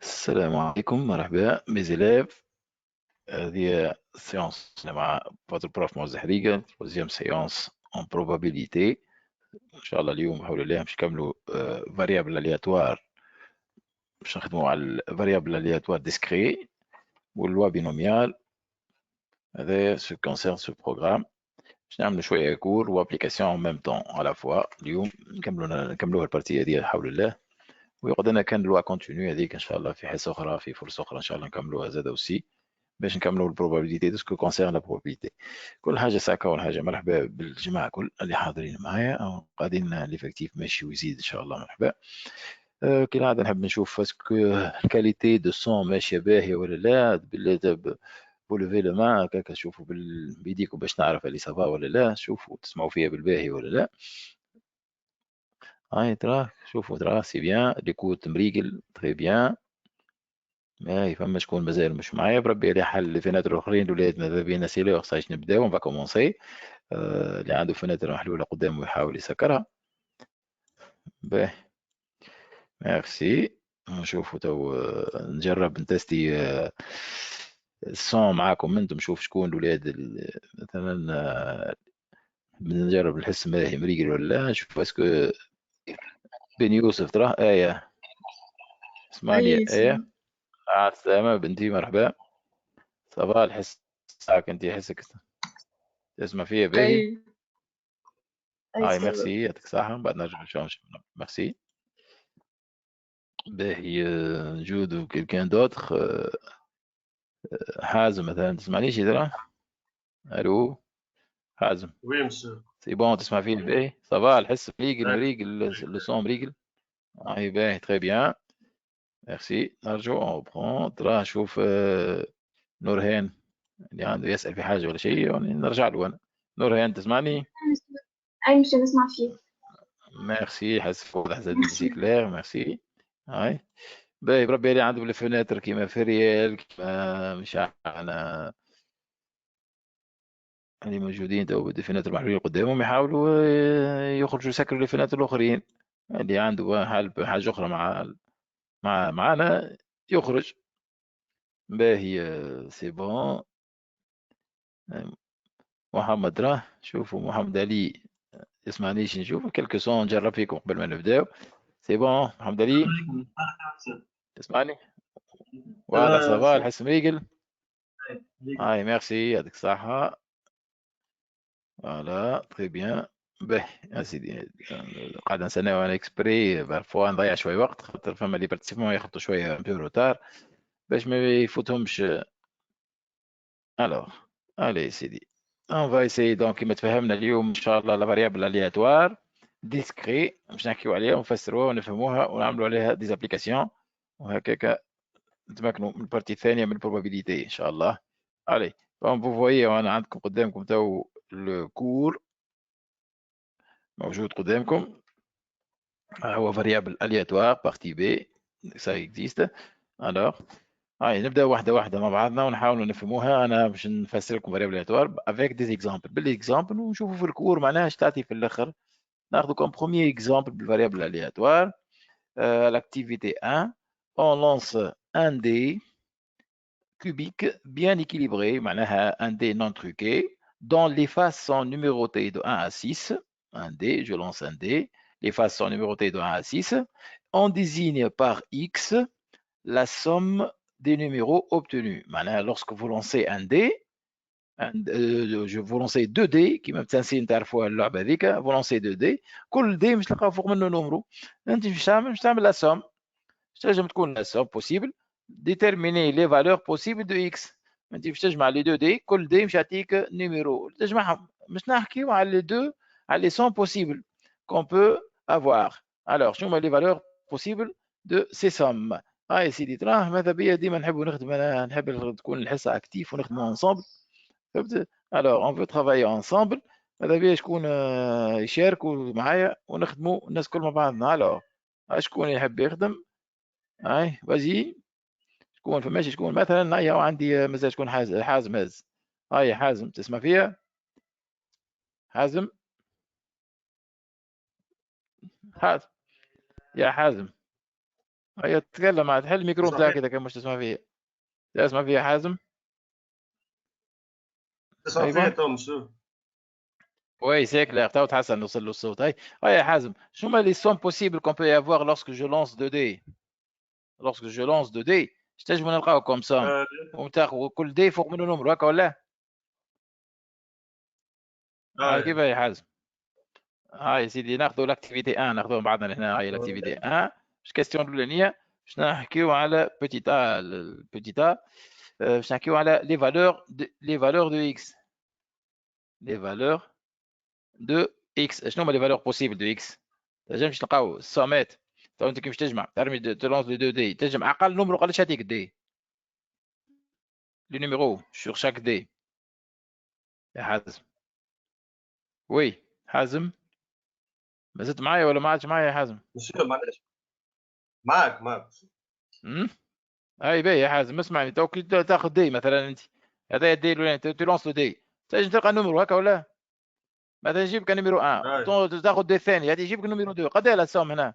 السلام عليكم، مرحبا ميزيلاف. هذه séance مع votre prof موزع حريقة troisième séance en probabilité. إن شاء الله اليوم بحول الله باش نكملوا variable aléatoire، باش نخدموا على ال variable aléatoire discret واللوا بينوميال. هذا ce concerne ce programme. باش نعملوا شوية كور وابليكاسيون en même temps à la fois. اليوم نكملوها البارتية هذه بحول الله، ويقعد كان لوا كونتينيو هذيك ان شاء الله في حصه اخرى، في فرصه اخرى ان شاء الله نكملوها زاد اوسي باش نكملوا البروبابيليتي دو سكو كونسيرن لا probabilité. كل حاجه ساكا ولا حاجه. مرحبا بالجماعه كل اللي حاضرين معايا او قاعدين ليفيكتيف ماشي ويزيد ان شاء الله. مرحبا. كالعاده نحب نشوف اسكو الكاليتي دو سون ماشيه باهيه ولا لا. بولوفي لو مان هكاك شوفوا بيديكم باش نعرف اللي سافا ولا لا. شوفوا تسمعوا فيها بالباهي ولا لا. هاي ترى شوفوا ترى سي بيان ليكوت مريقل تري بيان. ما فما شكون مازال مش معايا، بربي عليه حل الفيناتر الاخرين الاولاد ماذا بينا سيلي خصناش نبداو. اون كومونسي. اللي عنده فيناتر محلوله قدامه يحاول يسكرها. باهي ميرسي. نشوفوا تو نجرب نتستي الصون معاكم انتم، نشوف شكون الاولاد مثلا نجرب نحس ماهي مريقل ولا لا. نشوف اسكو بن يوسف تراه آية. اسمعني أي آية. على السلامة بنتي، مرحبا. صباح الحس ساعك انت حسك تسمع فيا باهي. أي أي هاي سبب. ميرسي يعطيك الصحة. بعد نرجع نشوف ميرسي. باهي جود و كيلكان دوتر. حازم مثلا تسمعنيش ترى؟ الو حازم. Oui, monsieur. سي بون تسمع فيا باهي. صباح الحس مريقل Ouais. مريقل لو سون مريقل. هاي باهي تري بيان ميرسي. نرجو اون بخون ترى نشوف نورهان اللي عنده يسأل في حاجة ولا شيء يعني نرجع له أنا. نورهان تسمعني؟ أي مش نسمع فيه. ميرسي. حسب واضح زاد سي ميرسي. كلير ميرسي. هاي باهي بربي اللي عنده بالفناتر كيما فريال كيما مش انا اللي موجودين تو بالفناتر المحلولين قدامهم يحاولوا يخرجوا يسكروا الفناتر الاخرين. اللي عنده حاجه اخرى معنا يخرج. باهي سي بون. محمد راه شوفوا محمد علي يسمعنيش؟ نشوف كلكو سون نجرب فيكم قبل ما نبداو. سي بون محمد علي تسمعني؟ فوالا تمام صافا monsieur. الحس مريقل. ليك. هاي ميرسي يعطيك الصحة. فوالا تري بيان. باهي يا سيدي قاعد نستناو انا اكسبري بارفوا نضيع شوية وقت خاطر فما لي بارتيسيبون يخبطوا شوية بيو روتار باش ما يفوتهمش. الوغ الي سيدي اون فا ايساي دونك كيما تفهمنا اليوم ان شاء الله لا فاريابل الياتوار ديسكري باش نحكيو عليها ونفسروها ونفهموها ونعملوا عليها دي زابليكاسيون، وهكاك نتمكنوا من البارتي الثانية من البروبابيليتي ان شاء الله. الي دونك فو فويي وانا عندكم قدامكم تو الكور موجود قدامكم. هو فاريابل aléatoire partie B ça existe. alors هاي نبدا واحده واحده مع بعضنا ونحاولوا نفهموها. انا باش نفسر لكم فاريابل aléatoire avec des exemples بالاكزامبل ونشوفوا في الكور معناها اش تعطي في الاخر. ناخذ كم بروميير اكزامبل بالفاريابل aléatoire. l'activité 1 on lance un dé cubique bien équilibré معناها un dé non truqué dont les faces sont numérotées de 1 à 6. Un dé, je lance un dé, les faces sont numérotées de 1 à 6. On désigne par X la somme des numéros obtenus. معناها lorsque vous lancez un dé, je vous lancez 2 dés كيما تنسين تعرفوا اللعبه هذيك. vous lancez 2 dés كل دي مش تلقاو فوق منه نمرو. انت مش تعمل لا سوم. تنجم تكون لا سوم بوسيبل ديتيرميني لي فالور بوسيبل دو اكس. انت باش تجمع لي 2 دي كل دي مش يعطيك نيميرو تجمعهم. مش نحكيو على لي دو على لي سون بوسيبل كون بو افوار. الوغ شنو هما لي فالور بوسيبل دو سي سوم. هاي سيدي تراه ماذا بيا ديما نحبوا نخدم. انا نحب تكون الحصه اكتيف ونخدموا انصامبل. فهمت؟ الوغ اون فو ترافايي انصامبل. ماذا بيا شكون يشاركوا معايا ونخدموا الناس كل مع بعضنا. الوغ شكون يحب يخدم؟ هاي فازي. شكون فماشي شكون مثلا هيا عندي مازال شكون حازم هاز. هاي حازم تسمع فيا؟ حازم حازم يا حازم هيا تتكلم عاد، حل الميكرو تسمع بتاعك فيا؟ اذا كان مش تسمع فيه. تسمع فيه يا حازم؟ تسمع فيا ايوه تو مسيو؟ oui, c'est clair. T'as Hassan, nous sommes le saut. Oui, Hazm. Je me les sons possibles qu'on peut y avoir lorsque je lance 2D. Lorsque je lance 2D, je t'ai نلقاو comme ça. وتاخذ كل دي فوق منه نمر هكا ولا؟ هاي كيف يا حازم؟ هاي سيدي ناخذوا لاكتيفيتي 1 ناخذوها بعضنا هنا. هاي لاكتيفيتي 1 باش كاستيون الاولانيه باش نحكيو على بوتيتا البوتيتا باش نحكيو على لي فالور دو اكس. لي فالور دو اكس. شنو هما لي فالور بوسيبل دو اكس؟ تنجمش تلقاو السومات. تو انت كيفاش تجمع ترمي تلونس لو 2 دي تجمع اقل نمرو قداش هذيك دي لو نيميرو سور شاك دي. يا حازم وي حازم ما زلت معايا ولا ما عادش معايا يا حازم؟ مسيو معليش معاك هاي باهي يا حازم اسمعني. تو كي تاخذ دي مثلا انت هذا الدي الاولاني تلونس لو دي تنجم تلقى نمرو هكا ولا؟ مثلا يجيبك نيميرو 1 تاخذ دي الثاني هذه يجيبك نيميرو 2 قد ايه السوم هنا؟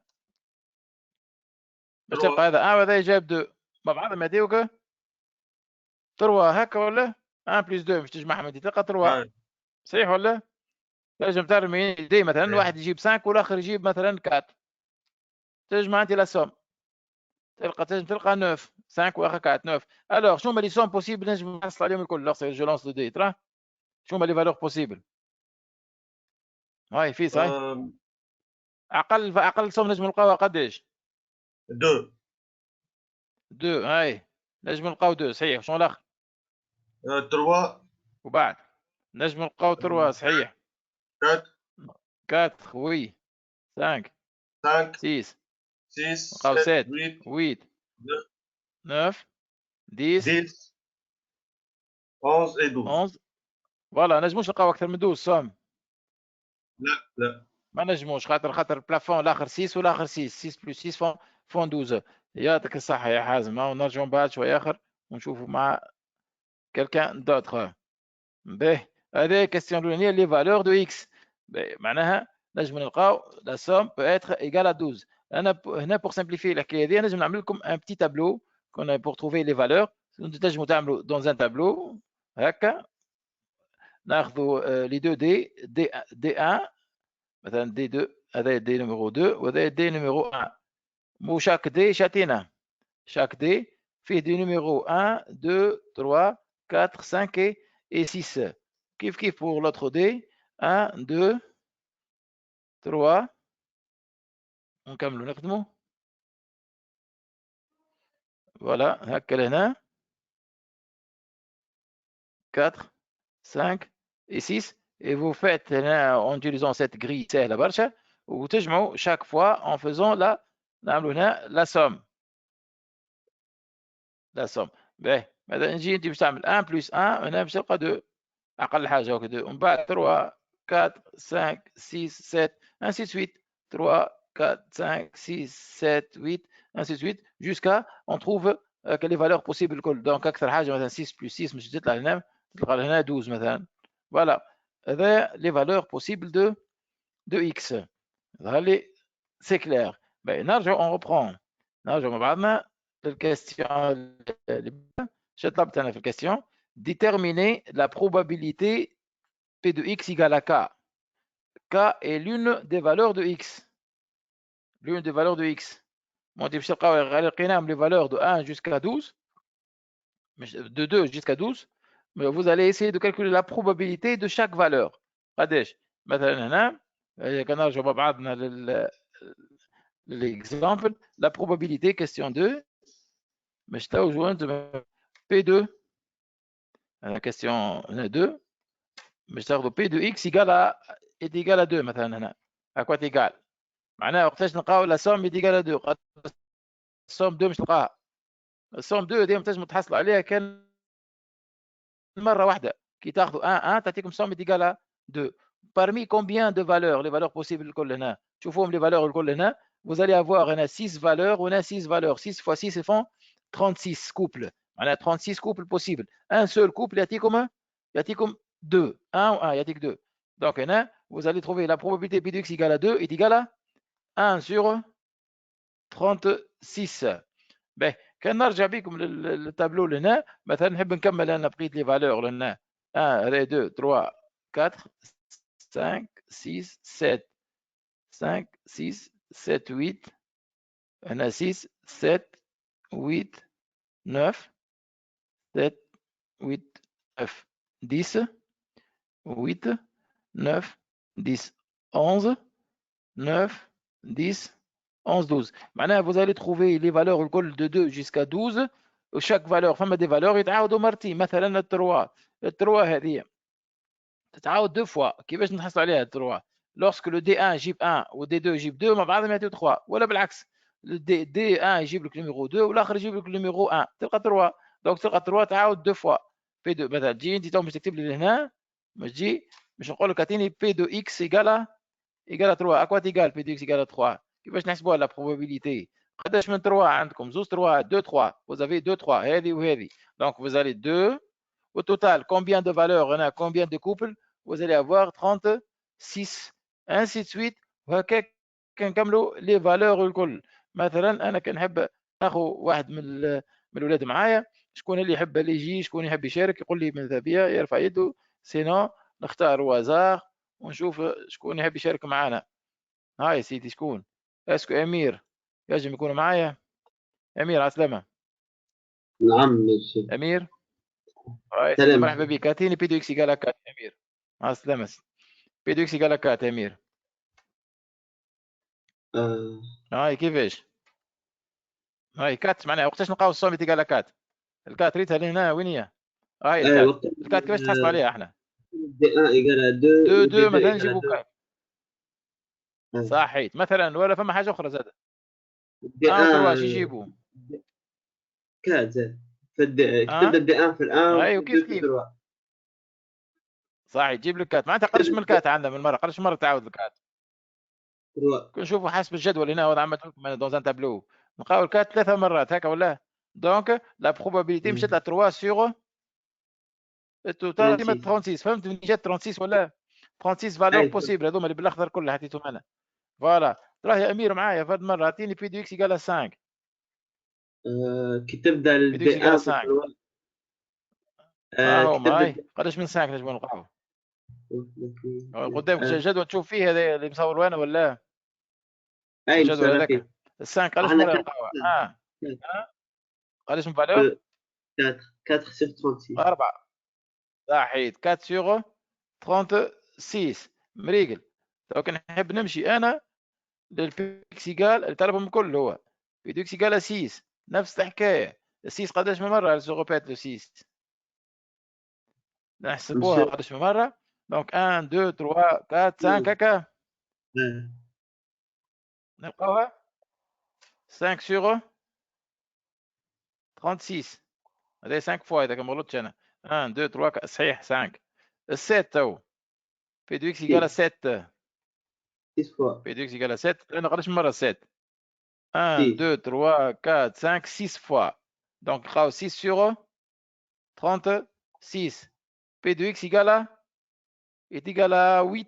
باش تلقى هذا 1 وهذا جاب 2 مع بعضهم يعطيوك 3 هكا ولا 1 بلس 2 باش تجمعهم انت تلقى 3 صحيح ولا؟ تنجم ترمي دي مثلا واحد يجيب 5 والاخر يجيب مثلا 4 تجمع انت لا سوم تنجم تلقى 9 5 واخر 4 9. الوغ شنو هما لي سوم بوسيبل نجم نحصل عليهم الكل لوغ جو لونس دو دي ترى شنو هما لي فالور بوسيبل؟ هاي فيس هاي اقل سوم نجم نلقاوها قداش؟ 2 هاي نجم نلقاو 2 صحيح. شنو الاخر؟ 3 وبعد نجم نلقاو 3 صحيح. 4 وي 5 6 نلقاو 7 8 9 10 11 et 12. 11 فوالا. نجموش نلقاو اكثر من 12 سوم. لا ما نجموش خاطر البلافون الاخر 6 والاخر 6 بلس 6 فون 12. يعطيك الصحة يا حازم. ونرجعوا من بعد شوية اخر ونشوفوا مع كالكان دوتر. باهي هذه كاستيون الاولانية لي فالور دو اكس. معناها نجم نلقاو لا سوم بو اتر ايغال ا 12. انا هنا بور سامبليفي الحكايه هذه نجم نعمل لكم ان بتي تابلو كون بور تروفي لي فالور. تنجموا تعملوا دون ان تابلو هكا ناخذوا لي 2 دي 1 مثلا دي 2 هذا دي نيميرو 2 وهذا دي نيميرو 1. مو شاك دي شاتينا chaque dé fait des numéros 1, 2, 3, 4, 5 et 6. Kif pour l'autre dé. 1, 2, 3. On كملوا نخدموا. Voilà, هكا لهنا 4, 5 et 6. Et vous faites هنا en utilisant cette grille سهلة برشا وتجمعوا chaque fois en faisant نعملوا هنا la somme. لا سوم. باهي مثلا نجي انت باش تعمل 1 بلس 1 هنا باش تلقى 2 اقل حاجه هكا 2 ومن بعد 3 4 5 6 7 ainsi de suite 3 4 5 6 7 8 ainsi de suite jusqu'à on trouve que les valeurs possibles الكل. دونك اكثر حاجه مثلا 6 بلس 6 مش تطلع هنا تلقى هنا 12 مثلا. فوالا هذا les valeurs possibles de x. ظهر لي سي كلير. نرجع on reprend نرجع مع بعضنا الكاستيون j'ai طلبت أنا في الكاستيون déterminer la probabilité P de x égale à K. K est l'une des valeurs de x. L'une des valeurs de x. Bon, باش تلقاو لقيناهم les valeurs de 1 jusqu'à 12 de 2 jusqu'à 12. Mais vous allez essayer de calculer la probabilité de chaque valeur. قداش؟ مثلا هنا كنرجعوا مع بعضنا l'exemple la probabilité question 2 باش تلوجوا انتم P2 la question 2 باش تاخذوا P de x est égal à 2 مثلا هنا à quoi égal معناها وقتاش نلقاو la somme est égal à 2 السوم 2 مش نلقاها. السوم 2 ديما تنجموا تحصلوا عليها كان مره واحده كي تاخذوا 1 تعطيكم somme est égal à 2 parmi combien de valeurs les valeurs possibles الكل هنا شوفوهم les valeurs الكل هنا vous allez avoir هنا 6 valeurs وهنا 6 valeurs 6 fois 6 font 36 couples معناها 36 couples possibles. Un seul couple يعطيكم 2 1 و 1 يعطيك 2. Donc هنا vous allez trouver la probabilité P de x égale à 2 est égale à 1 sur 36. 6. باهي كان نرجع بكم للتابلو لهنا مثلا نحب نكمل انا بقيت لي فالور لهنا 1 2 3 4 5 6 7 5 6 7 8 هنا 6 7 8 9 7 8 9 10 8 9 10 11 9 11 12 معناها vous allez trouver les valeurs الكل de 2 jusqu'à 12 وشاك فالور فما دي فالور يتعاودوا مرتين مثلا التروا هذه تتعاود دو فوا كيفاش نحصل عليها التروا لوrsque le D1 يجيب 1 و D2 يجيب 2 مع بعضهم يعطيو 3 ولا بالعكس D1 يجيب لك نيميرو 2 والاخر يجيب لك نيميرو 1 تلقى 3 دونك تلقى 3 تعاود دو فوا بي 2 مثلا تجي انت تو باش تكتب لي لهنا باش تجي باش نقول لك اعطيني بي 2 اكس ايكالا 3 اكوات ايكال بي 2 اكس ايكالا 3 كيفاش نحسبوها لا بروبابيليتي قداش من 3 عندكم زوج 3 2 3 vous avez 2 3 هذه وهذه دونك vous allez 2 au total combien de valeurs هنا combien de couples vous allez avoir 36 ainsi de suite وهكاك كنكملوا لي فالور الكل مثلا انا كنحب ناخذ واحد من الولاد معايا شكون اللي يحب اللي يجي شكون يحب يشارك يقول لي ماذا بيا يرفع يده سينو نختار وازار ونشوف شكون يحب يشارك معنا هاي سيدي شكون اسكو امير يجب يكون معايا امير عسلامة نعم ماشي. امير هاي سيدي سلام. مرحبا بك اعطيني بي دو اكس يقال كات امير عسلامة بي دو اكس يقال كات امير هاي كيفاش هاي كات معناها وقتاش نلقاو الصوم اللي تقال كات الكات ريتها لهنا وين هي هاي الكات كيفاش تحصل عليها احنا دي 1 ايكال 2 2 مثلا نجيبو كات صحيت مثلا ولا فما حاجه اخرى زاد دي 1 و 3 1 شو يجيبوا كات زاد تبدا دي 1 في الان ايوه كيف صح تجيب لك كات معناتها قداش من الكات عندنا من مره قداش مره تعاود الكات نشوفوا حسب الجدول هنا وضع عملت لكم انا دون ان تابلو نلقاو الكات 3 مرات هكا ولا دونك لا بروبابيليتي مشات ل 3 سيغ التوتال ديما 36 فهمت من جات 36 ولا 36 فالور بوسيبل هذوما اللي بالاخضر كلها حطيتهم انا فوالا تراه يا امير معايا فهاد المره اعطيني بي دو اكس يقال 5 كي تبدا الدي اكس يقال 5 هو كي معاي قداش من 5 نجمو نلقاو قدامك جدول تشوف فيه هذا اللي مصور وانا ولا الجدول هذاك السانك قداش مره نلقاوها قداش من فالور 4 sur 36 4 صحيت 4 sur 36 مريقل لو كان نحب نمشي انا للبيكسيغال اللي طلبهم الكل هو بيكسيغال 6 نفس الحكايه 6 قداش من مره سو روبيت لو 6 نحسبوها قداش من مره دونك 1 2 3 4 5 هكا نلقاوها 5 sur 36 هذا 5 فوا هذاك ما غلطتش انا 1 2 3 4 صحيح 5 7 تو بي دو اكس يقال 7 6 فوا بي دو اكس يقال 7 انا قداش من مره 7 1 2 3 4 5 6 فوا دونك نلقاو 6 sur 36 بي دو اكس يقال 8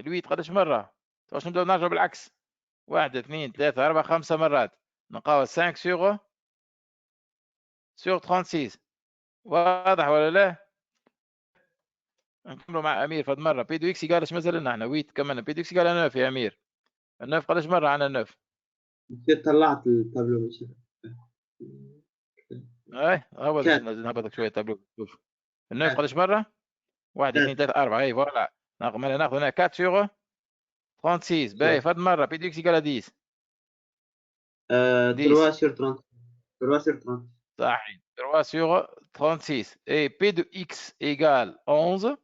ال8 قداش مره واش نبداو نرجعوا بالعكس 1 2 3 4 5 مرات نلقاو 5 sur 36 واضح ولا لا نكملوا مع امير فهاد المره بي دو اكس يقال اش مازال لنا احنا 8 كمان بي دو اكس يقال 9 يا امير 9 قداش مره عندنا 9 طلعت التابلو مش هو نهبطك شويه تابلو شوف 9 قداش مره 1 2 3 4 اي فوالا ناخذ هنا 4 sur 36 باهي فهاد المره بي دو اكس يقال 10 3 sur 30 3 sur 30 صحيح 3 sur 36 et P de X égale 11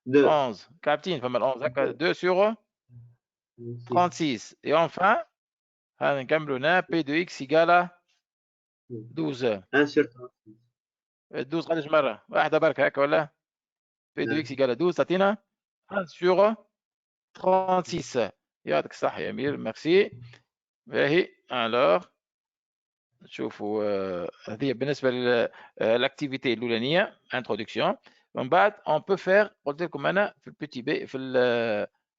11 كابتين فما 11 هكا 2 sur 36 et enfin هذا نكملوا هنا P de X égale 12 1 sur 36 12 قداش مرة؟ واحدة برك هكا ولا؟ P de X égale 12 تعطينا 1 sur 36 يعطيك الصحة يا أمير ميرسي باهي alors نشوفوا هذه بالنسبة للاكتيفيتي الأولانية introduction ومن بعد on peut faire قلت لكم أنا في البيتي بي في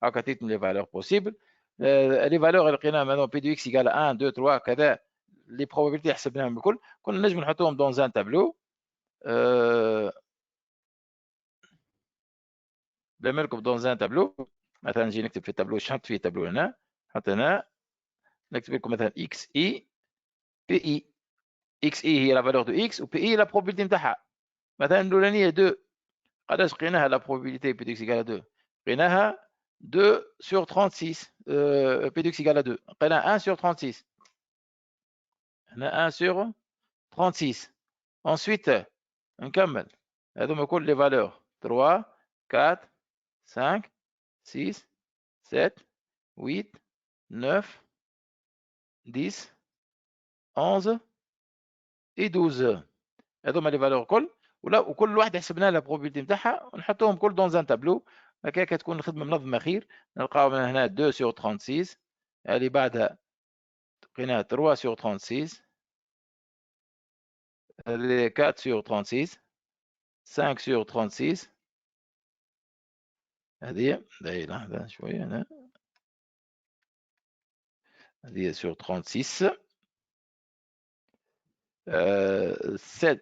هكا تيتم لي فالور بوسيبل لي فالور اللي لقيناهم مثلا بي دو اكس ايكال 1 2 3 كذا لي بروبابيلتي حسبناهم الكل كنا نجم نحطوهم دون ان تابلو بما لكم دون ان تابلو مثلا نجي نكتب في التابلو نحط فيه تابلو هنا نحط هنا نكتب لكم مثلا اكس اي بي اي اكس اي هي لا فالور دو اكس و بي اي لا بروبابيلتي نتاعها مثلا الاولانيه 2 قداش لقيناها لا بروبابيلتي بي دو اكس ايكال 2 لقيناها 2 sur 36 بي دو اكس ايكال 2 لقينا 1 sur 36 هنا 1 sur 36 ensuite نكمل هذوما كل لي فالور 3 4 5 6 7 8 9 10 11 et 12 هذوما لي فالور كل وكل واحده حسبنا لها البروبابيلتي نتاعها ونحطوهم كل دون ان تابلو هكاك تكون الخدمه منظمه خير نلقاو من هنا 2 sur 36 اللي بعدها لقيناها 3 sur 36 4 sur 36 5 sur 36 هذه لحظة شوية هنا هذه sur 36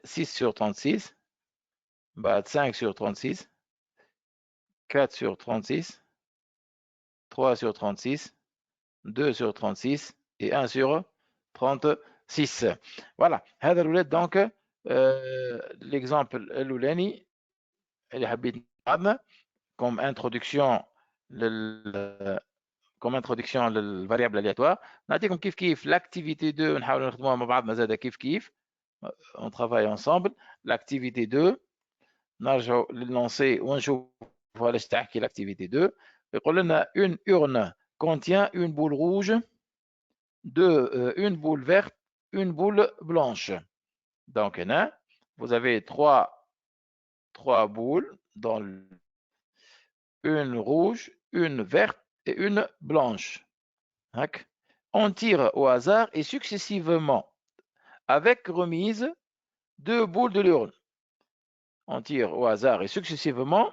6 sur 36 بعد 5 sur 36 4 sur 36 3 sur 36 2 sur 36 et 1 sur 36 voilà هذا الولاد دونك l'exemple الأولاني اللي حبيت نعطينا comme introduction للفاريابل الياتوار نعطيكم كيف l'activité 2 نحاولوا نخدموها مع بعضنا زاده كيف on travaille ensemble l'activité 2 نرجعوا لللونسي ونشوف علاش تحكي l'activité 2 يقول لنا une urne contient une boule rouge une boule verte une boule blanche donc هنا vous avez trois boules dans une rouge, une verte et une blanche. On tire au hasard et successivement, avec remise, 2 boules de l'urne. On tire au hasard et successivement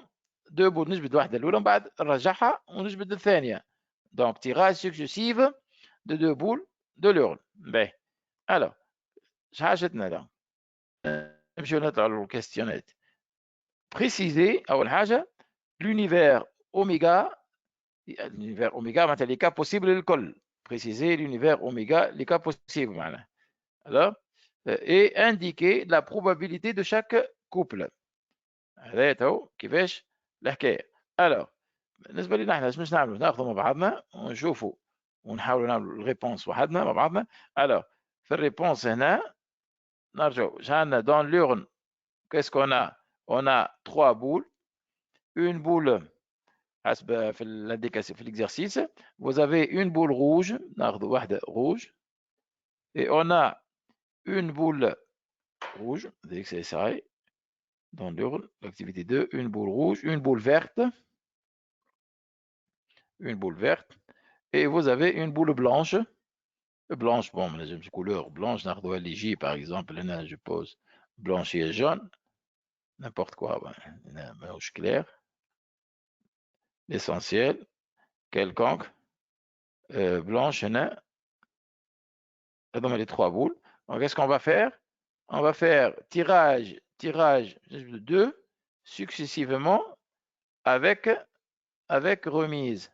2 boules. نجبد واحدة الأولى بعد نرجعها ونجبد الثانية. Donc tirage successif de 2 boules de l'urne. Ben, alors, حاجتنا là. نمشيو نطلعوا الكاستيونات. Préciser أول حاجة l'univers oméga معناتها les cas possibles للكل préciser l'univers oméga les cas possibles معناها alors et indiquer la probabilité de chaque couple هذا تو كيفاش الحكايه alors بالنسبه لنا احنا باش نعملوا ناخذوا مع بعضنا ونشوفوا ونحاولوا نعملوا الريبونس وحدنا مع بعضنا alors في الريبونس هنا نرجعوا عندنا dans l'urne qu'est-ce qu'on a on a 3 boules une boule حسب في l'indication في l'exercice vous avez une boule rouge ناخذ واحدة rouge et on a une boule rouge c'est dans l'urne l'activité 2 une boule rouge une boule verte et vous avez une boule blanche bon j'ai une couleur blanche ناخذوها اللي يجي par exemple هنا je pose blanche et jaune n'importe quoi هنا ماهوش clair l'essentiel quelconque blanche هنا هذوما les 3 boules donc qu'est-ce qu'on va faire on va faire tirage de 2 successivement avec remise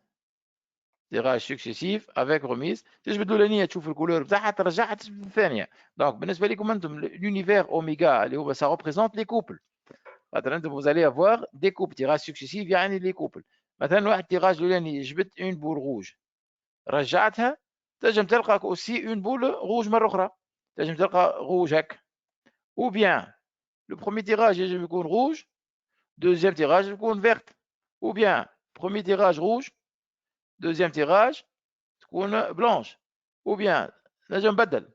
tirage successif avec remise تجبد الاولانيه تشوف الكولور بتاعها ترجعها تجبد الثانيه دونك بالنسبه لكم انتم l'univers اوميغا اللي هو ça représente les couples مثلا انتم vous allez avoir des couples tirage successif يعني les couples مثلا واحد تيراج الاولاني جبت اون بول روج رجعتها تنجم تلقى aussi اون بول روج مره اخرى تنجم تلقى روج هك ou bien le premier tirage يجب يكون روج deuxième tirage يكون verte ou bien premier tirage rouge deuxième tirage تكون blanche ou bien نجم نبدل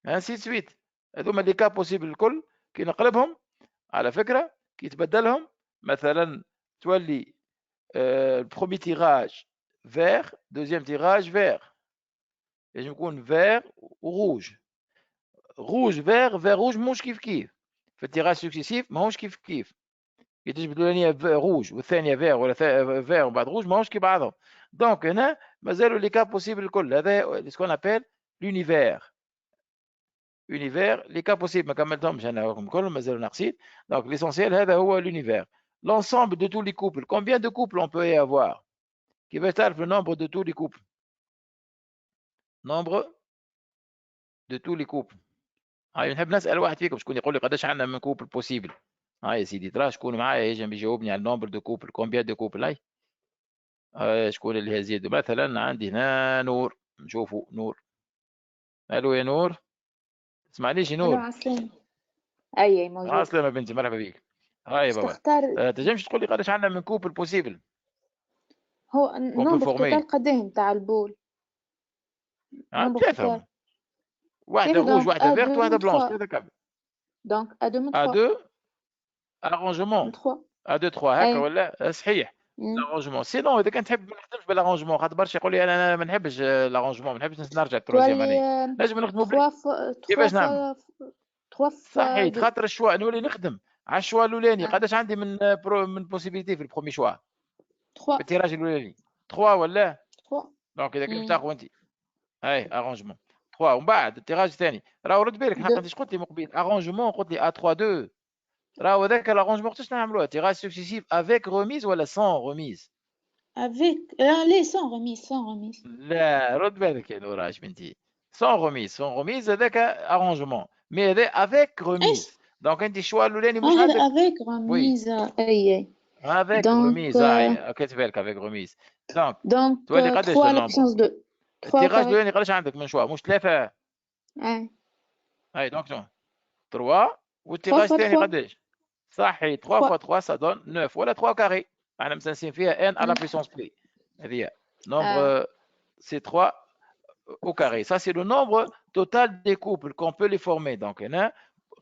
ainsi de suite هذوما لي كا بوسيبل الكل كي نقلبهم على فكره كي تبدلهم مثلا تولي premier tirage vert deuxième tirage vert يجب يكون vert وrouge rouge vert rouge مش كيف في التيراج سكسيسيف ماهوش كيف كي تجبد الاولانيه روج والثانيه فير ولا فير وبعد روج ماهوش كيف بعضهم دونك هنا مازالوا لي كا بوسيبل الكل. هذا سكون ابيل l'univers. univers لي كا بوسيبل ما كملتهمش انا كلهم مازالوا ناقصين. دونك ليسونسيال هذا هو l'univers. L'ensemble de tous les couples. Combien de couples on peut y avoir? كيفاش تعرف le nombre de tous les couples? nombre de tous les couples. هاي نحب نسال واحد فيكم شكون يقول لي قداش عندنا من كوبل بوسيبل. هاي يا سيدي ترى شكون معايا يجي يجاوبني على النومبر دو كوبل. كومبيان دو كوبل؟ هاي شكون اللي يزيد؟ مثلا عندي هنا نور. نشوفوا نور. الو يا نور، تسمعنيش يا الو نور؟ عسلامة. اي موجود. عسلامة بنتي، مرحبا بيك. هاي يا بابا تختار تنجمش تقول لي قداش عندنا من كوبل بوسيبل؟ هو النمبر توتال قداه نتاع البول؟ نمبر ثلاثة توتال واحدة روج واحدة فيرت واحدة بلانش. ثلاثة كامل. دونك ا2 من 3 ا2 ارونجمون 3 ا2 3 هكا ولا صحيح؟ لارونجمون. سينون اذا كنت تحب ما نخدمش بالارونجمون، خاطر برشا يقول لي انا ما نحبش الارونجمون، ما نحبش نرجع التروزيام اني. نجم نخدموا كيفاش نعمل؟ 3 صحيت خاطر الشوا نولي نخدم على الشوا الاولاني. قداش عندي من بوسيبيليتي في البرومي شوا؟ 3 في التيراج الاولاني 3 ولا 3. دونك اذا كنت تاخذ انت هاي ارونجمون 3 ومن بعد التيراج الثاني راهو رد بالك حق انت قلت لي مقبل ارونجمون قلت لي ا 3 2 راهو هذاك الارونجمون قداش نعملوها؟ تيراج سكسيسيف افيك روميز ولا سون روميز؟ افيك لي سون ريميز. سون ريميز. لا رد بالك يا نوراج بنتي. سون روميز. سون روميز هذاك ارونجمون مي هذا افيك روميز. دونك انت الشوا الاولاني مش عندك افيك ريميز. اي افيك روميز. هاي كتب بالك افيك روميز. دونك تولي قداش 3 على النومبر؟ بوسونس 2. التيراج الاولاني قداش عندك من شوا؟ مش ثلاثة؟ اي هاي دونك 3 والتيراج الثاني قداش؟ صحي 3 fois 3 ça donne 9 ولا 3 كاري. احنا مسنسين فيها n à la puissance p. هذه nombre c'est 3 au carré. Ça c'est le nombre total des couples qu'on peut les former. Donc هنا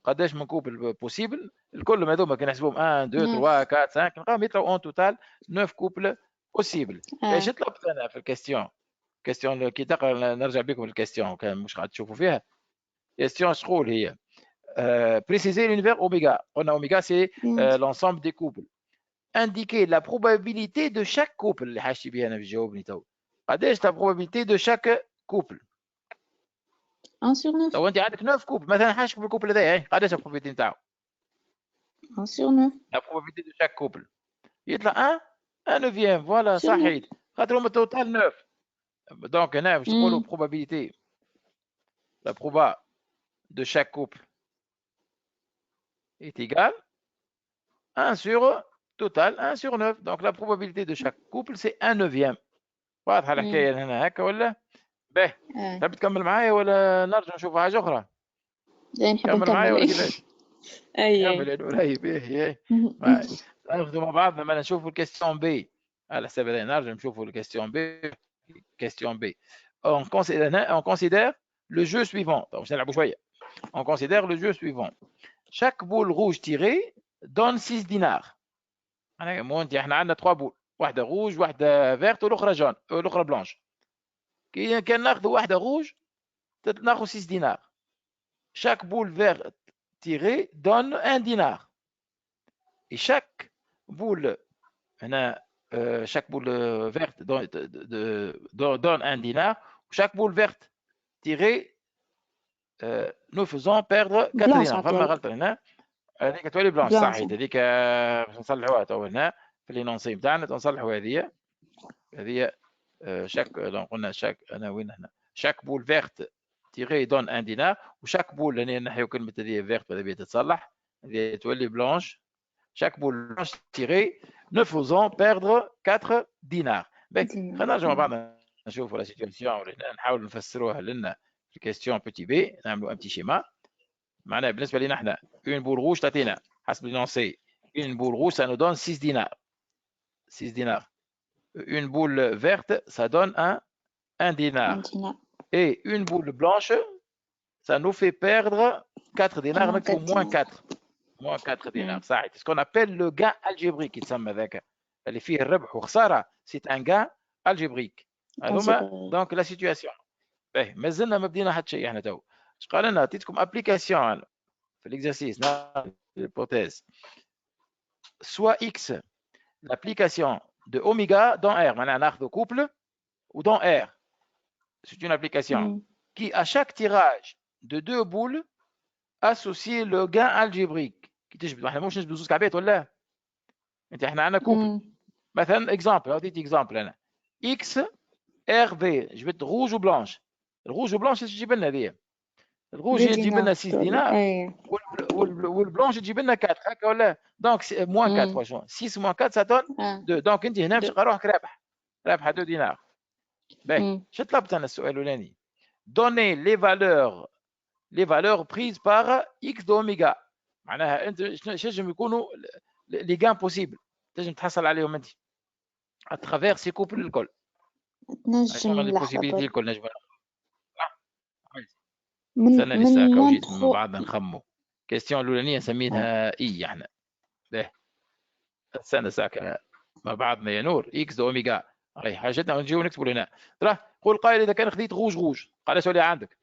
قداش من كوبل بوسيبل الكل هذوما كنحسبهم 1 2 3 4 5 نلقاهم يطلعوا en total 9 couples possibles. ايش طلبت انا في الكاستيون؟ كاستيون كي تقرا نرجع بكم للكاستيون كان مش قاعد تشوفوا فيها. كاستيون شغل هي préciser l'univers oméga. On a oméga, c'est l'ensemble des couples. Indiquer la probabilité de chaque couple. اللي حاجتي بها انا في جاوبني تو. قداش la probabilité de chaque couple؟ 1 sur 9. لو انت عندك 9 كوبل مثلا حاجتك بالكوبل هذايا قداش la probabilité نتاعو؟ 1 sur 9. La probabilité de chaque couple يطلع 1 neuvième. فوالا صحيت خاطر هما توتال 9. دونك هنا باش نقولوا probabilité la proba de chaque couple est égale 1 sur total 1 sur 9. Donc la probabilité de chaque couple c'est 1 neuvième. واضحة الحكاية هنا هكا ولا؟ باهي تحب تكمل معايا ولا نرجع نشوف حاجة أخرى؟ كمل معايا ولا كيفاش؟ أي كمل يا نوري. باهي ناخذوا مع بعضنا ما نشوفوا الكيستيون بي على حساب هذا. نرجع نشوفوا الكيستيون بي. كيستيون بي on considère le jeu suivant. باش نلعبوا شوية. On considère le jeu suivant. Chaque boule rouge tirée donne 6 dinars. احنا عندنا 3 بول، واحده روج واحده فيرت والاخرى جون والاخرى بلانش. كان ناخذوا واحده روج ناخذ 6 دينار. chaque boule verte tirée donne 1 dinar. et chaque boule هنا chaque boule verte donne 1 dinar. chaque boule verte tirée nous faisons perdre 4 dinars. فما غلطه هنا. هذيك تولي بلانش صحيت. هذيك باش نصلحوها تو هنا في لينونسي نتاعنا تنصلحوا هذه شاك. قلنا شاك انا وين هنا شاك بول فيرت تيغي دون ان دينار. وشاك بول هنا نحيو كلمه هذه فيرت هذه تتصلح هذه تولي بلانش. شاك بول بلانش تيغي نو فوزون بيردر 4 دينار. خلينا نرجعوا مع بعض نشوفوا لا سيتواسيون ولا نحاولوا نفسروها لنا في كيستيون بوتي بي. نعملوا ان بتي شيما. معناها بالنسبه لنا احنا une boule rouge تعطينا حسب لينونسي une boule rouge ça nous donne 6 dinars. 6 dinars. Une boule verte ça donne 1 dinar. Et une boule blanche ça nous fait perdre 4 dinars. نكتبوا moins 4. moins 4 dinars. صحيح. ce qu'on appelle le gain algébrique يتسمى ذاك اللي فيه الربح وخساره. c'est un gain algébrique. هذوما donc la situation. باهي مازلنا ما بدينا حتى شيء احنا تو. اش قال لنا عطيتكم ابليكاسيون في l'exercice l'hypothèse. soit x l'application de oméga dans R. معناها ناخذ couple ou dans R. C'est une application مم. qui, à chaque tirage de 2 boules, associe le gain algébrique. كي تجبد احنا مش نجبدوا زوج كعبات ولا انت احنا عندنا كوبل مم. مثلا اكزامبل عطيت اكزامبل انا اكس ار في جبت روج وبلانش الروج وبلانش ايش تجيب لنا هذه الروج هي تجيب لنا 6 دينار أي. والبلانش تجيب لنا 4 هكا ولا دونك موان 4 فرانشون 6 موان 4 ساتون 2 دونك انت هنا باش تلقى روحك رابحه 2 دينار باهي شو طلبت انا السؤال الاولاني دوني لي فالور بريز بار اكس دو اوميغا معناها انت شنو يكونوا لي غان بوسيبل تنجم تحصل عليهم انت اترافير سي كوبل الكل تنجم لي بوسيبيليتي لحظة الكل نجم من استنى لسه هكا وجيت مع مونتخو بعضنا نخمو كيستيون الاولانيه سميتها اي احنا باهي استنى ساكا مع بعضنا يا نور اكس دو اوميغا هاي حاجتنا ونجيو نكتبوا هنا ترى قول قائل اذا كان خذيت روج قال شو اللي عندك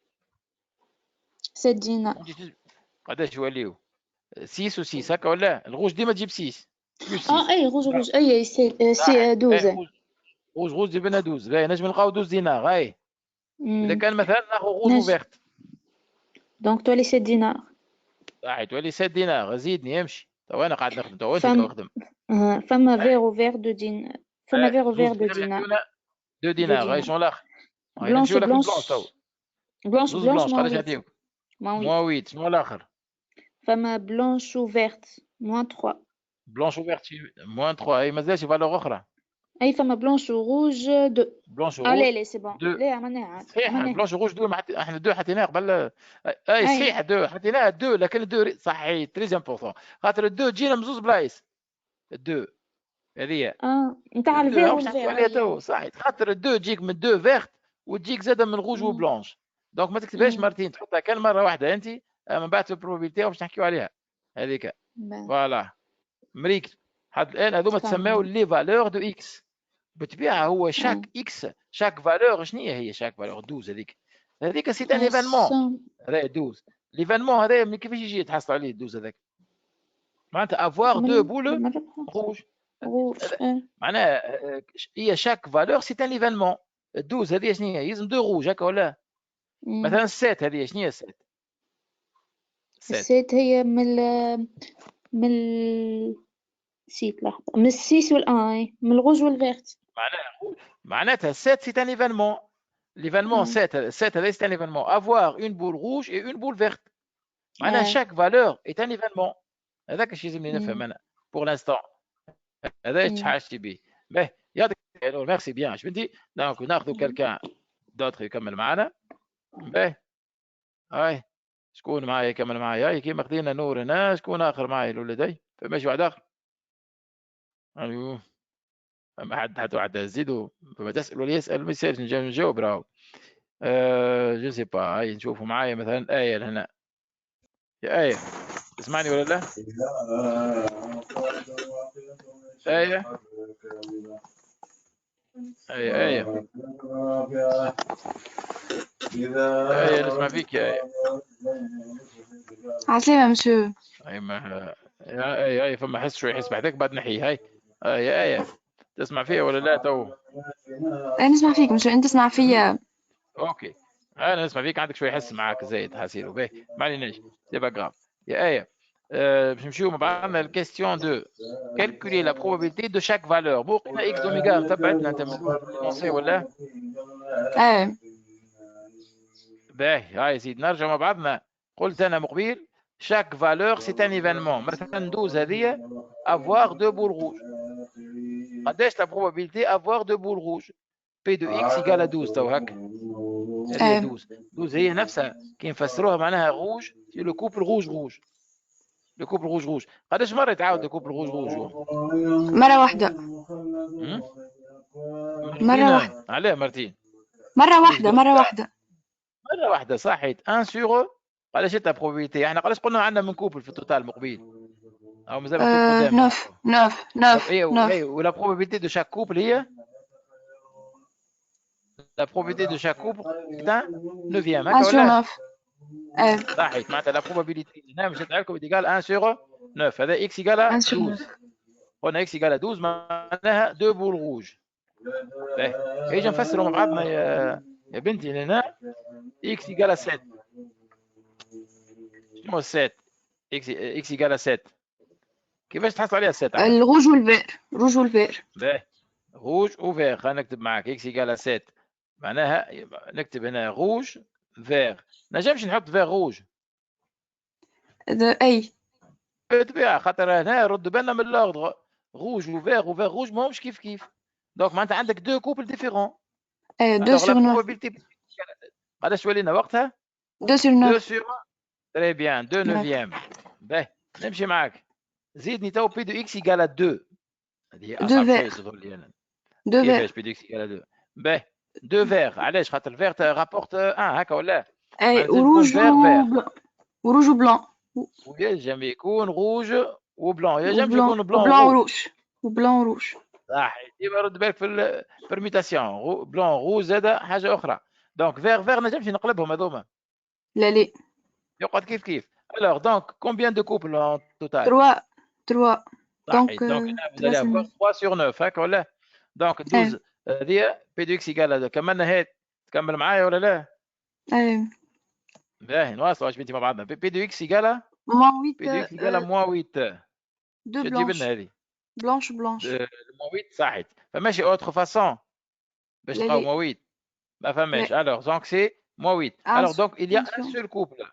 7 دينار قداش يوليو 6 و6 هكا ولا الغوج ديما تجيب 6 أي روج أي سي 12 روج تجيب لنا 12 باهي نجم نلقاو 12 دينار هاي اذا كان مثلا ناخذ روج وفيرت دونك تولي 7 دينار صحيح تولي 7 دينار زيدني يمشي تو انا قاعد نخدم تو انت تخدم فما فيرو فير 2 دينار فما فيرو فير 2 دينار 2 دينار هاي شنو الاخر بلونش بلونش بلونش بلونش قداش موان يعطيوك 8 موان 8 شنو الاخر فما بلونش وفيرت موان 3 بلونش وفيرت موان 3 هاي مازالش فالور اخرى أي فما بلونش وروج 2 بلونش لا لا سي بون 2 لا معناها صحيح بلونش وروج 2 احنا 2 حطيناه قبل اي صحيح 2 حطيناه 2 لكن 2 صحيح تري امبورطون خاطر 2 تجينا من زوج بلايص 2 هذه نتاع الفير والفير صحيح خاطر 2 تجيك من 2 فيرت وتجيك زاده من روج وبلونش دونك ما تكتبهاش مرتين تحطها كان مره واحده انت من بعد البروبابيلتي باش نحكيو عليها هذيك فوالا مريك حد الان هذوما تسماو لي فالور دو اكس بالطبيعه هو شاك اكس شاك فالور شنو هي شاك فالور 12 هذيك سي ان ايفينمون هذا 12 ليفينمون هذا من كيفاش يجي تحصل عليه 12 هذاك معناتها افوار دو بول روج معناها هي شاك فالور سي ان ايفينمون 12 هذه شنو هي يلزم دو روج هكا ولا مثلا السات هذه شنو هي السات السات هي من سيت لحظة من السيس والآي من الروج والفيرت معناتها 7 c'est un événement l'événement 7 هذا c'est un événement avoir une boule rouge et une boule verte معناها chaque valeur est un événement هذاك الشيء لازمني نفهم انا pour l'instant هذا ايش حاجتي به باهي يعطيك الخير ميرسي بيان اش بنتي دونك ناخذوا كالكان دوتر يكمل معنا باهي هاي شكون معايا يكمل معايا كيما خدينا نور هنا شكون اخر معايا الولدي فماشي واحد اخر ايوه ما حتى واحد زيدوا فما تسال ولا يسال ما يسالش نجاوب راهو جو سي با هاي نشوفوا معايا مثلا آية هنا يا آية تسمعني ولا لا؟ آية آية نسمع فيك يا آية عسلامة مسيو أي ما يا آية فما حس شوي حس بعدك بعد نحيه هاي يا آية تسمع فيها ولا لا تو؟ أنا نسمع فيك مسيو أنت تسمع فيا أوكي أنا نسمع فيك عندك شوي حس معاك زايد حسيرو باهي ما عليناش سي با غراف يا آية باش نمشيو مع بعضنا الكيستيون دو كالكولي لا بروبابيلتي دو شاك فالور مو قلنا اكس اوميغا تبعتنا انت من ولا؟ باهي هاي زيد نرجع مع بعضنا قلت انا مقبل شاك فالور سي ان ايفينمون مثلا ندوز هذه افوار دو بول روج قداش لا بروبابيلتي افوار دو بول روج بي دو اكس ايكال 12 تو هكا هذه 12 هي نفسها كي نفسروها معناها روج سي لو كوبل روج روج لو كوبل روج روج قداش مره يتعاود لو كوبل روج روج مرة واحدة مرة واحدة علاه مرتين مرة واحدة مرة واحدة صحيت 1 سور قداش انت بروبابيلتي احنا قداش قلنا عندنا من كوبل في التوتال مقبل او مازال مكتوب قدام 9 ولا بروبابيلتي دو شاك كوبل هي لا بروبابيلتي دو شاك كوبل تاع 9 هكا ولا صحيت معناتها لا بروبابيلتي هنا مشات عليكم ايكال 1 سور 9 هذا اكس ايكال 12 قلنا اكس ايكال 12 معناها 2 بول روج هيجي نفسروا مع بعضنا يا بنتي هنا اكس يقال 7. شنو 7؟ اكس يقال 7. كيفاش تحصل عليها 7؟ الروج والفير، روج والفير. باهي روج وفير. خلينا نكتب معاك اكس يقال 7 معناها نكتب هنا روج فير. نجمش نحط فير روج اي بالطبيعه خاطر هنا رد بالنا من الاوردر. روج وفير وفير روج ماهمش كيف كيف. دونك معناتها عندك دو كوبل ديفيرون. دو سور 9. قداش ولينا وقتها؟ 2 sur 9. 2 sur تري بيان 2 نوفيام. باهي نمشي معاك. زيدني تو بي دو اكس يقال 2. هذه اصعب شيء تظهر لي انا. كيفاش بي دو اكس يقال 2؟ باهي 2 فيغ. علاش؟ خاطر الفيغ رابورت 1 هكا ولا؟ اي وروج وروج وبلان. ويجب يكون روج وبلان. يجب يكون بلان وروج. وبلان وروج. صحيح. ديما رد بالك في البرميتاسيون. بلان روج زاد حاجه اخرى. دونك فيغ نجمش نقلبهم هذوما. لا يقعد كيف كيف. الوغ دونك كومبيان دو كوبل ان توتال؟ 3. دونك vous allez avoir 3 sur 9 هكا ولا؟ دونك 12 هذه بي دو اكس يقال هذا. كملنا هيك. تكمل معايا ولا لا؟ اي باهي نواصلوا اش بنتي مع بعضنا. بي دو اكس يقال موان 8. بي دو اكس يقال موان 8. دو شو تجيب لنا هذه؟ بلانش موان 8 صحيت. فماشي اوتر فاسون باش تلقاو موان 8 ما فماش. الوغ دونك سي موان 8. الوغ دونك il y a un seul couple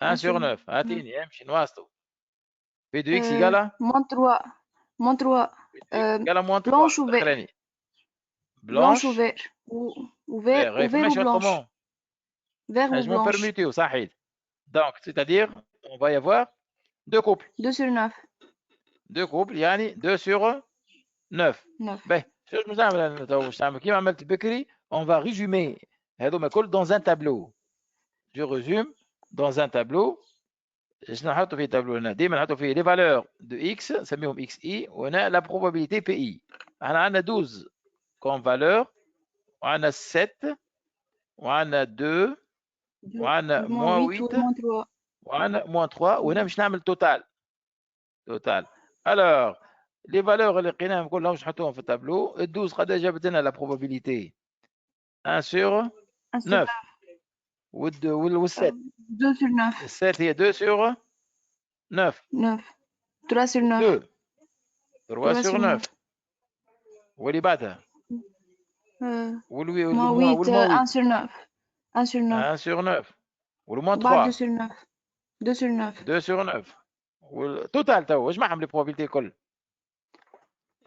1 sur 9. هاتيني امشي نواصلوا. بي دو اكس يقال موان 3. موان 3 يقال موان 3. بلانش وفير. بلانش وفير وفير وبلانش. Vert ou Je m'en blanche. permets, صحيح. Donc, c'est-à-dire, on va y avoir deux couples. 2 sur 9. Deux couples, يعني 2 sur 9. Ben, شو باش نعمل انا تو؟ باش نعمل كيما عملت بكري. On va résumer هذوما الكل dans un tableau. Je résume dans un tableau. شنو نحطوا فيه تابلو هنا؟ ديما نحطوا فيه les valeurs de x نسميهم xi وهنا la probabilité pi. احنا عندنا 12 comme valeur وعندنا 7 وعندنا 2 وعندنا moins 8 وعندنا moins 3 وهنا باش نعمل توتال. alors les valeurs اللي لقيناهم كلهم باش نحطوهم في التابلو. ال 12 قد جابت لنا لا probabilité 1 sur 9 وال 7 2 sur 9. ال 7 هي 2 sur 9. 3 sur 9. 3 sur 9. واللي بعدها moins 8 1 sur 9. 1 sur 9. 1 sur 9 والموان 3. 2 sur 9. 2 sur 9. 2 sur 9 والتوتال تو اجمعهم لي probabilités الكل.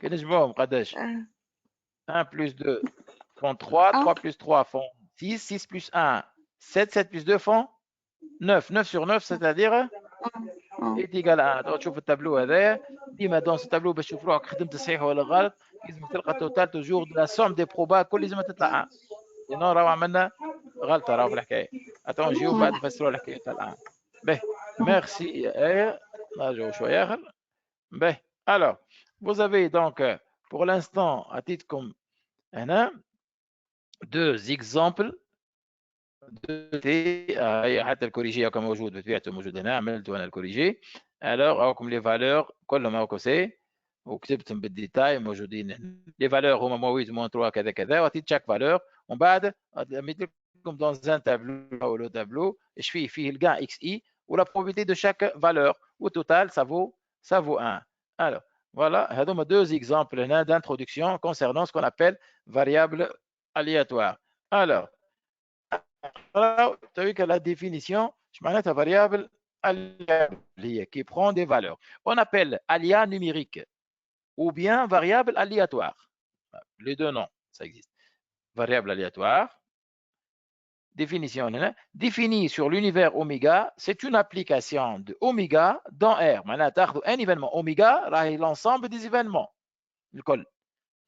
كي نجمعهم قداش؟ 1 plus 2 font 3. 3 plus 3 font 6. 6 plus 1 7. 7 plus 2 font 9. 9 sur 9 c'est-à-dire est égal à 1. تشوف التابلو هذايا ديما دون سو تابلو باش تشوف روحك خدمت صحيح ولا غلط. لازم تلقى التوتال توجور دو لا سوم دي بروبا كل لازم تطلع 1. سينو راهو عملنا غلطه راهو في الحكايه. اتون نجيو بعد نفسروا الحكايه تاع الان. باهي ميرسي يا ايه. نرجعوا شويه اخر. باهي alors vous avez donc pour l'instant à titre comme هنا deux exemples حتى الكوريجي هاكا موجود بطبيعته موجود هنا. عملت انا الكوريجي. الوغ هاكم لي فالور كلهم هاكو سي وكتبتهم بالديتاي موجودين هنا. لي فالور هما موان 8 موان 3 كذا كذا وعطيت شاك فالور ومن بعد ميت لكم دون ان تابلو او لو تابلو اش فيه الكاع اكس اي ولا probabilité de chaque valeur au total ça vaut 1. alors voilà هذوما deux exemples هنا d'introduction concernant ce qu'on appelle variable aléatoire. alors la définition je معناتها variable aléatoire qui prend des valeurs. On appelle aléa numérique ou bien variable aléatoire. Les deux noms, ça existe. Variable aléatoire. Définition définie sur l'univers oméga, c'est une application de oméga dans R. معناتها un événement oméga راهي l'ensemble des événements. الكل.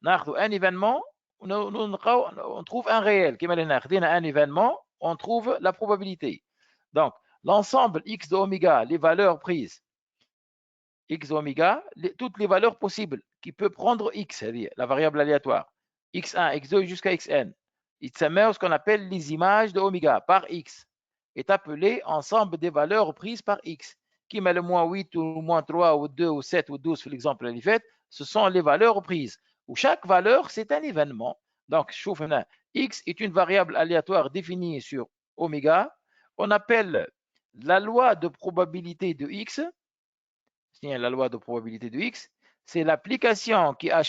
ناخذ un événement on trouve un réel. كما هنا خدينا un événement, on trouve la probabilité. Donc l'ensemble x de oméga, les valeurs prises x de oméga, toutes les valeurs possibles qui peut prendre x, la variable aléatoire, x1, x2 jusqu'à xn. Il s'appelle ce qu'on appelle les images de oméga par x, est appelé ensemble des valeurs prises par x. Qui met le moins 8 ou moins 3 ou 2 ou 7 ou 12 pour l'exemple fait, ce sont les valeurs prises. Où chaque valeur, c'est un événement. Donc, شوف هنا, x est une variable aléatoire définie sur oméga. On appelle la loi de probabilité de x. C'est la loi de probabilité de x. C'est l'application qui, à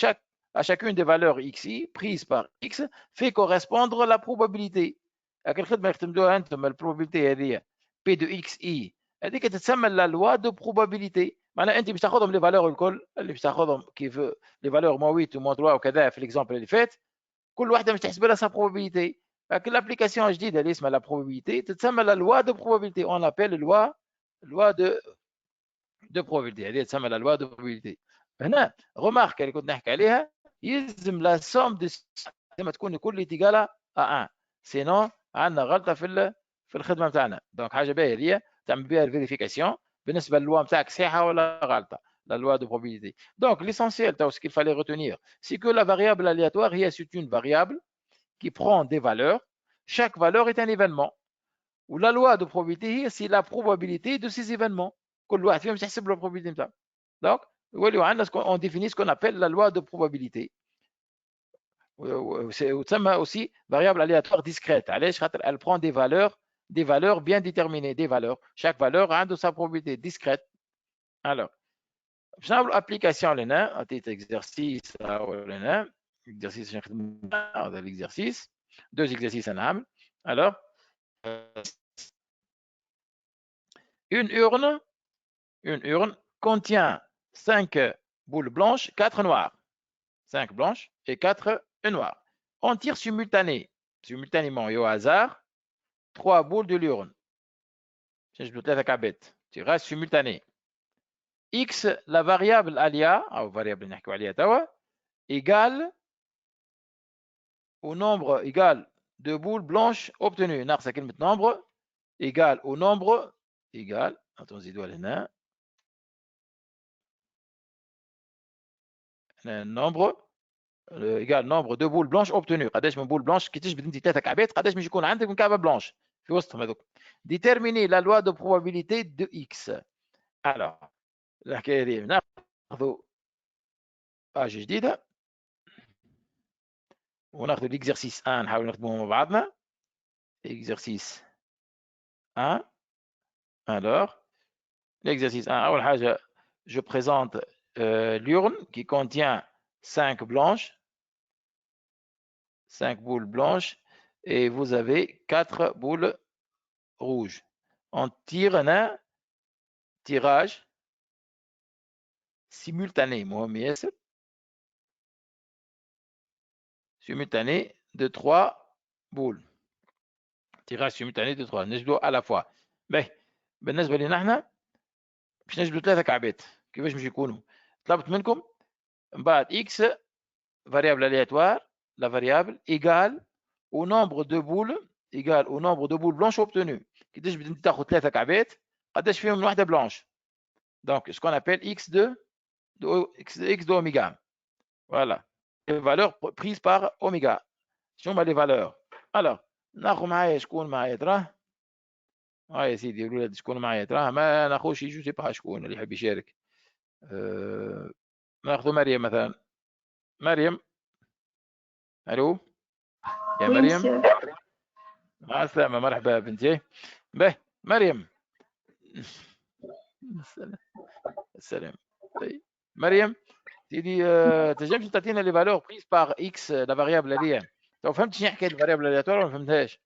chacune des valeurs xi prises par x, fait correspondre la probabilité. La probabilité P de xi. هذيك تتسمى la loi de probabilité. معناها انت باش تاخذهم لي فالور الكل اللي باش تاخذهم كيف لي فالور -8 و -3 وكذا في ليكزامبل اللي فات، كل واحده باش تحسب لها sa probabilité. لكن l'application جديده اللي اسمها la probabilité تتسمى la loi de probabilité. On appelle loi de probabilité. هذه تسمى la loi de probabilité. هنا remarque اللي كنت نحكي عليها، يلزم la somme de لما تكون كل ايجاله à 1 سينو عندنا غلطه في الخدمه نتاعنا. دونك حاجه باهيه هي تعمل بها الفيريفيكاسيون بالنسبه للوا نتاعك صحيحه ولا غلطه، la loi de probabilité. Donc l'essentiel, ce qu'il fallait retenir, c'est que la variable aléatoire, c'est une variable qui prend des valeurs. Chaque valeur est un événement. Ou la loi de probabilité, c'est la probabilité de ces événements. كل واحد فيهم تحسب له probabilité نتاعو. Donc on définit ce qu'on appelle la loi de probabilité. وتسمى aussi variable aléatoire discrète. علاش؟ خاطر elle prend des valeurs bien déterminées, des valeurs. Chaque valeur a sa probabilité discrète. Alors, باش نعملوا application لهنا، عطيت exercice لهنا، exercice هذا l'exercice، deux exercices نعمل. Alors, une urne contient 5 boules blanches, 4 noires. 5 blanches et 4 noires. On tire simultanément et au hasard 3 boules de l'urne. Tirage simultané. X, la variable alia, égale au nombre égal de boules blanches obtenues. Nombre égal au nombre égal. Nombre égal nombre de boules blanches obtenues. قداش من بول بلانش كي تجبد انت 3 كعبات قداش باش يكون عندك من كعبه بلانش في وسطهم هذوك. Déterminer la loi de probabilité de x. Alors الحكايه هذه ناخذ باج جديده وناخذ l'exercice 1 نحاول نخدموه مع بعضنا. Exercice 1. Alors l'exercice 1 اول حاجه je présente l'urne qui contient 5 blanches, 5 boules blanches et vous avez 4 boules rouges. On tire un tirage simultané, simultané de 3 boules. Tirage simultané de 3 نجبدوا à la fois. بالنسبه لنا احنا باش نجبدوا 3 كعبات كيفاش باش يكونوا؟ طلبت منكم من بعد x variable aléatoire, la variable égale au nombre de boules blanches obtenues. كي تجبد انت تاخذ 3 كعبات قداش فيهم من واحده بلانش. Donc ce qu'on appelle x de oméga. Voilà. Les valeurs prises par oméga. شنو هما les valeurs؟ Alors ناخذ معايا شكون معايا تراه؟ يا سيدي الولاد شكون معايا تراه؟ ما ناخذش يجو سي با شكون اللي يحب يشارك. ناخذ مريم مثلا. مريم الو يا مريم. مع السلامة مرحبا بنتي. مريم. السلام. مريم سيدي تنجمش تعطينا لي فالور بريز باغ اكس لا فاريابل هذيا؟ تو فهمت شنو حكايه الفاريابل الياتوار ولا ما فهمتهاش؟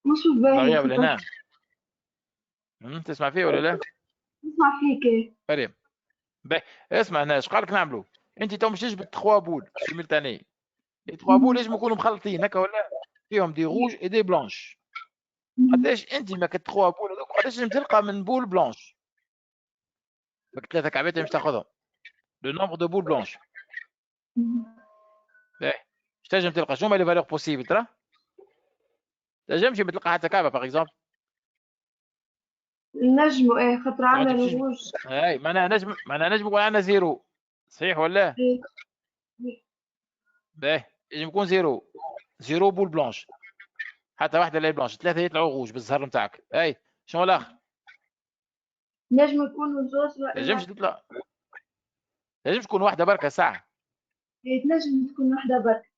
مش باين. فاريابل هنا تسمع فيه ولا لا؟ نسمع فيك. مريم اسمع هنا اش قال لك نعملوا؟ انت تو باش تجبد 3 بول سيمultané. لي 3 بول لازم يكونوا مخلطين هكا ولا فيهم دي روج اي دي بلانش. قداش انت ماك 3 بول هذوك قداش لازم تلقى من بول بلانش؟ ماك 3 كعبات باش تاخذهم. لو نومبر دو بول بلانش. باش تنجم تلقى شنو هما لي فالور بوسيبل ترى؟ تنجمش تلقى حتى كعبه باغ اكزومبل. نجموا خاطر عندنا الروج. معناها نجم يكون عندنا زيرو صحيح ولا؟ يجب يكون زيرو بول بلانش حتى واحده لا بلانش 3 يطلعوا غوج بالزهر نتاعك. شنو الاخر؟ نجم يكونوا زوز ولا نجمش تطلع. نجم تكون واحده بركه ساعه. تنجم تكون واحدة برك.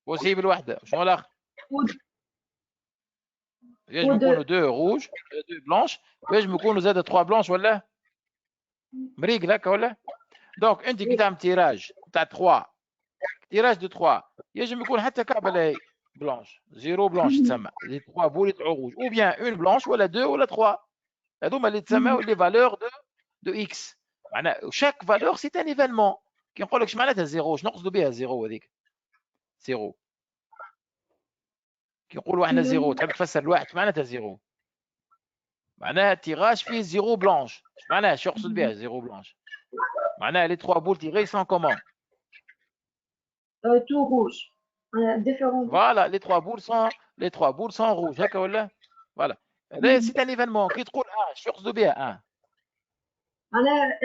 بوسيبل واحدة، شنو الآخر؟ ود- يجب ود- يكونوا 2 روج 2 بلانش، ويجب يكونوا زاد 3 بلانش ولا مريقل هكا ولا؟ دونك انت كي تعمل تيراج تاع 3 تيراج دو 3 يجب يكون حتى كعبه لاهي بلانش، زيرو بلانش تسمى لي 3 بول يطلعوا روج، او بيان اون بلانش ولا 2 ولا 3. هذوما اللي تسماو لي فالور دو اكس. معناها شاك فالور سي ان ايفينمون. كي نقول لك اش معناتها زيرو، اش نقصدوا بها زيرو هذيك؟ زيرو كي نقولوا احنا زيرو تحب تفسر الواحد اش معناتها زيرو؟ معناها تيراج فيه زيرو بلانش. اش معناها؟ شو يقصد بها زيرو بلانش؟ معناها لي 3 بول tirés sont comment؟ tout rouge. Différents. Voilà, les 3 boules sont rouges هكا ولا؟ فوالا. هذا سي ان ايفينمون. كي تقول شو يقصدوا بها أنا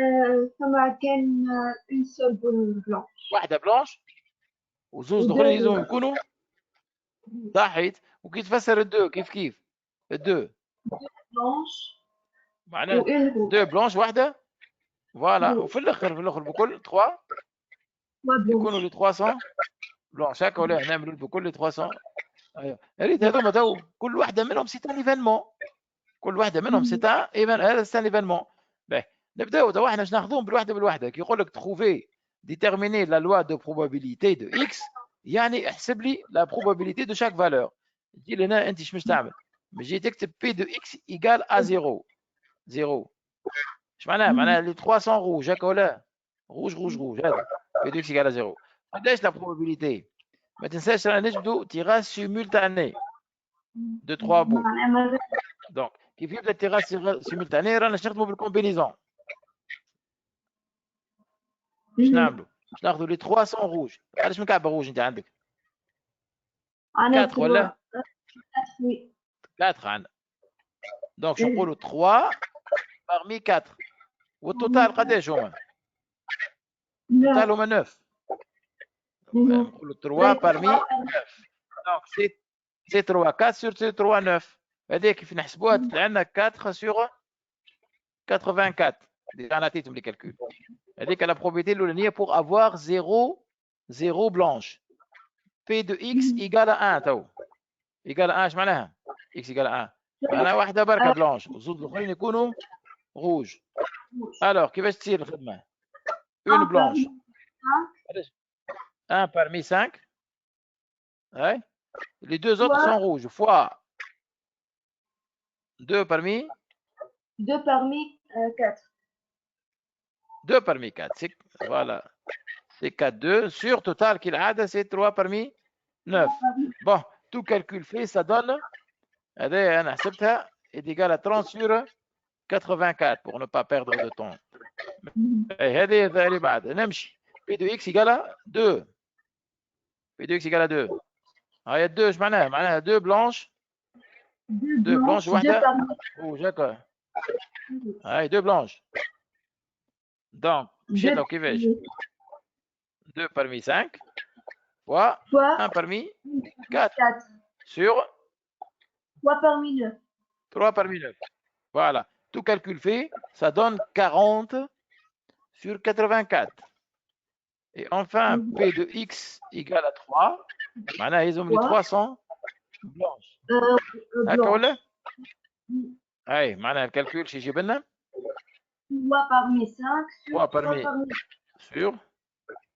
ثم كان une seule boule blanche. واحده بلانش وزوز الاخرين لازم يكونوا صحيت. وكي تفسر الدو كيف الدو blanche معناها و une rouge. دو بلانش واحده فوالا. وفي الاخر بكل 3 يكونوا لي 300 بلانش هكا ولا؟ نعملوا بكل لي 300. ايوه ريت هذوما تو كل واحده منهم سي ان ايفينمون. كل واحده منهم سي ان هذا سي ان ايفينمون. باهي نبداو تو احنا باش ناخذوهم بالوحده. كي يقول لك تروفي ديتيرميني لا لوا دو بروبابيليتي دو اكس، يعني احسب لي لا بروبابيليتي دو شاك فالور. تجي لهنا انت شمش تعمل؟ تجي تكتب بي دو اكس ايكال ا زيرو. اش معناها؟ معناها لي 300 روج هكا ولا؟ روج هذا بي دو اكس ايكال ا زيرو. قداش لا بروبابيليتي؟ ما تنساش رانا نجبدو تيراج سيمولتاني دو 3 بول. دونك كيف يبدا التيراج سيمولتاني رانا نخدموا بالكومبينيزون. باش نعملوا باش ناخذوا لي 300 روج. علاش من كعبه روج انت عندك؟ 4 ولا 4 عندنا. دونك شو نقولوا 3 parmi 4. والتوتال قداش هما؟ التوتال هما 9. نقولوا 3 parmi 9. دونك سي 3 4 sur 3 9. هذيك كيف نحسبوها تطلع لنا 4 sur 84. ديجا انا عطيتهم لي كالكول. هذيك لا بروبابيليتي الاولانيه بور افوار 0 بلانش. بي دو اكس ايكال 1 تو ايكال 1. اش معناها؟ اكس ايكال 1 معناها واحده بركه بلانش وزوج الاخرين يكونوا روج. الوغ كيفاش تصير الخدمه؟ اون بلانش 1 parmi 5. هاي les deux autres sont rouges fois 2 parmi 4. 2 parmi 4. C'est voilà, c'est 4 2 sur total كالعاده c'est 3 parmi 9. Bon, tout calcul fait ça donne هذا انا حسبتها est égal à 30 sur 84 pour ne pas perdre de temps. هذه اللي بعد نمشي بي دو اكس ايكال 2. بي دو اكس ايكال 2. هاي 2 اش معناها؟ معناها 2 بلانش 2 بلانش واحده روج هكا. هاي 2 بلانش. دونك مشيت لو كيفاش 2 parmi 5 fois 1 parmi 4 sur 3 parmi 9. 3 parmi 9. Voilà, tout calcul fait, ça donne 40 sur 84. Et enfin, P de X égale à 3. Maintenant, ils ont les 300 blanches. D'accord? Allez, maintenant, le calcul, si j'ai bien. 3 parmi 5 sur 3 parmi sur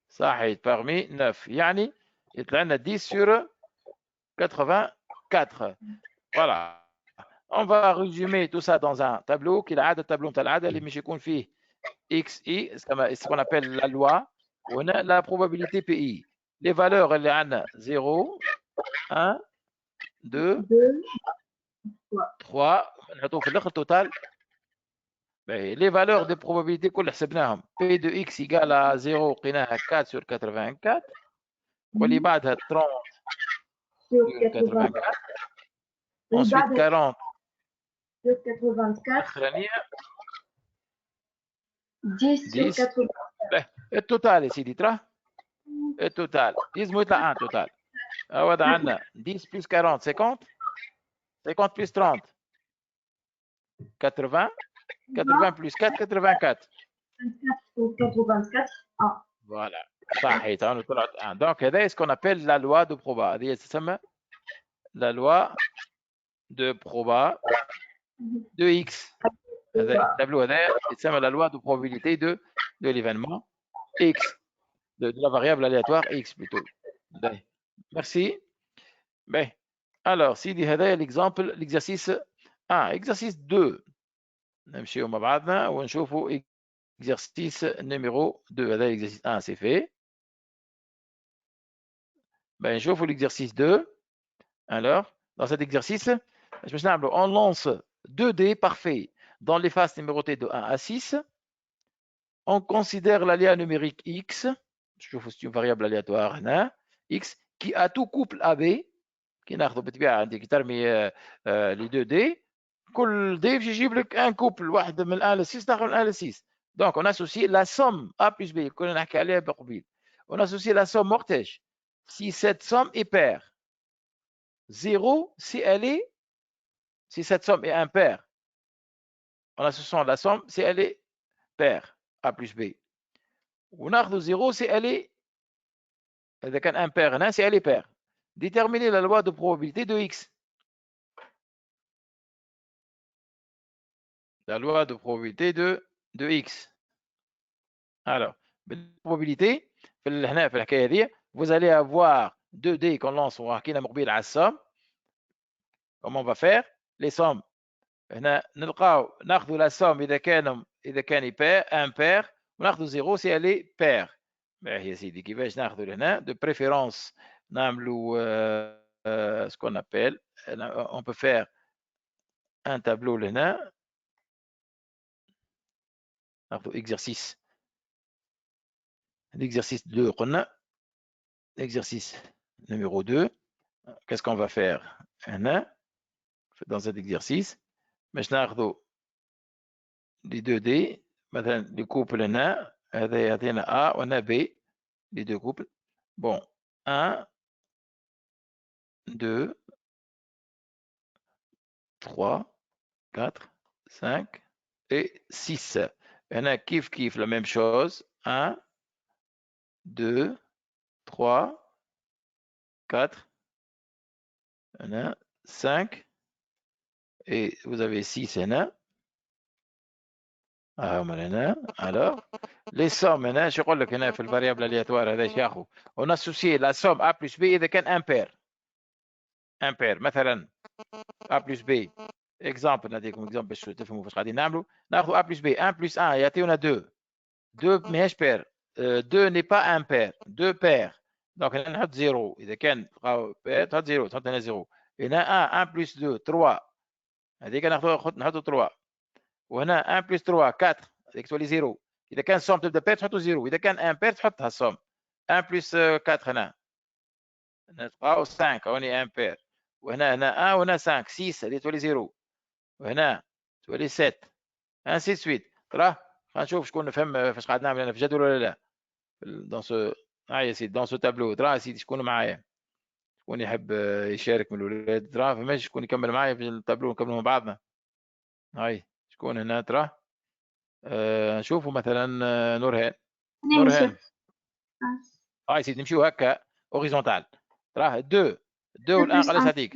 صحيح parmi 9. يعني يطلع لنا 10 sur 84. Voilà. On va résumer tout ça dans un tableau qui est le tableau de l'ADA, اللي مش يكون فيه XI, ce qu'on appelle la loi, on a la probabilité PI. Les valeurs, elles sont 0, 1, 2, 3, نحطوه في الاخر total. Les valeurs de probabilité كل حسبناهم. P de X égale à 0 قيناها 4 sur 84. واللي بعدها 30 sur 84. Ensuite 40 sur 84. الأخرانية 10 sur 84. التوتال يا سيدي ترى التوتال 10 يطلع 1 توتال. هذا عندنا 10 plus 40 50 50 plus 30 80 80 plus 4 84. 24 pour 84. Ah. Voilà. صحيح. Donc, c'est ce qu'on appelle la loi de Proba. هذه تسمى la loi de Proba de X. هذا التابلو هذا يتسمى la loi de probabilité de l'événement X, de la variable aléatoire X plutôt. Ben, merci. Ben, alors, سيدي هذا l'exemple, l'exercice 1. Exercice 2. نمشيو مع بعضنا ونشوفوا exercice numéro 2. هذا exercice 1 c'est fait. Ben, نشوفوا l'exercice 2. Alors, dans cet exercice, on lance 2 dés parfaits dans les faces numérotées de 1 à 6. On considère l'aléa numérique X, c'est une variable aléatoire, X, qui a tout couple AB, qui ترمي les 2 dés. كل dé يجيب لك un couple واحد من 1 ل 6 تاخذ من 1 ل 6. Donc on associe la somme A plus B كنا نحكي عليها بقبيل. On associe la somme mortège si cette somme est paire. 0 si cette somme est impaire. On associe la somme si elle est paire A plus B. وناخذ 0 si elle est إذا كان impair هنا si elle est paire. Déterminer la loi de probabilité de X. La loi de probabilité de X. Alors, probabilité هنا في الحكايه هذه vous allez avoir 2 dés qu'on lance وحكينا مقبل على السوم. Comment on va faire les sommes هنا نلقاو ناخذ la somme اذا كان impair وناخذ 0 si elle est paire. باهي يا سيدي كيفاش ناخذ لهنا de préférence نعملوا ce qu'on appelle on peut faire un tableau لهنا ناخذ exercice l'exercice 2 قلنا exercice numéro 2 qu'est-ce qu'on va faire هنا dans cet exercice باش ناخذ les 2 dés مثلا les couples هنا هذا يعطينا A وهنا B les 2 couples. Bon, 1, 2, 3, 4, 5 et 6. On a kiff la même chose. 1, 2, 3, 4, on a 5 et vous avez 6 هنا. Alors, les sommes هنا شو يقول لك هنا في الفاريابل aléatoire هذا ياخذ on associe la somme A plus B إذا كان impair. impair مثلا A plus B exemple نعطيكم exemple باش تفهموا فاش قاعدين نعملوا ناخذ A plus B 1 plus 1 يعطيونا 2 ماهيش pair 2 n'est pas impair 2 pair donc هنا نحط 0 اذا كان تحط 0 تحط هنا 0 هنا 1 plus 2 3 هذيك ناخذ نحطوا 3 وهنا 1 plus 3 4 هذيك تولي 0 اذا كان السوم تبدا بير تحطوا 0 اذا كان امبير تحطها السوم 1 plus 4 هنا نلقاو 5 هوني امبير وهنا 1 وهنا 5 6 هذه تولي 0 وهنا تولي 7 ainsi de suite. تراه خلينا نشوف شكون فهم فاش قاعد نعمل انا في الجدول ولا لا dans ce يا سيدي dans ce tableau. تراه يا سيدي شكون معايا شكون يحب يشارك من الولاد تراه فماش شكون يكمل معايا في التابلو نكملوا مع بعضنا. هاي شكون هنا تراه نشوفوا مثلا نورهان هاي سيدي نمشيو هكا اوريزونتال تراه 2 والان خلاص هذيك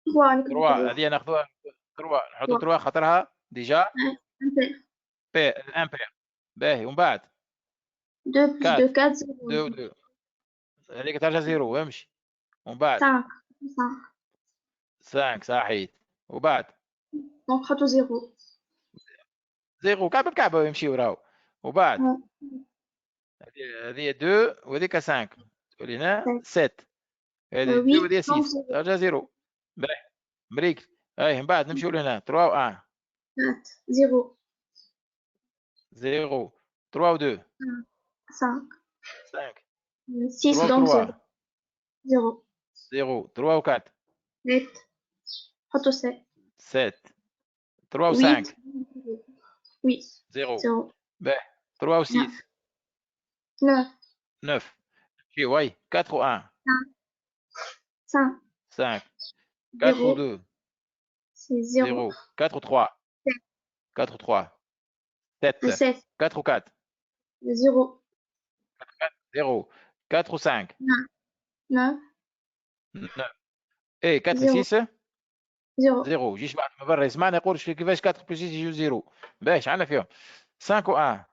3 هذه ناخذوها 3 نحطوا 3 خاطرها ديجا امبير باهي ومن بعد 2 plus 2 4 2 هذيك ترجع 0 امشي ومن بعد 5 صحيح وبعد دونك نحطوا 0 كعبه يمشي وراو وبعد هذه 2 وهذيك 5 تولي هنا 7 هذه 2 وهذه 6 ترجع 0 باهي مريك هاي من بعد نمشيو لهنا 3 و 1 0 0 3 و 2 5 6 donc 0 0 3 و 4 8 حطوا 7 3 و 5 8 0 باهي 3 و 6 9 شي واي 4 و 1 5 4 و 2 0 4 و 3 4 و 3 7 4 و 4 0 0. 4 و 5. 9 9. ايه 4 0 6 0 0. جيش بعد من برا يسمعنا يقولش كيفاش 4 بلس 6 يجيو 0. باش عندنا فيهم 5 و 1.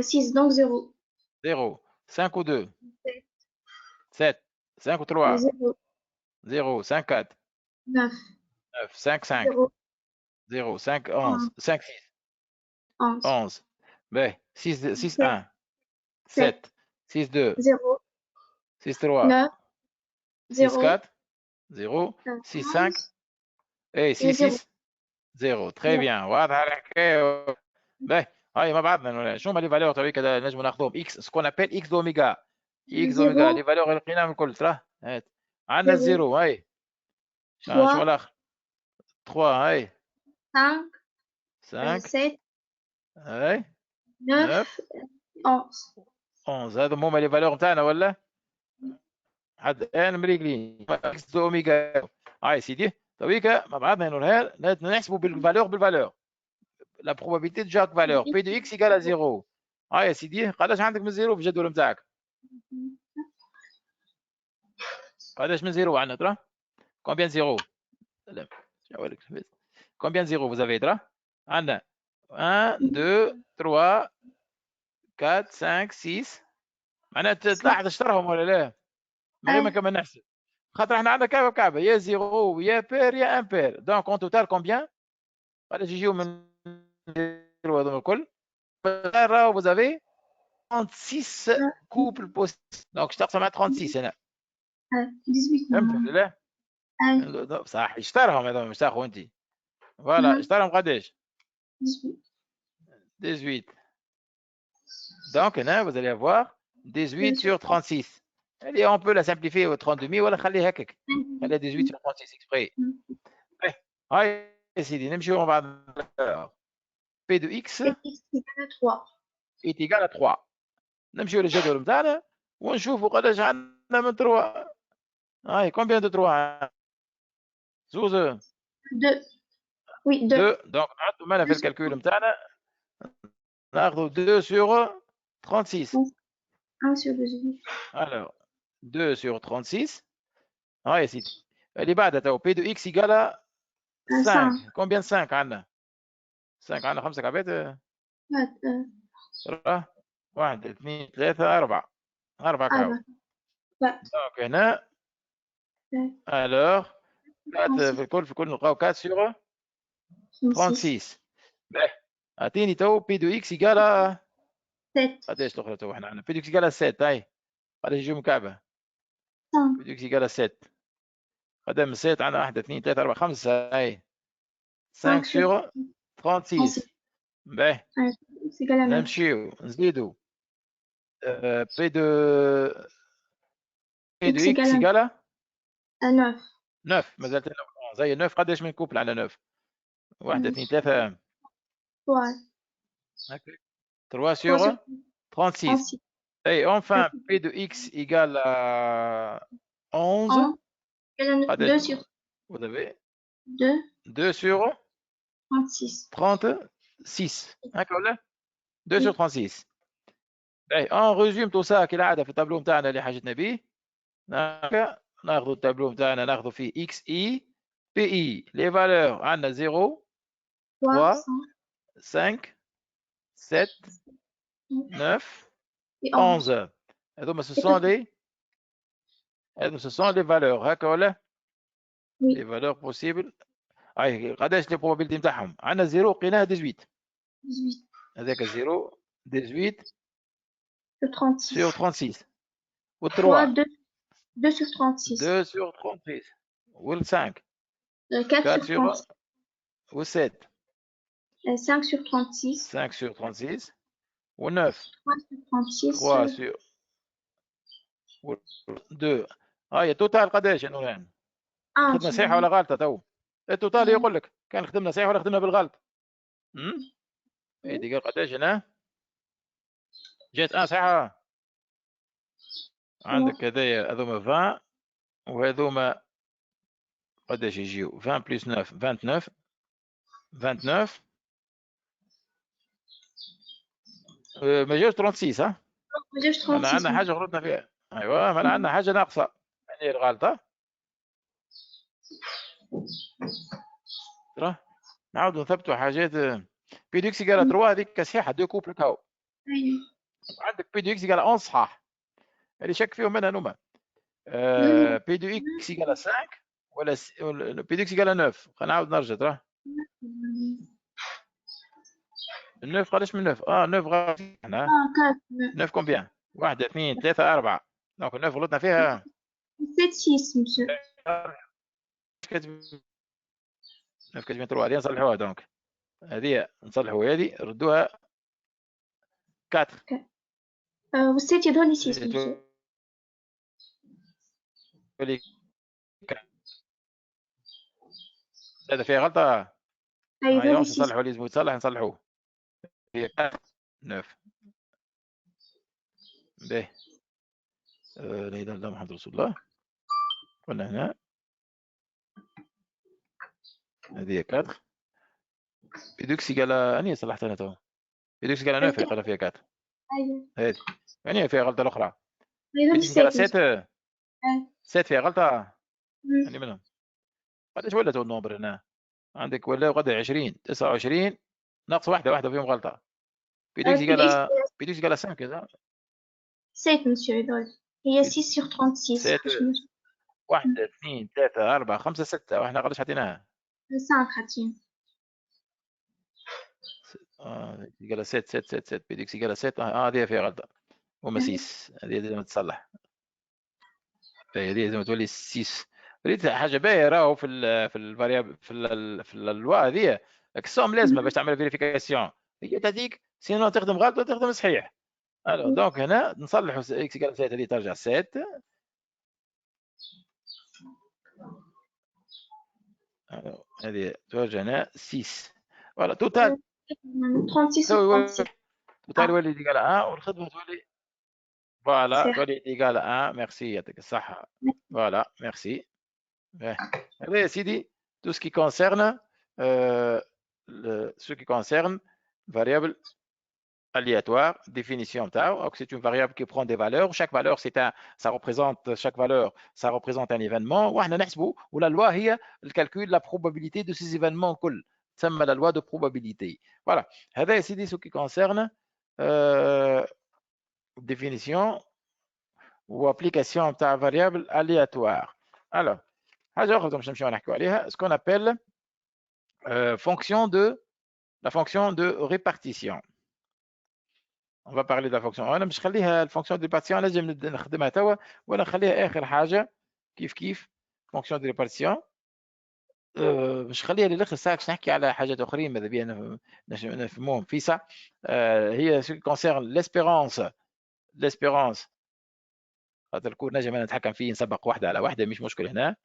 6 donc 0 0. 5 و 2. 7. 5 و 3. 0 0. 5 4. 9 9. 5 5. 0 0. 5 11. 5 6. 11 11. باهي 6 6 7 1. 7. 6 2. 0 6 3. 9 6 0 4. 0. 6 5. ايه 6 6. 0. تري بيان واضح الحكايه. باهي هاي مع بعضنا. شنو هما لي فالور تويك نجمو ناخذهم اكس سكون ابيل اكس دوميغا. اكس دوميغا لي فالور اللي لقيناهم الكل تراه هات عندنا الزيرو هاي شنو الاخر 3 هاي 5 5 7 هاي 9 11 11 هذا هما لي فالور نتاعنا ولا حد الان مريقلين اكس دوميغا. هاي سيدي تويك مع بعضنا نورها نحسبوا بالفالور لا probabilité de chaque valeur P de x égale à 0. اه يا سيدي قداش عندك من زيرو في الجدول نتاعك؟ قداش من زيرو عندنا ترى؟ combien de zéro؟ combien de zéro vous avez ترى؟ عندنا 1 2 3 4 5 6 معناها تلاحظ اشتراهم ولا لا؟ من غير ما كمان نحسب خاطر احنا عندنا كعبه بكعبه يا زيرو يا بير يا ان بير دونك اون توتال كومبيان؟ قداش يجيو من زيرو هذوما الكل؟ vous avez 36 couples possibles. Donc je تقسم على 36 هنا 18 فهمت ولا لا؟ صح اشتراهم هذول مش تاخذ انت فوالا اشتراهم قداش 18 donc هنا vous allez avoir 18 sur 36 allez on peut la simplifier au 32 ولا خليها هكاك خليها 18 sur 36 exprès هاي يا سيدي نمشيو مع بعض P de x est égal à 3 نمشيو للجدول نتاعنا ونشوفوا قداش عندنا من 3 هاي combien de 3 زوز 2 oui 2 دونك نحطوا مالها في الكالكول نتاعنا ناخذوا 2 sur 36 1 sur 2 alors 2 sur 36 هاي يا سيدي اللي بعدها تو P de x égale 5 combien 5 عندنا 5 عندنا 5 كعبات 1 2 3 4 4 كعب دونك هنا alors 4 في الكل نلقاو 4 sur 36 باهي اعطيني تو بي دو اكس يقال 7 قداش الاخرى تو احنا عندنا بي دو اكس يقال 7 هاي قداش يجيو مكعبه بي دو اكس يقال 7 قدام 7 عندنا 1 2 3 4 5 هاي 5 sur 36 باهي نمشيو نزيدو بي دو اكس يقال 9 9 مازالت زي 9 قداش من كوبل على 9 1 2 3 3 sur 36 et enfin P de x égale à 11 2 sur vous avez 2 sur 36 36 هكا 2 sur 36 on résume tout ça كالعاده في التابلو نتاعنا اللي حاجتنا به ناخذ التابلو نتاعنا ناخذ فيه x i p i les valeurs عندنا 0 3 5 7 9 11 هذوما ce sont les valeurs هكا ولا les valeurs possibles هاي قداش لي probabilité نتاعهم عندنا 0 لقيناها 18 هذاك 0 18 sur 36 و 3 2 sur 36 2 sur 36 وال 5 4 sur 36 و 7 5 sur 36 5 sur 36 و 9 3 sur 3 sur 2 هاي توتال قداش يا نوران؟ خدمة صحيحة ولا غلطة تو؟ التوتال يقول لك كان خدمنا صحيح ولا خدمنا بالغلط؟ هذه قال قداش هنا؟ جات صحيحة عندك هذايا هذوما 20 وهذوما قداش يجيو 20 بلس 9 29 29 ما جاوش 36 ها؟ ما جابش أنا 36. عندنا حاجة غلطنا فيها. أيوة، ما عندنا حاجة ناقصة. يعني الغلطة ترى نعاودوا نثبتوا حاجات. بي دو اكس يقال 3 هذيك صحيحة، 2 كوبل كاو. أيوة. عندك بي دو اكس يقال 11 صحاح، اللي شك فيهم منها نوما. بي دو اكس يقال 5 ولا بي دو اكس يقال 9. خلينا نعاود نرجع ترى. 9 قالش من 9. 9 غلط احنا. 9 كومبيان؟ 1 2 3 4. دونك 9 غلطنا فيها. 7 6 monsieur. 9 كتبين 3 هذه نصلحوها. دونك هذه نصلحوا هذه ردوها 4. والست يدولي 6 monsieur. هذا فيها غلطة. أيوة ما يدولي يومش 6. نصلحوا اللي يصلح نصلحوه. هي 4 9. باهي. لا اله الا الله محمد رسول الله. قلنا هنا هذه 4. بيدوكسي قال اني صلحت انا تو. بيدوكسي قال 9 قال فيها 4. أيوة. هذه يعني فيها غلطة الأخرى. يدولي بيدوكسي قال 7. 7. 7 فيها غلطة. مم. يعني منهم قداش ولا تو النومبر هنا؟ عندك ولا قد 20 29 ناقص واحدة فيهم غلطة. بيدوكسي قال 5 كذا. 7 monsieur يدولي. هي 6 sur 36. 7 1 2 3 4 5 6 واحنا قداش حطيناها؟ 5 حاطين. قال 7 بيدوكسي قال 7. هذه فيها غلطة. هما 6. هذه لازم تصلح. هذه لازم تولي 6. ريت حاجه باهيه راهو في الفاريابل في اللوا هذه السوم لازمه باش تعمل فيريفيكاسيون. هي تهديك سينو تخدم غلط وتخدم صحيح. الو دونك هنا نصلحوا اكس قال 7 هذه ترجع 7. هذه ترجع هنا 6. فوالا توتال 36. توتال يولي قال والخدمه تولي فوالا تولي قال ميرسي يعطيك الصحه. فوالا ميرسي. هذا يا سيدي tout ce qui concerne ce qui concerne variable aléatoire, définition تاعو. c'est une variable qui prend des valeurs. Chaque valeur chaque valeur ça représente un événement. وحنا نحسبوا ولا loi هي الكالكول la probabilité de ces événements كل تسمى la loi de probabilité. Voilà. هذا يا سيدي ce qui concerne définition ou application تاع variable aléatoire. Alors حاجه اخرى باش نمشيو نحكيو عليها ce qu'on appelle la fonction de répartition. On va parler de la fonction. انا مش نخليها الفونكسيون دو ريبارتيسيون لازم نخدمها توا ولا نخليها اخر حاجه كيف فونكسيون دو ريبارتيسيون. باش نخليها للاخر ساعه باش نحكي على حاجات اخرين ماذا بيا نفهموهم في ساعه. هي سو كونسيرن ليسبيرونس خاطر الكود نجم انا نتحكم فيه نسبق واحده على واحده مش مشكل هنا.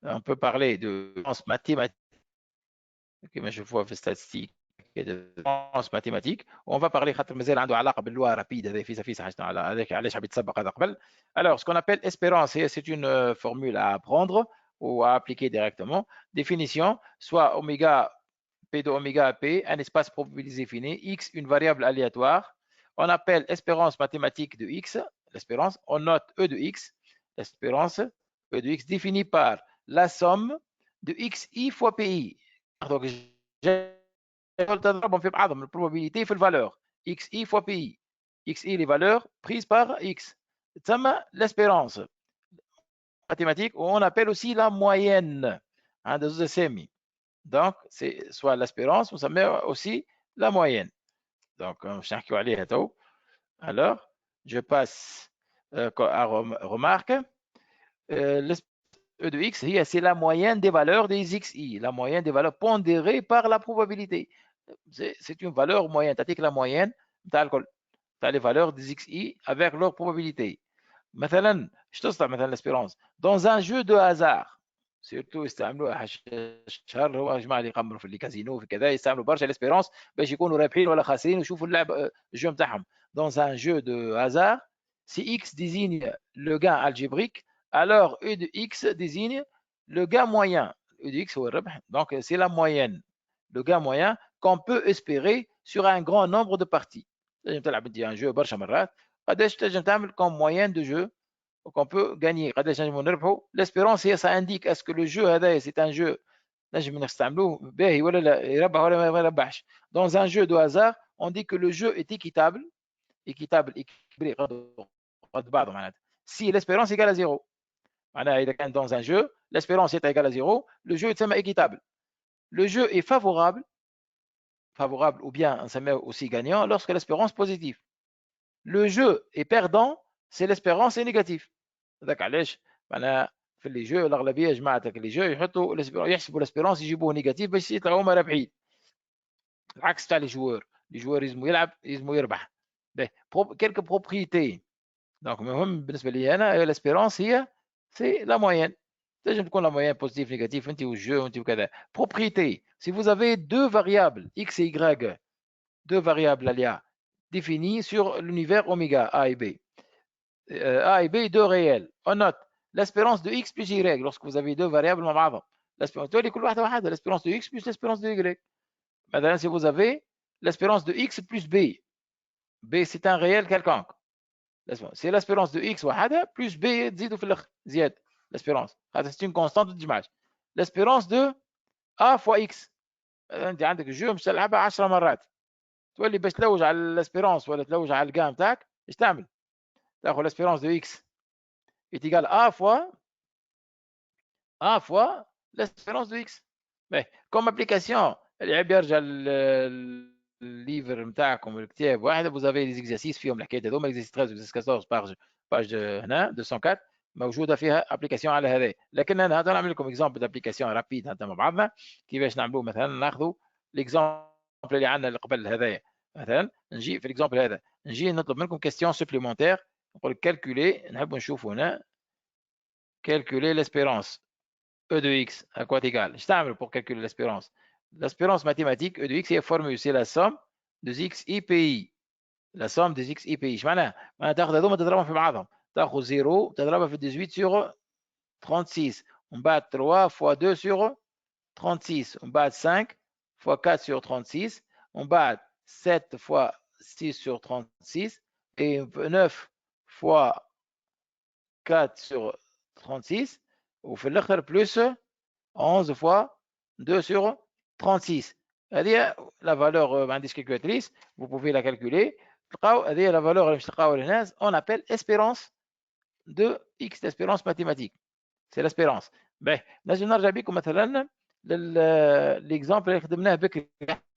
On peut parler de mathématiques, كما نشوفوها في الستاتستيك mathématiques. On va parler خاطر مازال عنده علاقه باللوا رابيد هذا فيسا حاجه على هذاك علاش حاب يتسبق هذا قبل. Alors ce qu'on appelle espérance, c'est une formule à apprendre ou à appliquer directement. Définition, soit oméga p de oméga p, un espace probabilisé fini, x une variable aléatoire. On appelle espérance mathématique de x, l'espérance. On note e de x, l'espérance e de x définie par la somme de xi fois pi. Donc تضربهم في بعضهم البروبابيليتي في الفالور xi fois pi. xi les valeurs prises par x. تسمى l'espérance mathématique ou on appelle aussi la moyenne. عندها زوج اسامي. Donc c'est soit l'espérance ونسميها aussi la moyenne. Donc باش نحكيو عليها تو. Alors je passe à remarque. E de x, c'est la moyenne des valeurs des xi, la moyenne des valeurs pondérées par la probabilité. C'est une valeur moyenne, c'est-à-dire que la moyenne, tu as les valeurs des xi avec leur probabilité. مثلا مثلا l'espérance dans un jeu de hasard. surtout يستعملوا الشهر هو جماعه اللي يقمروا في الكازينو في كذا يستعملوا برشا l'espérance باش يكونوا رابحين ولا خاسرين ويشوفوا اللعب الجو نتاعهم. dans un jeu de hasard, si x désigne le gain algébrique, alors E de x désigne le gain moyen. E de x, donc c'est la moyenne, le gain moyen qu'on peut espérer sur un grand nombre de parties. تنجم تلعب انت ان جو برشا مرات. قداش تنجم تعمل كوم موين دو جو qu'on peut gagner قداش نجموا نربحوا. l'espérance هي ça indique est-ce que le jeu هذايا c'est un jeu نجم نستعملوه باهي ولا لا، يربح ولا ما يربحش. dans un jeu de hasard on dit que le jeu est équitable équilibré قد بعضه معناتها si l'espérance égale à 0. معناها اذا كان dans un jeu l'espérance est égale à 0 le jeu يتسمى équitable. le jeu est favorable ou bien نسميه aussi gagnant lorsque l'espérance positive. le jeu est perdant c'est l'espérance est négative. هذاك علاش معناها في لي جو الاغلبيه يا جماعه لي جو يحطوا يحسبوا الاسبيرونس يجيبوه نيجاتيف باش يطلعوا هما رابحين. العكس تاع لي جوار يلزموا يلعب يلزموا يربح. كيلك بروبريتي دونك مهم بالنسبه لي انا الاسبيرونس هي سي لا موين. تنجم تكون لا موين بوزيتيف نيجاتيف انت والجو انت وكذا. بروبريتي si vous avez deux variables x et y, deux variables aléas définies sur l'univers oméga a et b. A et B deux réels. On note l'espérance de x plus y lorsque vous avez deux variables مع بعضهم. l'espérance تولي كل واحده واحده l'espérance de x plus l'espérance de y. مثلا si vous avez l'espérance de x plus b, b c'est un réel quelconque. c'est l'espérance de x واحده plus b تزيدوا في الاخر زياده l'espérance. هذا c'est une constante ما تجمعش. l'espérance de a fois x انت عندك الجو مش تلعبها 10 مرات تولي باش تلوج على الاسبيرونس ولا تلوج على الجام تاعك ايش تعمل؟ تاخذ l'espérance de x est égal à fois l'espérance de x. Mais comme application اللي يحب يرجع الليفر نتاعكم الكتاب واحد vous avez des exercices فيهم الحكايات هذوما exercice 13 exercice 14 باج هنا 204 موجوده فيها ابليكاسيون على هذا. لكن انا هذا نعمل لكم اكزامبل دابليكاسيون رابيد هذا مع بعضنا كيفاش نعملوه. مثلا ناخذوا الاكزامبل اللي عندنا اللي قبل هذايا. مثلا نجي في الاكزامبل هذا نجي نطلب منكم كيستيون سوبليمونتير نقول كالكولي. نحب نشوفوا هنا calculer l'espérance E de x à quoi égal. Je t'amène pour calculer l'espérance. L'espérance mathématique E de x est formule c'est la somme des x i pi. La somme des x i pi. ايش معناها؟ معناها تاخذ هذوما تضربهم في بعضهم. تاخذ 0 تضربها في 18 sur 36 ومن بعد 3 fois 2 sur 36 ومن بعد 5 fois 4 sur 36 ومن بعد 7 fois 6 sur 36 et 9 fois 4 sur 36 وفي الاخر بلس 11 fois 2 sur 36. هذه لا فالور ما عنديش كالكولاتريس vous pouvez la calculer. تلقاو هذه لا فالور اللي باش تلقاو هنا on appelle espérance de x l'espérance mathématique c'est l'espérance. باهي نجم نرجع بكم مثلا للاكزامبل اللي خدمناه بكري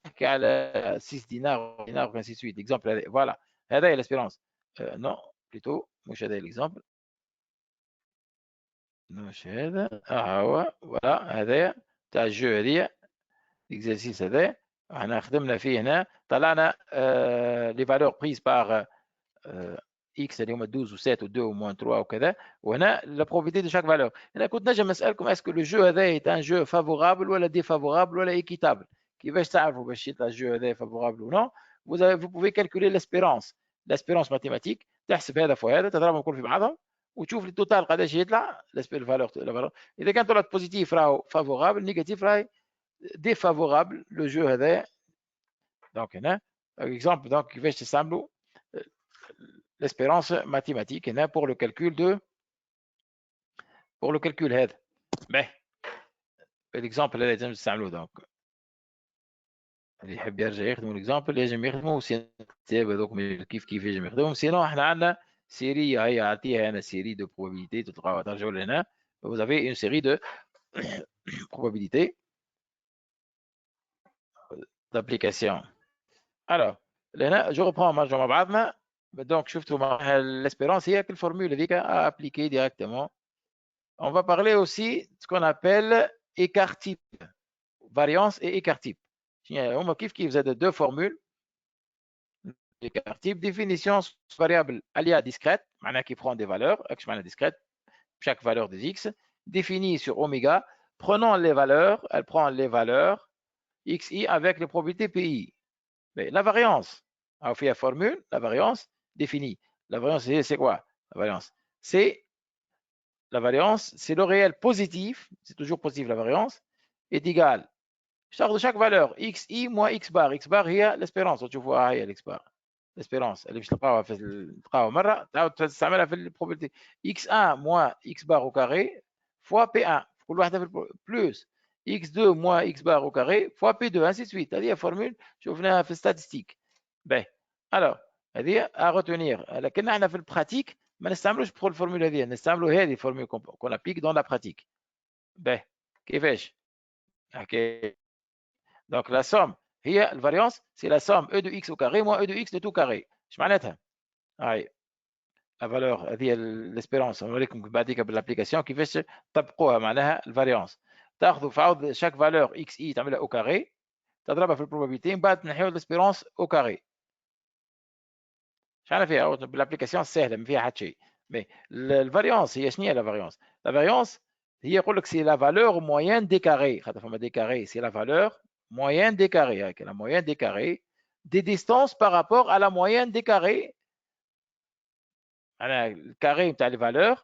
نحكي على 6 دينار و 6 اكزامبل هذا فوالا هذا هي l'espérance. نو بليتو مش هذا الاكزامبل مش هذا هو فوالا هذايا تاع الجو هذيا الاكزرسيس هذا احنا خدمنا فيه هنا طلعنا لي فالور بريز باغ اكس اللي هما 12 و7 و2 و 3 وكذا وهنا لا بروبابيليتي دو شاك فالور. انا كنت نجم نسالكم اسكو لو جو هذا ان جو فافورابل ولا ديفافورابل ولا ايكيتابل. كيفاش تعرفوا باش يطلع الجو هذا فافورابل ولا vous pouvez calculer l'espérance mathématique. تحسب هذا فوق هذا تضربهم كل في بعضهم وتشوف التوتال قداش يطلع الفالور. اذا كان طلعت بوزيتيف راهو فافورابل نيجاتيف راهي ديفافورابل لو جو هذا. دونك هنا اكزامبل دونك كيفاش تستعملوا l'espérance mathématique هنا pour le calcul هذا. باهي الاكزامبل هذا لازم تستعملوه. دونك اللي يحب يرجع يخدموا الاكزامبل يجم يخدموا سي هذوك كيف يجم يخدمهم. سينو احنا عندنا série هي عطيها انا série de probabilité تلقاوها ترجعوا لهنا vous avez une série de probabilités d'application. alors لهنا je reprends مرجع مع بعضنا. donc شفتوا l'espérance هي كل formule هذيك à appliquer directement. on va parler aussi de ce qu'on appelle écart type variance et écart type. هما كيف زاد deux formules. Écart type définition variable aléa discrète معناها qui prend des valeurs x معناها discrète chaque valeur des x définie sur oméga prenant les valeurs elle prend les valeurs xi avec les probabilités pi. mais la variance on fait la formule la variance définie. la variance c'est quoi? La variance c'est le réel positif c'est toujours positif. la variance est égale de chaque valeur xi moins x bar. x bar هي l'espérance tu vois هي x bar الاسبيرونس اللي باش تلقاوها مره تعاود تستعملها في البروبابيلتي x1 موان x بار او كاري فوا p1 كل واحده في بلوس x2 موان x بار او كاري فوا p2 انسي سويت. هذه فورمول شفناها في الستاتستيك. باهي الوغ هذه ا روتونير، لكن احنا في البراتيك ما نستعملوش بخل الفورمول هذه، نستعملوا هذه الفورمول كون ابليك دون لا براتيك. باهي كيفاش اوكي. دونك لا سوم هي الفاريونس سي لا سوم او دو اكس او كاري موان او دو اكس دو تو كاري. اش معناتها؟ هاي لا فالور هذه الاسبيرونس نوريكم بعديك بالابليكاسيون كيفاش تطبقوها. معناها الفاريونس تاخذوا في عوض شاك فالور اكس اي تعملها او كاري تضربها في البروبابيلتي من بعد تنحيو الاسبيرونس او كاري. شحال فيها بالابليكاسيون سهله ما فيها حتى شيء. مي الفاريونس هي شنو هي لا فاريونس؟ لا فاريونس هي يقول لك سي لا فالور موين دي كاري، خاطر فما دي كاري سي لا فالور moyenne des carrés, avec la moyenne des carrés des distances par rapport à la moyenne des carrés. Le carré est les valeurs,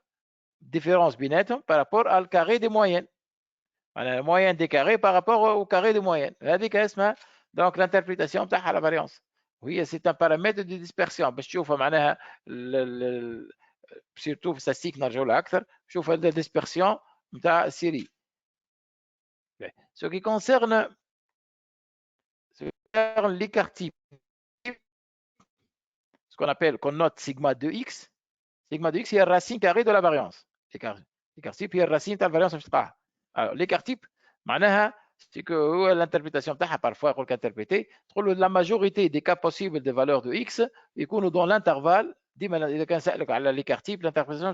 différence binette par rapport au carré des moyennes. La moyenne des carrés par rapport au carré des moyennes. Donc l'interprétation de la variance. Oui, c'est un paramètre de dispersion. Surtout في statistique نرجعوا أكثر شوف la dispersion de série. Ce qui concerne l'écart type, ce qu'on appelle, qu'on note sigma 2x. Sigma 2x, il y a la racine carrée de la variance. L'écart type, il y a la racine de la variance. Alors, l'écart type, c'est que l'interprétation, parfois, on peut interpréter, la majorité des cas possibles de valeurs de x, et qu'on nous donne l'intervalle, l'écart type, l'interprétation,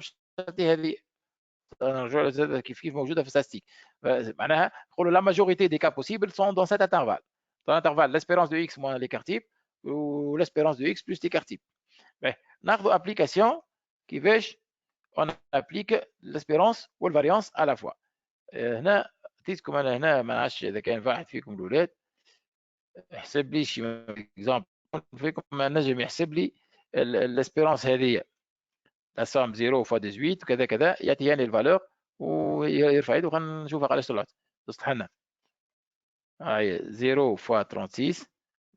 كيف موجوده في statistique. معناها la majorité des cas possibles sont dans cet intervalle. Dans l'intervalle l'espérance de x moins l'écart type ou l'espérance de x plus l'écart type. ناخذ application كيفاش on applique l'espérance والvariance à la fois. هنا عطيتكم انا هنا ما نعرفش اذا كان واحد فيكم الاولاد يحسب لي شي اكزامبل فيكم نجم يحسب لي الاسبيرونس هذه لا سوم 0 فوا 18 كذا كذا يعطيني الفالور ويرفع يده خلينا نشوفها قداش طلعت تصلح لنا. هاي 0 فوا 36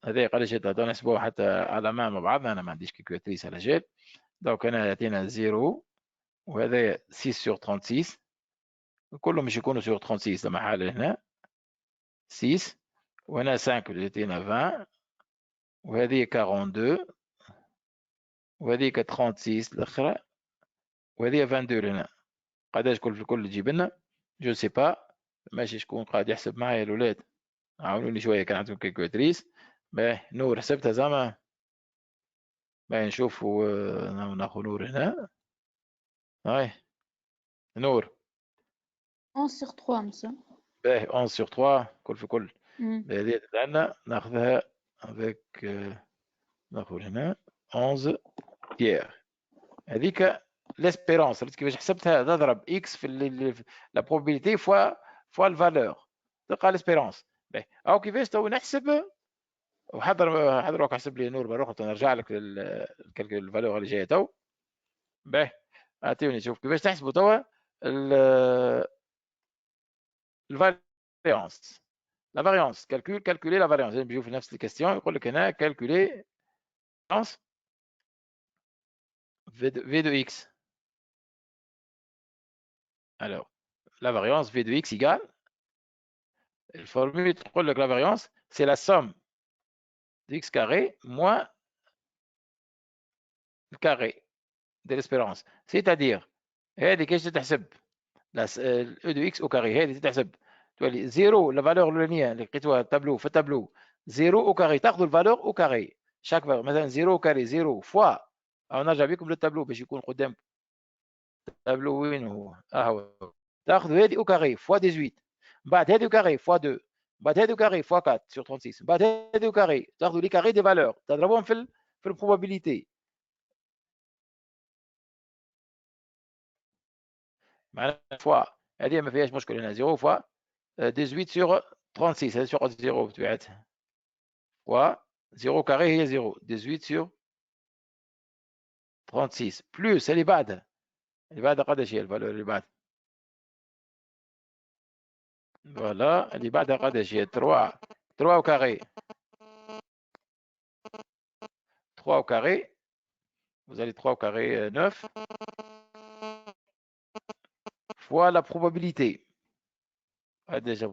هذا قداش يطلع نحسبوها حتى على مع بعضنا. انا ما عنديش كالكولاتريس على جال. دونك هنا يعطينا 0 وهذا 6 سور 36 كلهم مش يكونوا سور 36 لما حال هنا 6 وهنا 5 يعطينا 20 وهذه 42 وهذيك 36 الاخرى وهذه 22 هنا. قداش كل في الكل تجيب لنا جو سي با. ماشي شكون قاعد يحسب معايا الاولاد عاونوني شويه كان عندكم كالكولاتريس. باهي نور حسبتها زعما. باهي نشوفوا ناخذ نور هنا. هاي نور 11 sur 3 monsieur. باهي 11 sur 3 كل في كل. هذه عندنا ناخذها avec ناخذ هنا 11 تيير. هذيك l'espérance كيفاش حسبتها تضرب x في la probabilité fois le valeur تلقى l'espérance. باهي او كيفاش تو نحسب وحضر حسب لي نور بروح نرجع لك الفالور اللي جايه تو. باهي اعطيوني شوف كيفاش تحسبوا توا الفاريانس. لا فاريانس calculer la variance. نجيو في نفس الكاستيون يقول لك هنا calculer v de x. Alors la variance v de x égale la formule تقول لك la variance c'est la somme de x carré moins le carré de l'espérance. C'est-à-dire هذه كيفاش تتحسب e de x au carré. هذه تتحسب تولي 0 la valeur الاولانيه اللي لقيتوها في التابلو 0 au carré تاخذوا الفالور au carré chaque valeur. مثلا 0 au carré 0 فوا او نرجع بكم للتابلو باش يكون قدامكم. التابلو وين هو؟ هو تاخذوا هذه au carré فوا 18 بعد هذه au carré فوا 2 بعد هذه au carré فوا 4 sur 36 بعد هذه au carré تاخذوا لي كاري دي فالور تضربوهم في البروبابيليتي. معناها فوا هذه ما فيهاش مشكل. هنا 0 فوا 18 sur 36 هذه sur 0 بطبيعتها فوا 0 كاري هي 0 18 sur 36 بلس اللي بعدها قداش هي الفالور اللي بعدها؟ فوالا اللي بعدها قداش هي 3 au carré 3 au carré. Vous avez 3 au carré, 9. Fois la probabilité. Déjà,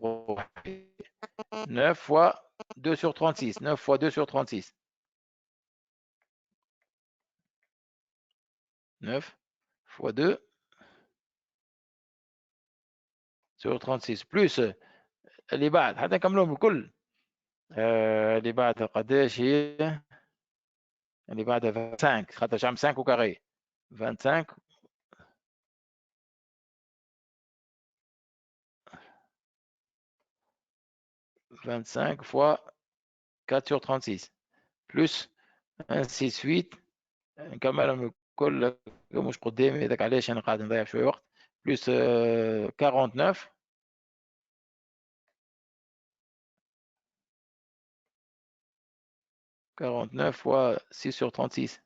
9 fois 2 sur 36. 9 fois 2 sur 36. 9 fois 2 sur 36. Plus اللي بعد حتى نكملهم الكل. اللي بعدها قداش هي؟ اللي بعدها 25 خاطر عم 5 au carré. 25 25 fois 4 sur 36 plus ainsi de suite. نكملهم الكل مش قدامي هذاك علاش انا قاعد نضيع شويه وقت. plus 49 49 fois 6 sur 36.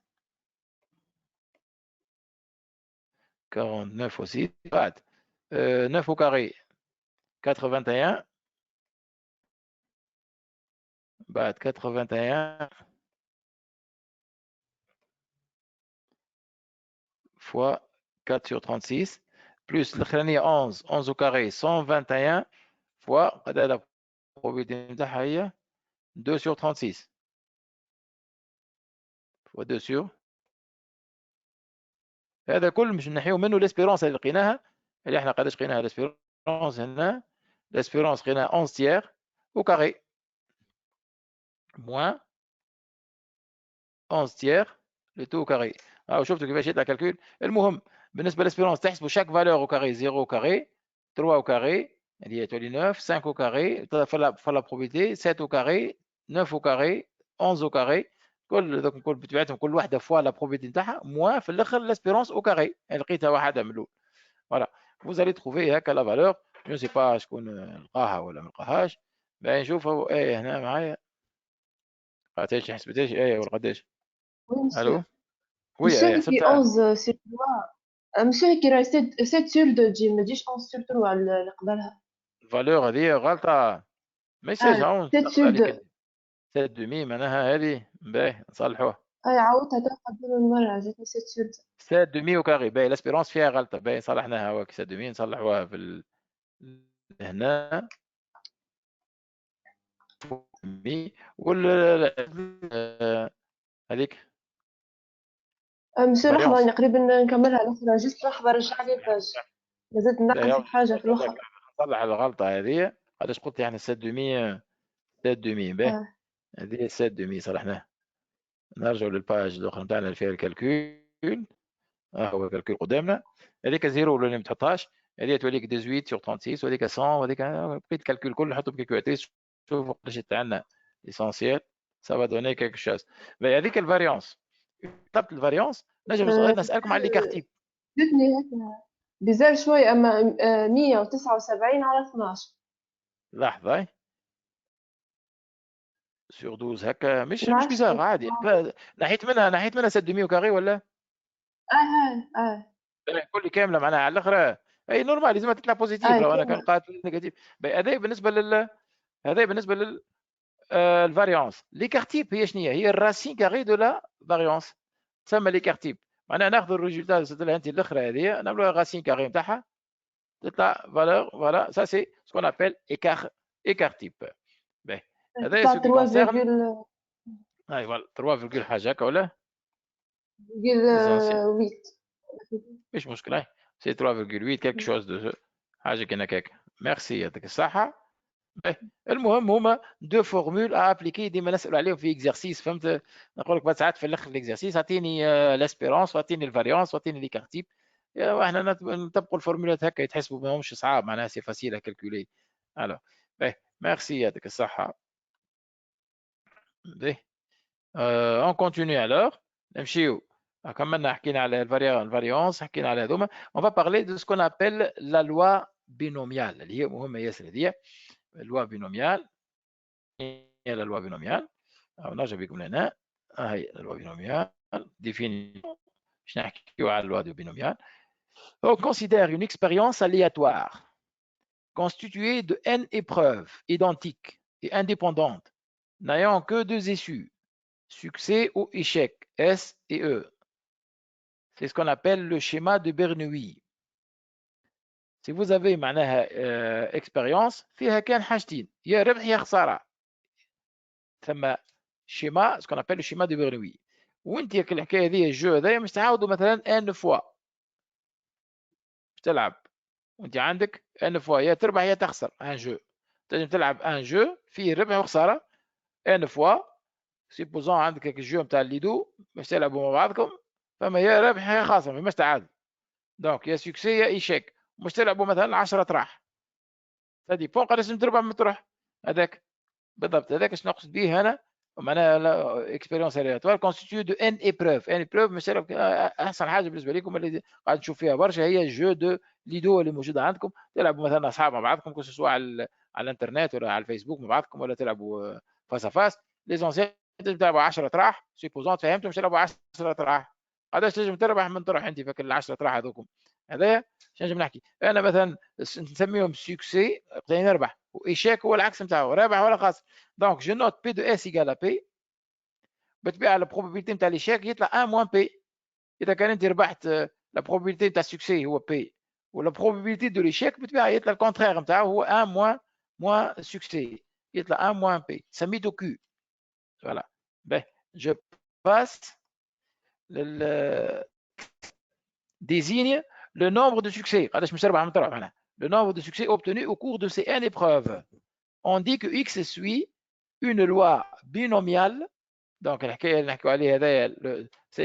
49 fois 6 بعد 9 au carré 81 بعد 81 fois 4 sur 36 plus الاخرانيه 11 au carré 121 fois قد la probabilité نتاعها هي 2 sur 36 fois 2 sur. هذا كل مش نحيو منه الاسبيرونس اللي لقيناها اللي احنا قداش لقيناها الاسبيرونس هنا. الاسبيرونس لقيناها 11 تيير au carré moins 11 تيير le tout au carré. شفتوا كيفاش يطلع كالكول. المهم بالنسبه للاسبيرونس تحسبوا شاك فالور au carré 0 au carré 3 au carré اللي هي تولي 9 5 au carré فلا بروبابيليتي 7 au carré 9 au carré 11 au carré كل ذوك الكل بتبعتهم كل واحده فوا لا بروبابيليتي نتاعها موان في الاخر لاسبيرونس au carré لقيتها واحده من الاول. فوالا vous allez trouver هكا لا فالور. جو سي با شكون لقاها ولا ما لقاهاش. نشوفوا ايه هنا معايا قداش حسبتيش ايه ولا قداش. الو وي monsieur qui حسبتها 11 sur 3 monsieur qui راهي 7 sur 2 تجي ما تجيش 11 sur 3 اللي قبلها. الفالور هذه غلطه ما يصيرش 7 sur 2 7 دومي معناها هذه باهي نصلحوها. هاي عاودتها تقبل المرة جاتني 7 sur 2. 7 دومي au carré باهي الاسبيرونس فيها غلطه باهي صلحناها هواك 7 دومي نصلحوها في هنا ولا هذيك monsieur لحظة فاريونس. أنا قريب نكملها الأخرى جست لحظة رجع لي الباج لازلت ننقص حاجة في الأخر. نصلح الغلطه هذه. قداش قلت يعني 7 دومي 7 دومي باهي هذه 7 دومي صلحناها. نرجعوا للباج الاخرى نتاعنا اللي فيها الكالكول. هو الكالكول قدامنا. هذيك زيرو ولا ما تحطهاش. هذه توليك 18 sur 36 وهذيك 100 وهذيك بقيت الكالكول كله نحطه بكالكولاتريس شوفوا قداش تاعنا ليسونسيال ça va donner quelque chose. هذيك الفاريونس طلبت الفاريونس نجم نسالكم على ليكارتيب. جتني هيك بيزار شوي أما 179 على 12. لحظه سور 12 هكا مش نعرفش بيزار عادي. نحيت منها 700 كاري ولا كل كامله معناها على الاخر اي نورمال لازم تطلع بوزيتيف. لو انا كان قاتل نيجاتيف هذا بالنسبه لل الفاريونس. ليكارتيب هي شنو هي الراسين كاري دو لا فاريونس تسمى ليكارتيب. معناها ناخذ الريزولتا اللي انت الاخرى هذه نعملوها راسين كاري نتاعها تطلع فالور فوالا سا سي سكون ابل ايكارتيب. باهي هذا سو كونسيرن اي فوالا 3 حاجه هكا ولا 8 مش مشكله سي 3.8 كيك شوز دو حاجه كنا هكاك. ميرسي يعطيك الصحه. المهم هما دو فورمول ابليكي ديما نسالوا عليهم في اكزرسيس. فهمت نقول لك بعد ساعات في الاخر الاكزرسيس اعطيني لاسبيرونس واعطيني الفاريونس واعطيني ليكارتيب. احنا نطبقوا الفورمولات هكا يتحسبوا ما همش صعاب معناها سي فاسيل كالكولي. الو باهي ميرسي يعطيك الصحه. باهي اون كونتينيو الوغ نمشيو. كملنا حكينا على الفاريونس حكينا على هذوما. اون فا بارلي دو سكون ابل لا لوا بينوميال اللي هي مهمه ياسر هذه. لوا بينوميال هي لا لوا بينوميال او نرجع بكم لهنا. هاي لوا بينوميال ديفيني باش نحكيو على لوا دو بينوميال. On considère une expérience aléatoire constituée de n épreuves identiques et indépendantes n'ayant que deux issues succès ou échec, S et E. C'est ce qu'on appelle le schéma de Bernoulli. Si vous avez معناها expérience فيها كان حاجتين يا ربح يا خسارة. ثم schéma ce qu'on appelle le schéma de Bernoulli. وانت الحكايه هذه الجو هذايا مش تعاودوا مثلا ان فوا مش تلعب وانت عندك ان فوا يا تربح يا تخسر ان جو. تنجم تلعب ان جو فيه ربح وخساره ان فوا. سيبوزون عندك الجو نتاع الليدو باش تلعبوا مع بعضكم فما يا ربح يا خاسر مش تعادل. دونك يا سوكسي يا ايشيك مش تلعبوا مثلا 10 طراح. هذه بون قداش تربح من طرح هذاك بالضبط. هذاك اش نقصد به انا معناها اكسبيريونس الياتوار كونستيتيو دو ان ايبروف. ان ايبروف مش احسن حاجه بالنسبه لكم اللي قاعد نشوف فيها برشا هي الجو دو ليدو اللي موجوده عندكم. تلعبوا مثلا اصحاب مع بعضكم كل سواء على الانترنت ولا على الفيسبوك مع بعضكم ولا تلعبوا فاس فاس. ليزونسيال تلعبوا 10 طراح سيبوزون تفهمتوا مش تلعبوا 10 طراح. قداش تنجم تربح من طرح انت فك ال 10 طراح هذوكم. هذايا شنو نجم نحكي انا مثلا نسميهم سوكسي قدرنا نربح وايشاك هو العكس نتاعو رابح ولا خاسر. دونك جو نوت بي دو اس ايكال بي بالطبيعه البروبابيلتي نتاع ليشاك يطلع 1 موان بي. اذا كان انت ربحت لا بروبابيلتي نتاع السوكسي هو بي ولا بروبابيلتي دو ليشاك بالطبيعه يطلع الكونترير نتاعو هو 1 موان سوكسي يطلع 1 موان بي سميتو كيو. فوالا باهي جو باس désigne le nombre de succès. Le nombre de succès obtenus au cours de ces n épreuves. On dit que x suit une loi binomiale. Donc,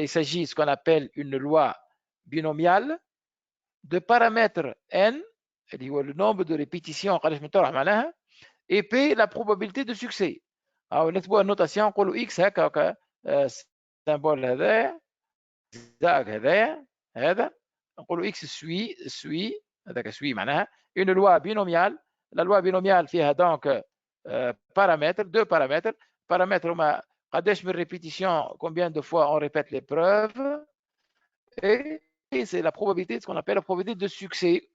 il s'agit de ce qu'on appelle une loi binomiale de paramètres n, le nombre de répétitions, et p, la probabilité de succès. Alors, on a une notation, on dit x, symbole هذا نقولوا x suit هذاك suit معناها une loi binomiale. La loi binomiale فيها donc paramètres, deux paramètres هما قداش من répétition, combien de fois on répète l'épreuve, et c'est la probabilité, ce qu'on appelle la probabilité de succès.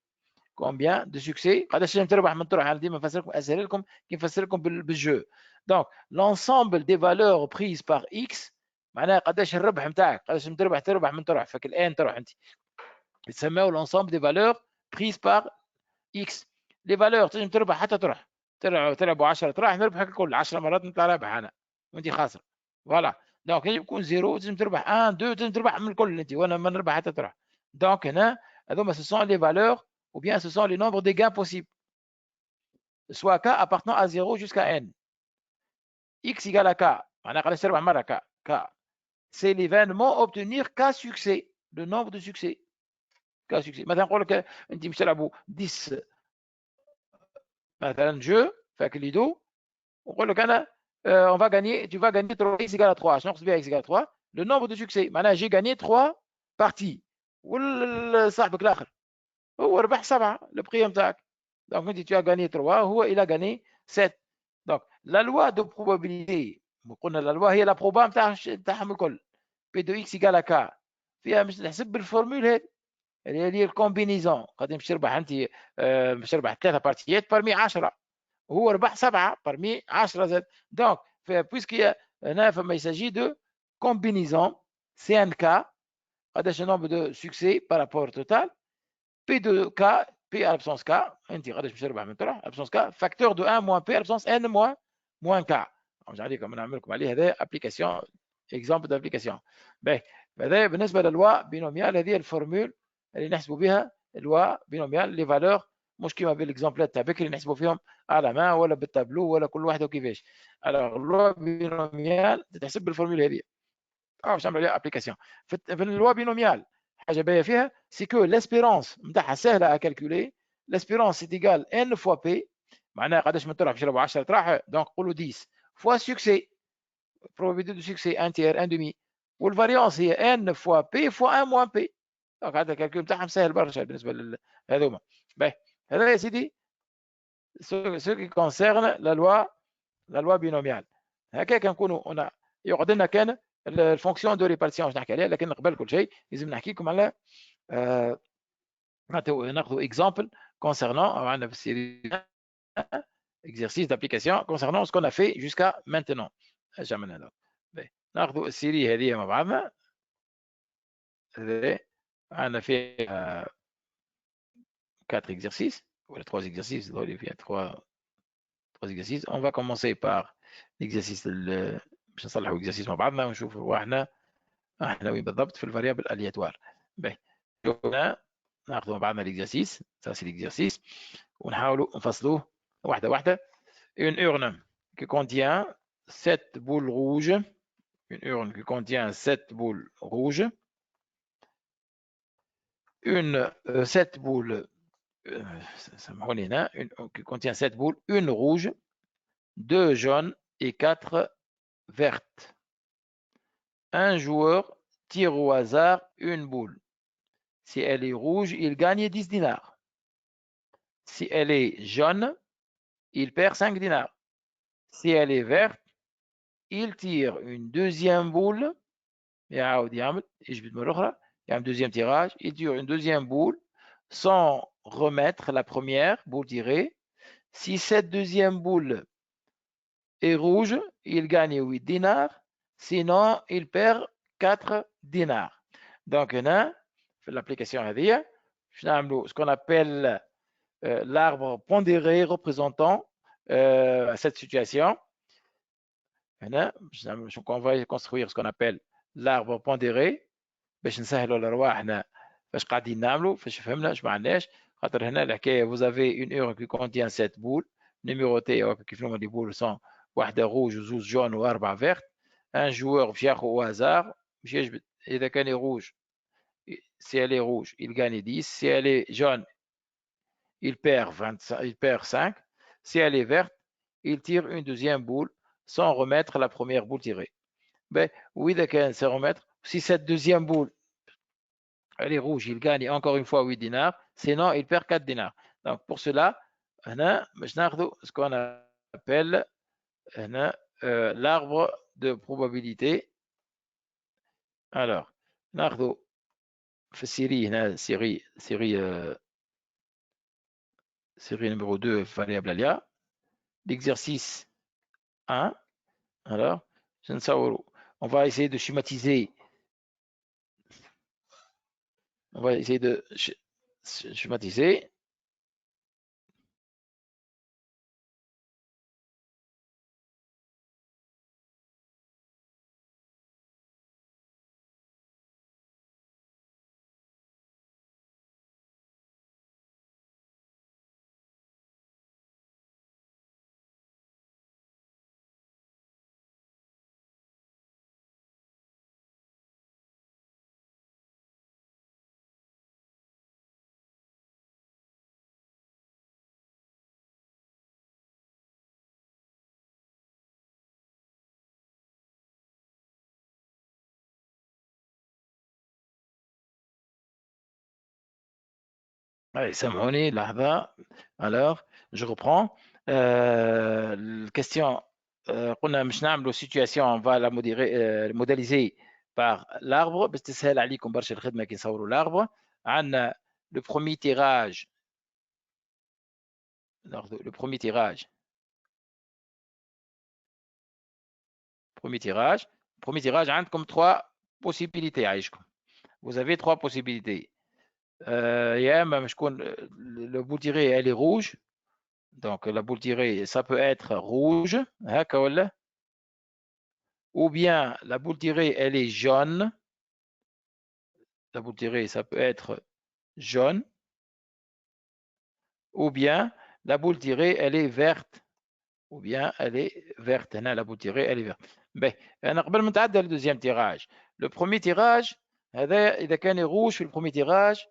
combien de succès قداش تربح من طرح. انا ديما نفسر لكم اسهل لكم كي نفسر لكم بالجو. donc l'ensemble des valeurs prises par x معناها قداش الربح نتاعك قداش تربح من طرح فك الان طرح انت يتسموا l'ensemble des valeurs prises par x. les valeurs تنجم تربح حتى طرح تلعبوا 10 طرح نربحك الكل 10 مرات نطلع رابح انا وانت خاسر. فوالا دونك يكون زيرو تنجم تربح 1 2 تنجم تربح من الكل انت وانا ما نربح حتى طرح. دونك هنا هذوما ce sont les valeurs ou bien ce sont les nombres des gains possibles, soit k appartenant à 0 jusqu'à n. x égale à k, c'est l'événement obtenir k succès, le nombre de succès. k succès. Maintenant, on dit que 10 مثلا jeu, fait lido, on va gagner, tu vas gagner 3x égale à 3. Je n'ai x égale à 3. Le nombre de succès. Maintenant, j'ai gagné 3 parties. صاحبك الآخر هو ربح 7 le prix نتاعك. Donc tu as gagné 3 هو il a gagné 7. Donc la loi de probabilité قلنا la loi هي la proba نتاعهم الكل P de x égale à k فيها مش نحسب بالفورمول هذه اللي هي الكومبينيزون. قد مش تربح انت مش تربح 3 بارتيات برمي 10 وهو ربح 7 برمي 10 زاد. donc puisqu'il هنا فما يساجي de combinaison CNK قداش nombre de succès par rapport au total. P de K, P à l'absence K, absence K, facteur de 1 moins P à l'absence N moins K. J'ai comme on a application, exemple d'application. هذا بالنسبة للوا بينوميال هذه الفورمول اللي نحسبوا بها اللوا بينوميال لي فالور مش كيما بالاكزامبلات تاع بكري نحسبوا فيهم على ما ولا بالتابلو ولا كل واحد وكيفاش. alors اللوا بينوميال تتحسب بالفورمول هذه. باش نعملوا عليها ابليكاسيون في اللوا بينوميال. حاجه باهيه فيها سي كو لاسبيرونس نتاعها سهله ا كالكولي. لاسبيرونس سي ايغال ان فوا بي معناها قداش من طرح باش يلعبوا 10 طراح. دونك نقولوا 10 فوا سوكسي probabilité de succès 1 tiers 1 demi والفاريونس هي ان فوا بي فوا 1 موان بي. دونك هذا الكالكول نتاعهم سهل برشا بالنسبه لهذوما. باهي هذا يا سيدي سو كي كونسيرن لا لوا بينوميال. هكاك نكونوا يقعد لنا كان الفونكسيون دو ريبارتيسيون باش نحكي عليها. لكن قبل كل شيء لازم نحكي لكم على ناخذوا اكزامبل كونسيرنون عندنا في السيري exercice d'application concernant ce qu'on a fait jusqu'à maintenant. ناخذ السيري هذه مع بعضنا. عندنا فيها 4 exercices ولا 3 exercices. Il y a 3 exercices. On va commencer par l'exercice باش نصلحوا exercice مع بعضنا ونشوفوا احنا وين بالضبط في الفاريابل الياتوار. باهي هنا ناخذوا مع بعضنا l'exercice. Ça c'est l'exercice ونحاولوا نفصلوه واحده واحده. Une urne qui contient 7 boules rouges. Une urne qui contient 7 boules rouges. 7 boules qui contient 7 boules, une rouge, 2 jaunes et 4 vertes. Un joueur tire au hasard une boule. Si elle est rouge, il gagne 10 dinars. Si elle est jaune, il perd 5 dinars. Si elle est verte, il tire une deuxième boule. Il y a un deuxième tirage. Il tire une deuxième boule sans remettre la première boule tirée. Si cette deuxième boule est rouge, il gagne 8 dinars. Sinon, il perd 4 dinars. Donc, l'application هذه ce qu'on appelle l'arbre pondéré représentant cette situation. On va construire ce qu'on appelle l'arbre pondéré باش نسهلوا لرواحنا فاش قاعدين نعملوا فاش فهمنا اش معناش. خاطر هنا الحكايه vous avez une urne qui contient 7 boules numérotées كيف هما لي بول سون واحده روج وزوج جون واربعه فيرت. ان جوور باش ياخذ au hasard باش يجبد اذا كان روج. Si elle est rouge, il gagne 10. Si elle est jaune, il perd 5. Si elle est verte, il tire une deuxième boule sans remettre la première boule tirée. Ben, oui, d'accord, c'est remettre. Si cette deuxième boule, elle est rouge, il gagne encore une fois 8 dinars. Sinon, il perd 4 dinars. Donc, pour cela, ce qu'on appelle l'arbre de probabilité. Alors, série numéro 2, variable alia. L'exercice 1. Alors, on va essayer de schématiser. On va essayer de schématiser. Allez, سامحوني لحظة. Alors, je reprends. Question. قلنا مش نعملوا situation, on va la modéliser par l'arbre باش تسهل عليكم برشا الخدمة كي نصوروا l'arbre. عندنا le premier tirage. Le premier tirage. Premier tirage, عندكم 3 possibilités عايشكم. Vous avez 3 possibilités. يا اما مش تكون le boule tirée elle est rouge. Donc la boule tirée ça peut être rouge هكا ولا. Ou bien la boule tirée elle est jaune. La boule tirée ça peut être jaune. Ou bien la boule tirée elle est verte. Ou bien elle est verte. هنا la boule tirée elle est verte. باهي انا قبل ما نتعدى le deuxième tirage. Le premier tirage هذا اذا كان rouge في le premier tirage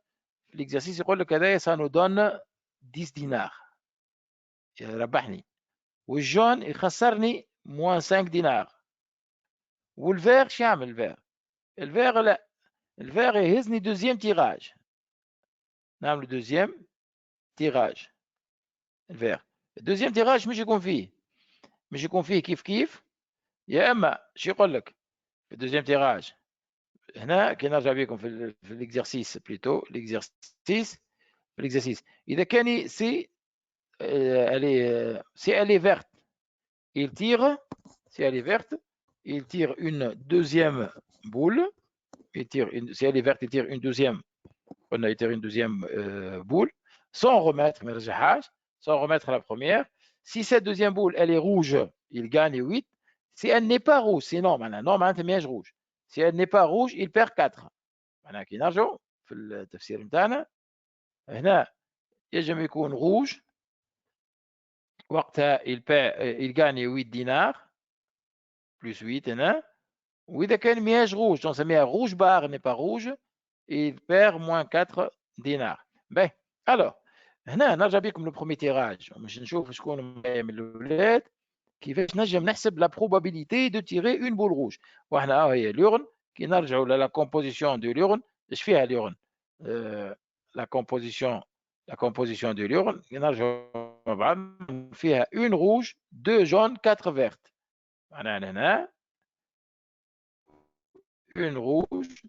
l'exercice يقول لك هذايا ça nous donne 10 dinars. ربحني. والجون يخسرني moins 5 dinars. والفير شو يعمل الفير؟ الفير لا. الفير يهزني دوزيام تيراج. نعمل دوزيام تيراج. الفير. الدوزيام تيراج مش يكون فيه كيف كيف. يا اما شو يقول لك في الدوزيام تيراج. هنا كي نرجع بكم في l'exercice plutôt l'exercice اذا كان سي elle est verte il tire. Si elle est verte il tire une deuxième boule. Si elle est verte, il tire une deuxième. On a tiré une deuxième boule sans remettre la première. Si cette deuxième boule elle est rouge, il gagne 8. Si elle n'est pas rouge, sinon normalement c'est rouge. Si elle n'est pas rouge, il perd 4. معناها كي نرجعوا في التفسير نتاعنا هنا يجب يكون rouge وقتها il gagne 8 dinars plus 8 هنا. وإذا كان مياج rouge نسميها rouge bar n'est pas rouge, il perd moins 4 dinars. Ben, alors هنا نرجع بكم للبرومي تيراج باش نشوف شكون من الاولاد كيفاش نجم نحسب لا probabilité de tirer une boule rouge. وحنا هي لورن كي نرجعوا لا composition de l'urne. ايش فيها l'urne؟ la composition de l'urne كي نرجعوا مع بعض فيها une rouge, 2 jaunes, 4 vertes. معناها هنا une rouge,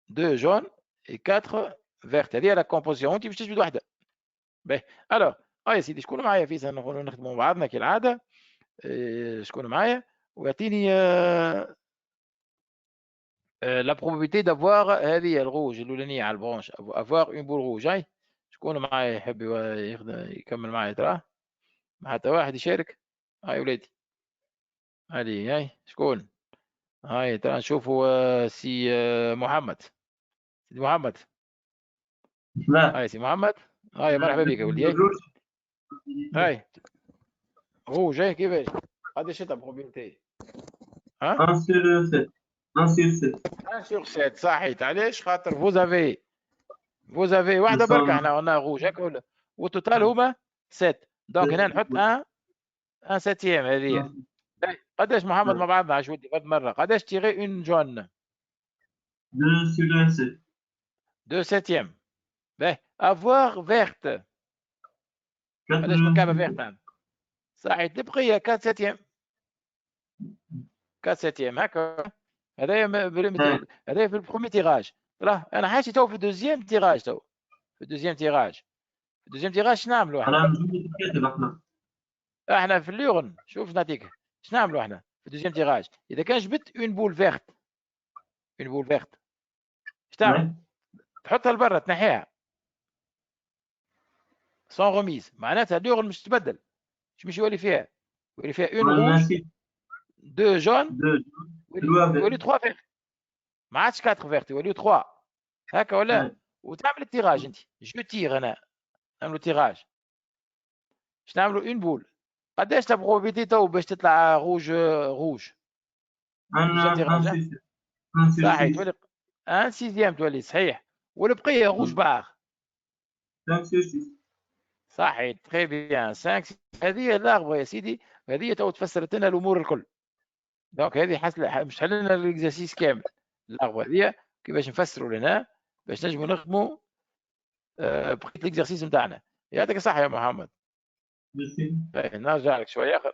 2 jaunes et 4 vertes. هذه la composition. انت باش تجبد واحده. باهي الوغ يا سيدي شكون معايا فيصل نخدموا مع بعضنا كالعاده. شكون معايا ويعطيني لا probabilité d'avoir هذه الروج الاولانيه على البرونش avoir une boule rouge. هاي شكون معايا يحب يكمل معايا تراه ما حتى واحد يشارك. هاي ولادي هاي شكون هاي ترى نشوفوا سي محمد. سيدي محمد هاي سي محمد. هاي مرحبا بك يا ولدي. هاي روج هاي كيفاش قداش انت probabilité؟ ها 1 sur 7. 1 sur 7. 1 sur 7 صحيت. علاش خاطر vous avez واحده برك. احنا قلنا روج هكا ولا والتوتال هما 7 دونك هنا نحط 1 سيتيام. هذه قداش محمد مع بعضنا عاش ودي قد مره قداش تيغي اون جون؟ 2 sur 7. 2 سيتيام. باهي افوار فيرت قداش من كعبه فيرت؟ صحيت البقيه 4 سيتيام. 4 سيتيام هكا. هذايا هذايا في البرومي تيراج. راه انا حاجتي تو في الدوزيام تيراج. في الدوزيام تيراج شنو نعملوا احنا في اللورن؟ شوف نعطيك شنو نعملوا احنا في الدوزيام تيراج. اذا كان جبت اون بول فيرت اش تعمل؟ تحطها لبرا تنحيها سون روميز. معناتها اللورن مش تبدل. مش يولي فيها اون روج، 2 جون، يولي 3 فيرت. ما عادش 4 فيرت يولي 3 هكا ولا. وتعمل التيراج انت. جو تير انا نعملوا تيراج. باش نعملوا اون بول قداش لا بروبابيليتي تو باش تطلع روج؟ صحيح تولي 1 سيزيام تولي صحيح. والبقيه روج باغ. 5 sur 6. صحيح تري بيان 5. هذه اللعبه يا سيدي. هذه تو تفسرت لنا الامور الكل. دونك هذه مش حللنا الاكزرسيس كامل. اللعبه هذه كيفاش نفسروا لنا باش نجموا نخدموا بقيه الاكزرسيس نتاعنا. يعطيك الصحه يا محمد. نرجع لك شويه اخر.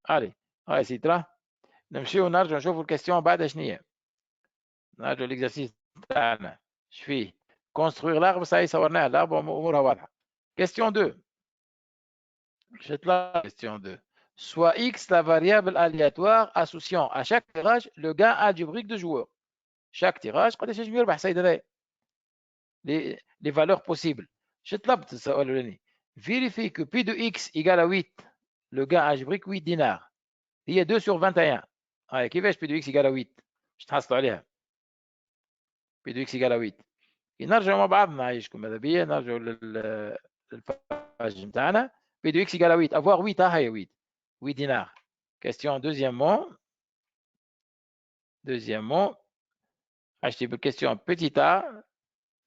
علي هاي سي ترى نمشيو نرجع نشوفوا الكاستيون بعد شنية. نرجع الاكزرسيس تاعنا اش فيه كونستروير لارب. صاي صورناها لارب امورها واضحه. كاستيون 2 question 2. Soit X la variable aléatoire associant à chaque tirage le gain algébrique de joueur. Chaque tirage, les valeurs possibles. Vérifie que P de X égale à 8. Le gain algébrique 8 dinars. Il y a 2 sur 21. Qui va P de X égale à 8? Je te عليها. P de X égale à 8. نرجع مع بعضنا عايشكم ماذا بيا. نرجع للباج نتاعنا. P de X égale à 8. Avoir 8, 8 dinars. Question deuxièmement, acheter une question petit a,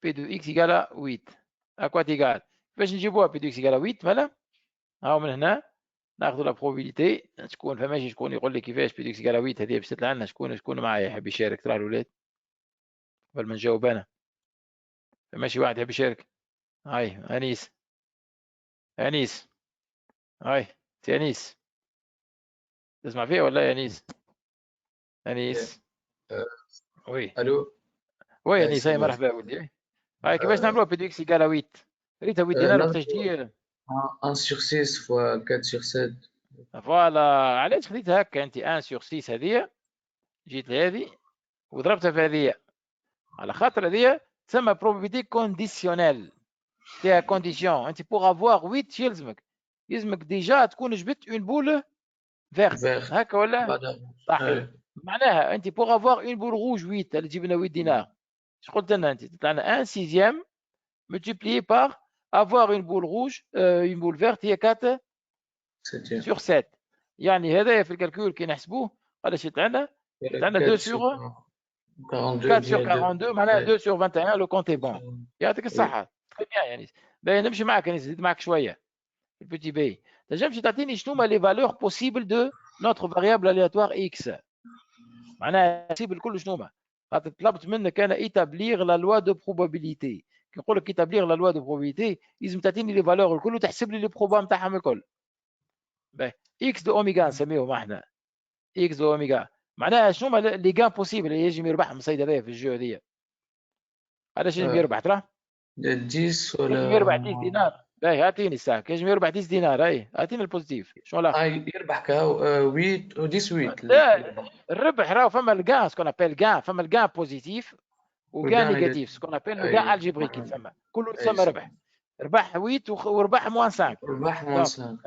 P de X égale à 8. À quoi t'égale? باش نجيبوها P de X égale à 8 فوالا. هاو من هنا ناخذ لا probabilité. شكون فماشي شكون يقول لي كيفاش P de X égale à 8 هذه باش تطلع لنا. شكون معايا يحب يشارك؟ ترى الاولاد قبل ما نجاوب انا. فماشي واحد يحب يشارك. هاي انيس هاي سي انيس. تسمع فيها ولا يا انيس؟ وي الو وي انيس. هاي مرحبا ولدي. هاي كيفاش نعملوها بي دو اكس ايكال 8؟ ريتها 8 دينار وقتاش تجي 1 sur 6 fois 4 sur 7 فوالا علاش خديتها هكا انت 1 سور 6 هذه جيت لهذه وضربتها في هذه على خاطر هذه تسمى probabilité conditionnelle فيها كونديسيون انت بوغ افواغ 8 يلزمك ديجا تكون جبت اون بول فيرت فيغ هكا ولا بعدها صحيح معناها انت بوغ افواغ اون بول روج 8 اللي تجيب لنا 8 دينار اش قلت لنا انت تطلع لنا 1 سيزيام multiplié par avoir une boule rouge une boule verte هي 4 7 sur 7 يعني هذايا في الكالكول كي نحسبوه قداش يطلع لنا 2 sur 4 sur 42 معناها 2 sur 21 لو كونتي بون يعطيك الصحة تري بيان يعني باهي نمشي معك يعني نزيد معك شوية البيتي بي تنجمش تعطيني شنو هما لي فالور بوسيبل دو نوتر فاريابل الياتوار اكس معناها بوسيبل كل شنو هما خاطر طلبت منك انا ايتابليغ لا لوا دو بروبابيليتي كي نقول لك ايتابليغ لا لوا دو بروبابيليتي لازم تعطيني لي فالور الكل وتحسب لي لي بروبا نتاعهم الكل باهي اكس دو اوميغا نسميهم احنا اكس دو اوميغا معناها شنو هما لي كان بوسيبل اللي يجم يربحهم السيد هذايا في الجو هذيا علاش يجم يربح ترى 10 ولا يجم يربح 10 دينار باهي اعطيني الساك يجم يربح 10 دينار اي اعطيني البوزيتيف شنو لا يربح كا 8 و 18 لا الربح راهو فما الكان سكون ابيل كان فما الكان بوزيتيف وكان نيجاتيف سكون ابيل لو كان الجبريك يتسمى كله يتسمى ربح ربح 8 وربح موان 5 ربح موان 5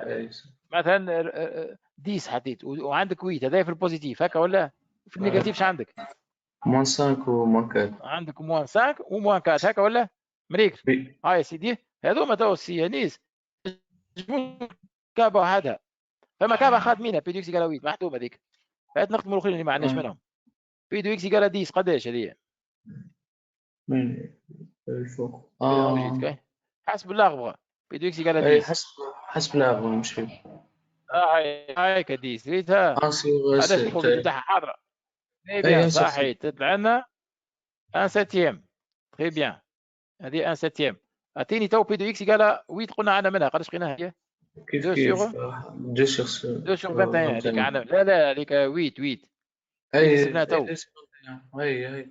مثلا 10 حطيت وعندك 8 هذا في البوزيتيف هكا ولا في النيجاتيف ايش عندك؟ موان 5 وموان 4 عندك موان 5 وموان 4 هكا ولا مريك هاي يا سيدي هذوما تو السيانيس كابه وحدها فما كابه خادمينها بي دو اكس قال 8 محتومه ذيك فات نختموا الاخرين اللي ما عندناش منهم بي دو اكس قال 10 قداش هذه؟ من الفوق حسب اللغوه بي دو اكس قال 10 حسب اللغوه مشكل هاي كديس ريتها هذا الحروف تاعها حاضره تري بيان صحيح تطلع لنا 1 سيتيام تري بيان هذه 1 سيتيام اعطيني تو بي دو اكس قال 8 قلنا عندنا منها قداش لقيناها هي؟ كيف 2 sur 21 هذيك عندنا لا هذيك 8 اي تو اي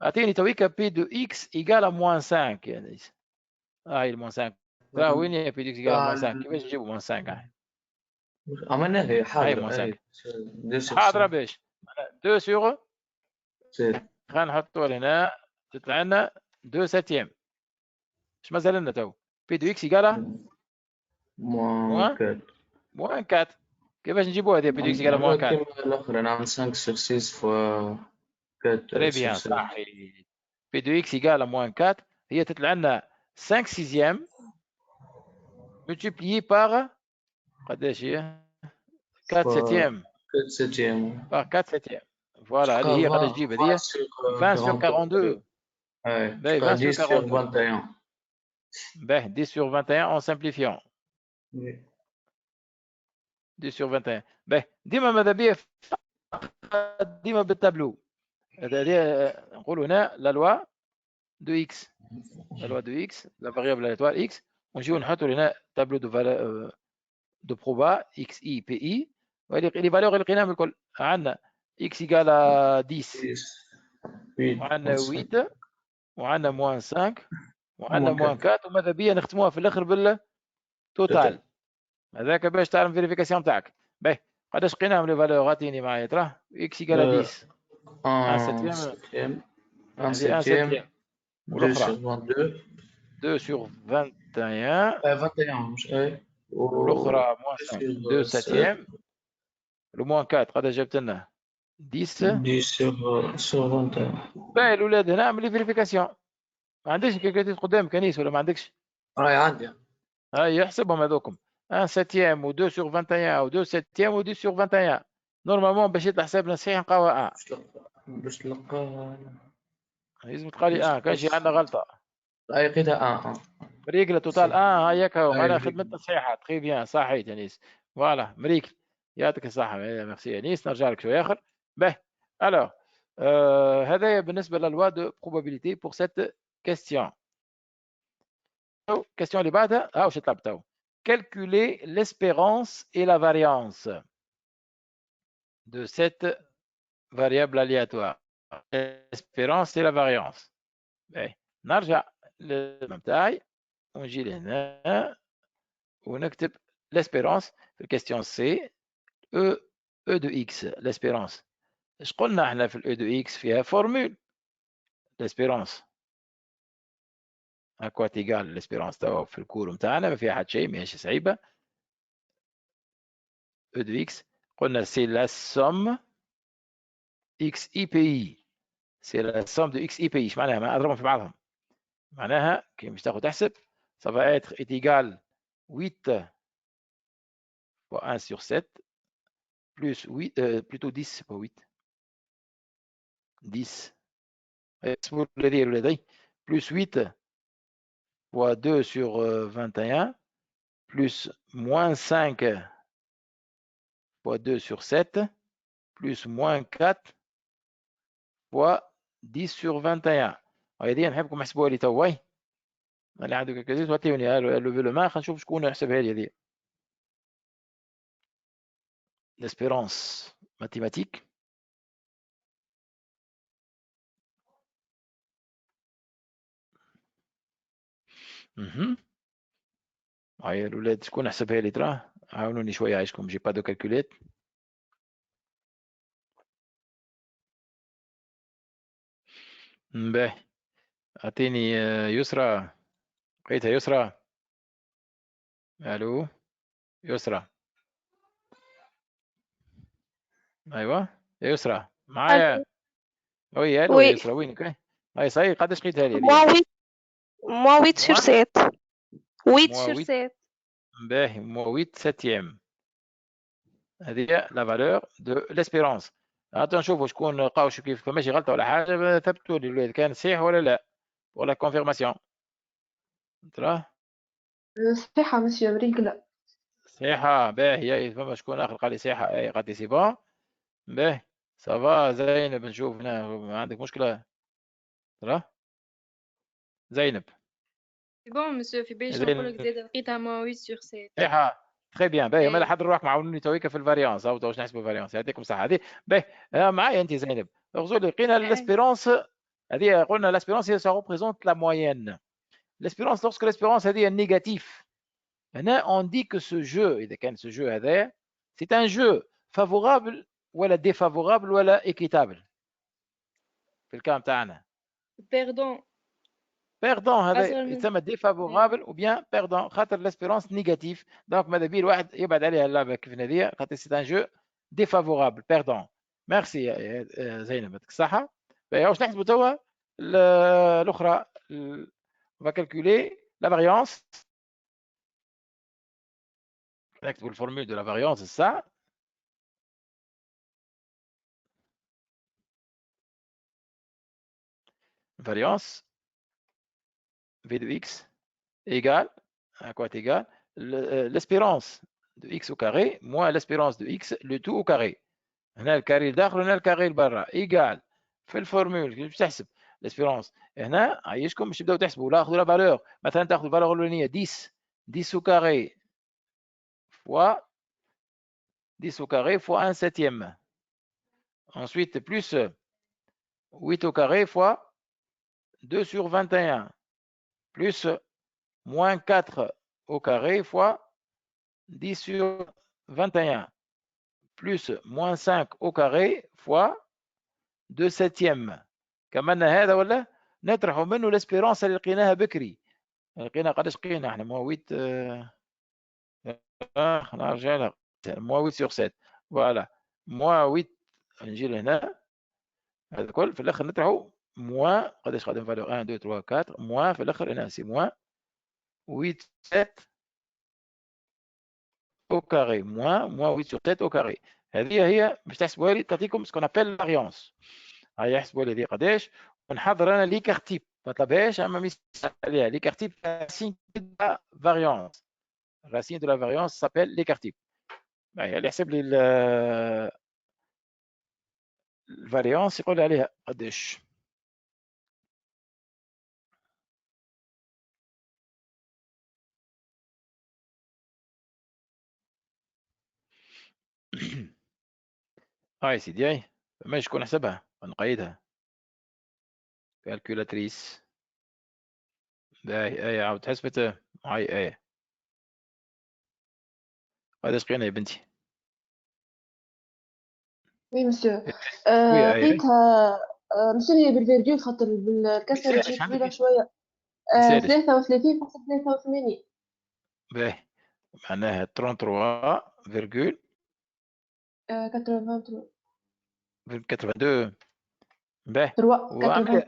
اعطيني تويك بي دو اكس ايكال موان 5 يعني هاي الموان 5 راه وين هي بي دو اكس ايكال موان 5 كيفاش نجيبوا موان 5 عملناها هي حاضره حاضره باش 2 sur 7 خلينا نحطوا هنا تطلع لنا 2 سيتيام اش مازال لنا تو بي دو اكس ايكال موان 4 كيفاش نجيبوها هذه بي دو اكس ايكال موان 4 كيما الاخر نعمل 5 sur 6 فوا 4 تري بيان صحيح بي دو اكس ايكال موان 4 هي تطلع لنا 5 سيزيام multiplié par قداش هي 4 سيتيام 4 سيتيام par 4 سيتيام فوالا هذه هي قداش تجيب هذه 20 sur 42 باهي 20 sur 41 باهي 10 sur 21 en simplifiant 10 sur 21 باهي ديما ماذا بيا ديما بالتابلو هذه نقولوا هنا لا لوا دو اكس لا لوا دو اكس لا فاريابل الياتوار اكس ونجيو نحطوا هنا تابلو دو بروبا اكس اي بي اي لي فالور اللي لقيناهم الكل عندنا اكس ايكال 10 وعندنا 8 وعندنا موان 5 وعندنا موان 4 وماذا بيا نختموها في الاخر بالتوتال هذاك باش تعرف فيريفيكاسيون تاعك باهي قداش لقيناهم لي فالور عطيني معايا تراه اكس ايكال 10 1 سيتيام 1 سيتيام والاخرى 2 sur 21 21 مش اي والاخرى موان 5 2 سيتيام لو موان 4 قداش جبت لنا 10 sur 21 باهي الاولاد هنا اعمل لي فيريفيكاسيون ما عندكش كالكوليتير قدامك انيس ولا ما عندكش؟ راهي عندي هاي يحسبهم هذوكم 1 سيتيام و 2 sur 21 و 2 سيتيام و 10 sur 21 نورمالمون باش يطلع حسابنا صحيح نلقاوها 1 باش تلقى لازم تلقى لي 1 كان شي عندنا غلطه اي لقيتها 1 مريكل توتال هياك هو معناها خدمتنا صحيحه تري بيان صحيت انيس فوالا مريكل يعطيك الصحه ميرسي انيس نرجع لك شويه اخر باهي الوغ هذايا بالنسبه للوا دو بروبابيليتي بور سيت كيستيون question اللي بعدها واش طلب تو calculer l'espérance et la variance de cette variable aléatoire l'espérance et la variance نرجع للمام تاعي ونجي لهنا ونكتب l'espérance في الكيستيون سي E de X l'espérance. ايش قلنا احنا في E de X فيها فورمول l'espérance à quoi égale l'espérance توا في الكور نتاعنا ما فيها حد شيء ماهيش صعيبة. E de X قلنا c'est la somme X IPI c'est la somme de X IPI. ايش معناها؟ ما اضربهم في بعضهم، معناها كي باش تاخذ تحسب ça va être égal 8 fois 1 sur 7 plus 8 plutôt 10 pas 8 10 plus 8 fois 2 sur 21 plus moins 5 fois 2 sur 7 plus moins 4 fois 10 sur 21. هذه نحبكم احسبوها لي توي. اللي عنده كالكوليتر وتعطيوني لوفي لو مان خلينا نشوف شكون يحسبها لي هذه. l'espérance mathématique. هاي الولاد شكون حسبها لي تراه؟ عاونوني شويه عايشكم جي با دو كالكوليت. باهي اعطيني يسرى. لقيتها يسرى؟ الو يسرى؟ ايوه يا يسرى معايا؟ وي الو يا يسرى وينك؟ هاي صحيح قداش لقيتها لي؟ moins 8 sur 7. 8 sur 7. باهي moins 8 septième. هذه لا فالور دو ليسبيرونس. هاتوا نشوفوا شكون لقاو كيف فماشي غلطه ولا حاجه، ثبتوا لي الولاد كان صحيح ولا لا ولا كونفيرماسيون. تراه صحيحة مسيو مريق لا صحيحه. باهي فما شكون اخر قال لي صحيحه؟ اي قالت لي سي بون. باهي صافا زينب نشوف هنا ما عندك مشكله. تراه زينب بون مسيو في بالي نقول لك زاد لقيتها moins 8 sur 7. صحيحه تري بيان. باهي ما حضروا روحكم عاونوني تويكا في الفاريانس او واش نحسبوا الفاريانس. يعطيكم الصحه. هذه باهي معايا انت زينب. اغزوا لي لقينا لاسبيرونس. هذه قلنا لاسبيرونس هي سا ريبريزونت لا موين. l'espérance lorsque l'espérance هذه négatif. هنا on dit que ce jeu إذا كان ce jeu هذا c'est un jeu favorable ولا défavorable ولا équitable في الكلام تاعنا. perdant هذا يسمى défavorable ou bien perdant خاطر l'espérance négatif. donc ماذا بيه الواحد يبعد عليها اللعبة كيف هذه خاطر c'est un jeu défavorable perdant. ميرسي زينب يعطيك الصحة. واش نحسبوا توا الأخرى؟ on va calculer la variance. نكتب الفورمول de la variance c'est ça. variance V de x égale à quoi égale l'espérance de x au carré moins l'espérance de x le tout au carré. هنا الكاري الداخل وهنا الكاري لبرا ايجال. في الفورمول كيف تحسب l'espérance؟ هنا عايشكم باش تبداو تحسبوا لا فالور. مثلا تاخذوا الفالور الاولانيه 10 au carré fois 10 au carré fois 1 septième. Ensuite plus 8 au carré fois 2 sur 21 plus moins 4 au carré fois 10 sur 21 plus moins 5 au carré fois 2 septièmes. كمان هذا ولا نطرحوا منه الاسبيرونس اللي لقيناها بكري. لقينا قداش لقينا احنا moins 8 نرجع لها moins 8 sur 7 فوالا moins 8 نجي لهنا هذا الكل في الاخر نطرحوا moins قداش قدم فالور 1 2 3 4 moins في الاخر هنا سي moins 8 7 au carré moins 8 sur 7 au carré. هذه هي باش تحسبوها لي تعطيكم سكون ابل فاريونس. هاي يحسبوا لي قداش ونحضر انا لي كارتيب ما طلبهاش اما ميسال عليها لي كارتيب راسين دو لا فاريونس. راسين دو لا فاريونس سابيل لي كارتيب. اللي يحسب لي الفاريونس يقول لي عليها قداش. هاي سيدي هاي ما شكون حسبها نقيدها كالكولاتريس. باهي ايه عاود حسبت هاي ايه هذا اش قينا يا بنتي؟ وي مسيو وي لقيتها مسيو هي بالفيرجول خاطر بالكسر تجي طويلة شوية 33.83 باهي معناها 33,83 82 باهي 83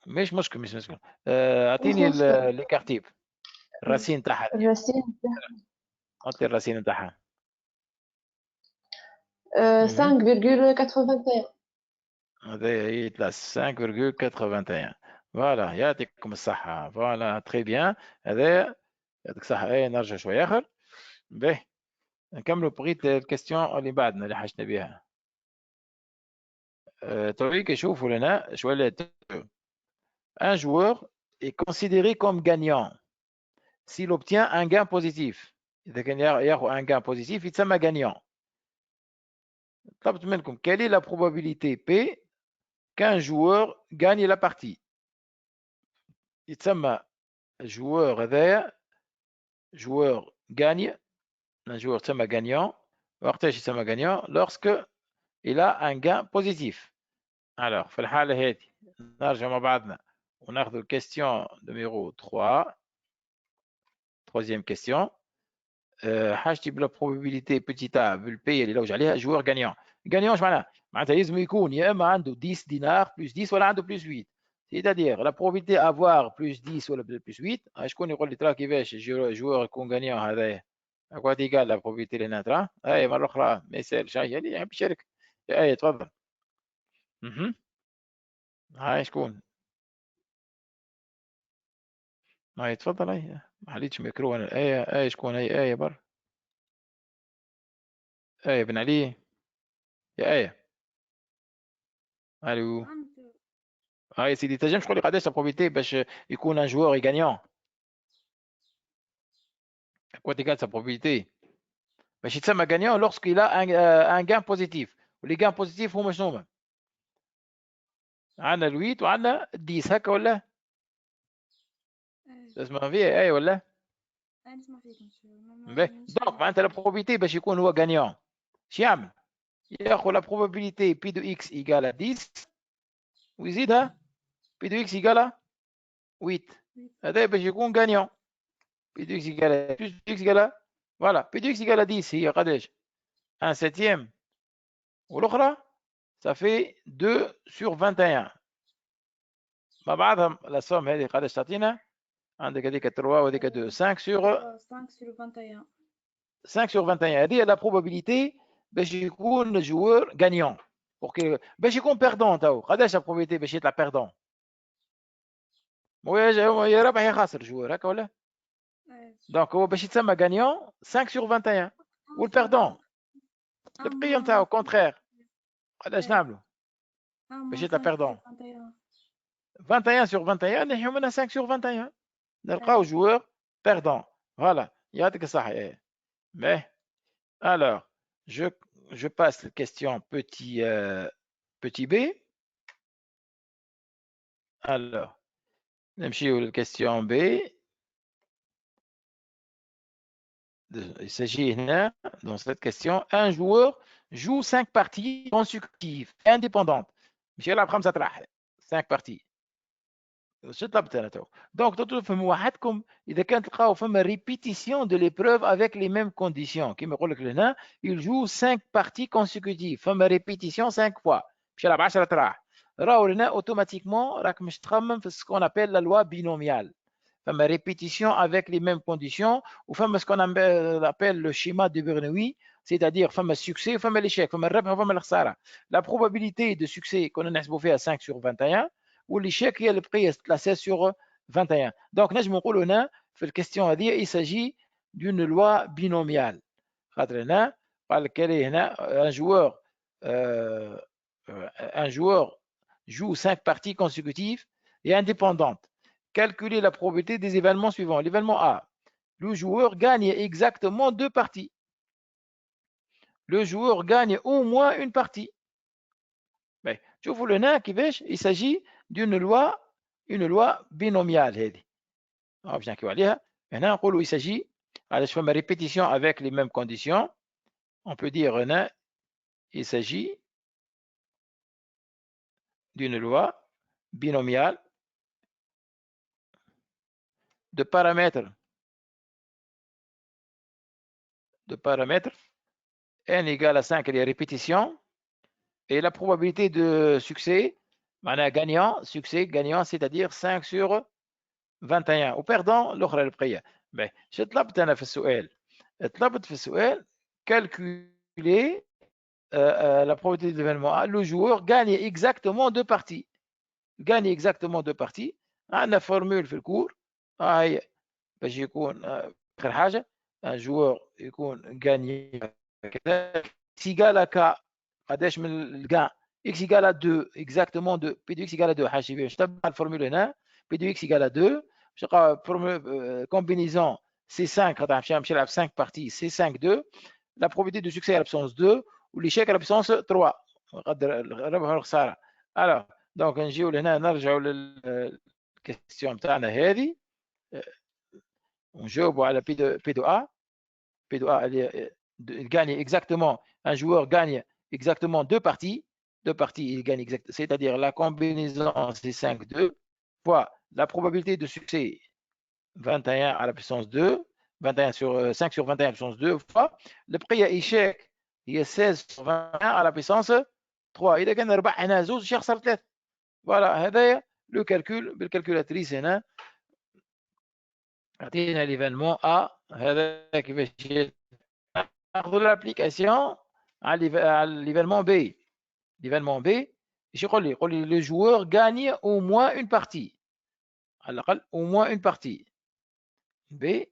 مش مشكل اعطيني ليكارتيف الراسين تاعها الراسين اعطي الراسين تاعها 5.81 هذا يطلع 5,81 فوالا يعطيكم الصحة فوالا تري بيان هذا يعطيك الصحة نرجع شوية آخر باهي نكملوا بغيت الكاستيون اللي بعدنا اللي حاجتنا بها تويك يشوفوا لنا شوية un joueur est considéré comme gagnant s'il obtient un gain positif إذا كان ياخذ un gain positif يتسمى gagnant طلبت منكم quelle est la probabilité P qu'un joueur gagne la partie يتسمى joueur هذايا joueur gagne un joueur يتسمى gagnant وقتاش يتسمى gagnant lorsque il a un gain positif alors في الحالة هذه نرجع مع بعضنا وناخذ الكيستيون numéro 3 troisième question حاجتي بلا probabilité petit a بالبي اللي لوج عليها joueur gagnant gagnant اش معناها؟ معناتها لازم يكون يا اما عنده 10 دينار بلس 10 ولا عنده بلس 8 c'est-à-dire la probabilité avoir plus 10 ولا plus 8 شكون يقول لي ترى كيفاش joueur يكون gagnant هذايا اكوا تيقال la probabilité اللي هنا ترى اي مرة اخرى ما يسالش هاي اللي يحب يشارك اي تفضل هاي شكون هاي تفضل هاي ما حليتش ميكرو انا ايه شكون هي ايه بر ايه بن علي يا ايه الو هاي سيدي تنجم تقول لي قداش بروبابيلتي باش يكون ان جوور غانيون كوا تيقال سا بروبابيلتي باش يتسمى غانيون لوغسك لا ان غان بوزيتيف ولي غان بوزيتيف هما شنو هما؟ عندنا ال8 وعندنا ال10 هكا ولا؟ تسمع فيا اي ولا؟ نسمع فيك دونك معناتها لا بروبابيلتي باش يكون هو غانيون اش يعمل؟ ياخذ لا بروبابيلتي بي دو اكس ايكال 10 ويزيدها بي دو اكس ايكال 8 هذا باش يكون غانيون بي دو اكس ايكال بلس بي اكس ايكال فوالا بي دو اكس ايكال 10 هي قداش 1 سيتيام والاخرى صافي 2 sur 21 مع بعضهم لا سوم هذه قداش تعطينا عندك هذيك 3 وهذيك 2 5 sur 21 5 sur 21 هذه لا probabilité باش يكون جوور غانيون باش يكون بيردون تو قداش لا probabilité باش يطلع بيردون يا ربح يا خاسر جوار هكا ولا دونك هو باش يتسمى غانيون 5 sur 21 والبيردون القيم تاعو كونترير قداش نعملوا باش يطلع بيردون 21 sur 21 نحيو منها 5 sur 21 نلقاو جوار بيردون فوالا يعطيك الصحة mais alors je passe la question petit b alors نمشيو للكاستيون B. Il s'agit dans cette question, un joueur joue 5 parties consécutives indépendantes. ماشي لعب 5 راح 5 parties. شو طلبت انا تو؟ دونك تفهموا وحدكم اذا كانت تلقاو فما ريبيتيسيون دو ليبروف افيك لي ميم كونديسيون كيما يقول لك لهنا il joue 5 parties consécutives فما ريبيتيسيون 5 فوا باش يلعب 10 راح راهو لهنا اوتوماتيكمون راك مش تخمم في سكون ابيل لا لوا بينوميال فما ريبيتيسيون افيك لي ميم كونديسيون وفما سكون ابيل لو شيما دو برنوي c'est-à-dire فما السكسي وفما ليشيك فما الربح وفما الخساره لا probabilité de succès كنا نحسبوا فيها 5 sur 21 والليشيك هي اللي بقيه 16 sur 21 دونك نجم نقولوا هنا في الكيستيون هذه il s'agit d'une loi binomiale خاطر هنا قال لك هنا un joueur joue 5 parties consécutives et indépendantes. Calculer la probabilité des événements suivants. L'événement A, le joueur gagne exactement 2 parties. Le joueur gagne au moins une partie. شوفوا هنا كيفاش il s'agit d'une loi binomiale هذه باش نحكيو عليها هنا نقولوا il s'agit je fais ma répétition avec les mêmes conditions. On peut dire, il s'agit d'une loi binomiale de paramètres n égale à 5 les répétitions et la probabilité de succès, succès gagnant, c'est-à-dire 5 sur 21 وبردون الاخرى البقيه. باهي شو طلبت انا في السؤال؟ طلبت في السؤال calculer la probabilité de l'événement A. Le joueur gagne exactement 2 parties. gagne exactement 2 parties. عندنا فورمول في الكور هاي باش يكون اخر حاجه un joueur يكون gagne كذا x égale à k قداش من الكان x égale à 2 exactement 2 p de x égale à 2 حاجه باش تبع الفورمول هنا p de x égale à 2 باش تلقى combinaison C5 باش نلعب 5 parties C5 2 la probabilité de succès à la puissance 2 والإشاك à la puissance 3 قدر الربح والخساره. alors donc نجيو لهنا نرجعوا للكيستيون تاعنا هذه ونجاوبوا على P de A. P de A il gagne exactement, un joueur gagne exactement 2 parties. 2 parties, il gagne exactement, c'est-à-dire la combinaison C5-2 fois la probabilité de succès 21 à la puissance 2, 21 sur 5 sur 21 à la puissance 2 fois le prix à échec il est 16 sur 21 à la puissance 3. إذا كان ربح هنا زوج شي خسر 3. فوالا هذايا لو كالكول بالكالكولاتريس هنا عطينا ليفينمون A. هذا كيفاش ناخذ l'application على l'événement B. l'événement B ايش يقول لي؟ يقول لي le joueur gagne au moins une partie. على الأقل au moins une partie. B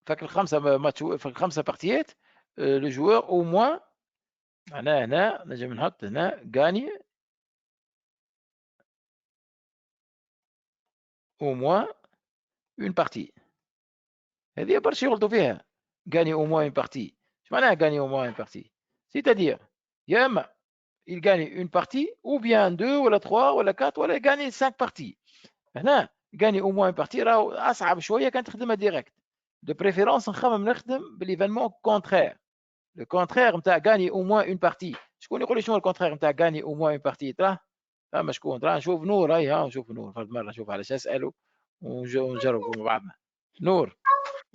فك الخمسة ماتش في الخمسة بارتيات le joueur au moins معناها هنا نجم نحط هنا gagne au moins une partie. هذه برشا يغلطوا فيها gagne au moins une partie. ايش معناها gagne au moins une partie؟ c'est-à-dire يا اما il gagne une partie ou bien 2 ولا 3 ولا 4 ولا gagne 5 parties. هنا gagne au moins une partie راهو اصعب شويه كان تخدمها ديريكت. de préférence نخمم نخدم بالإيفينمون كونترير. le contraire نتاع gagne au moins une partie. شكون يقول لي شنو الكونترير نتاع gagne au moins une partie؟ تراه فما شكون؟ تراه نشوف نور. هاي ها نشوف نور فرد مره نشوف علاش اسالوا ونجربوا مع بعضنا. نور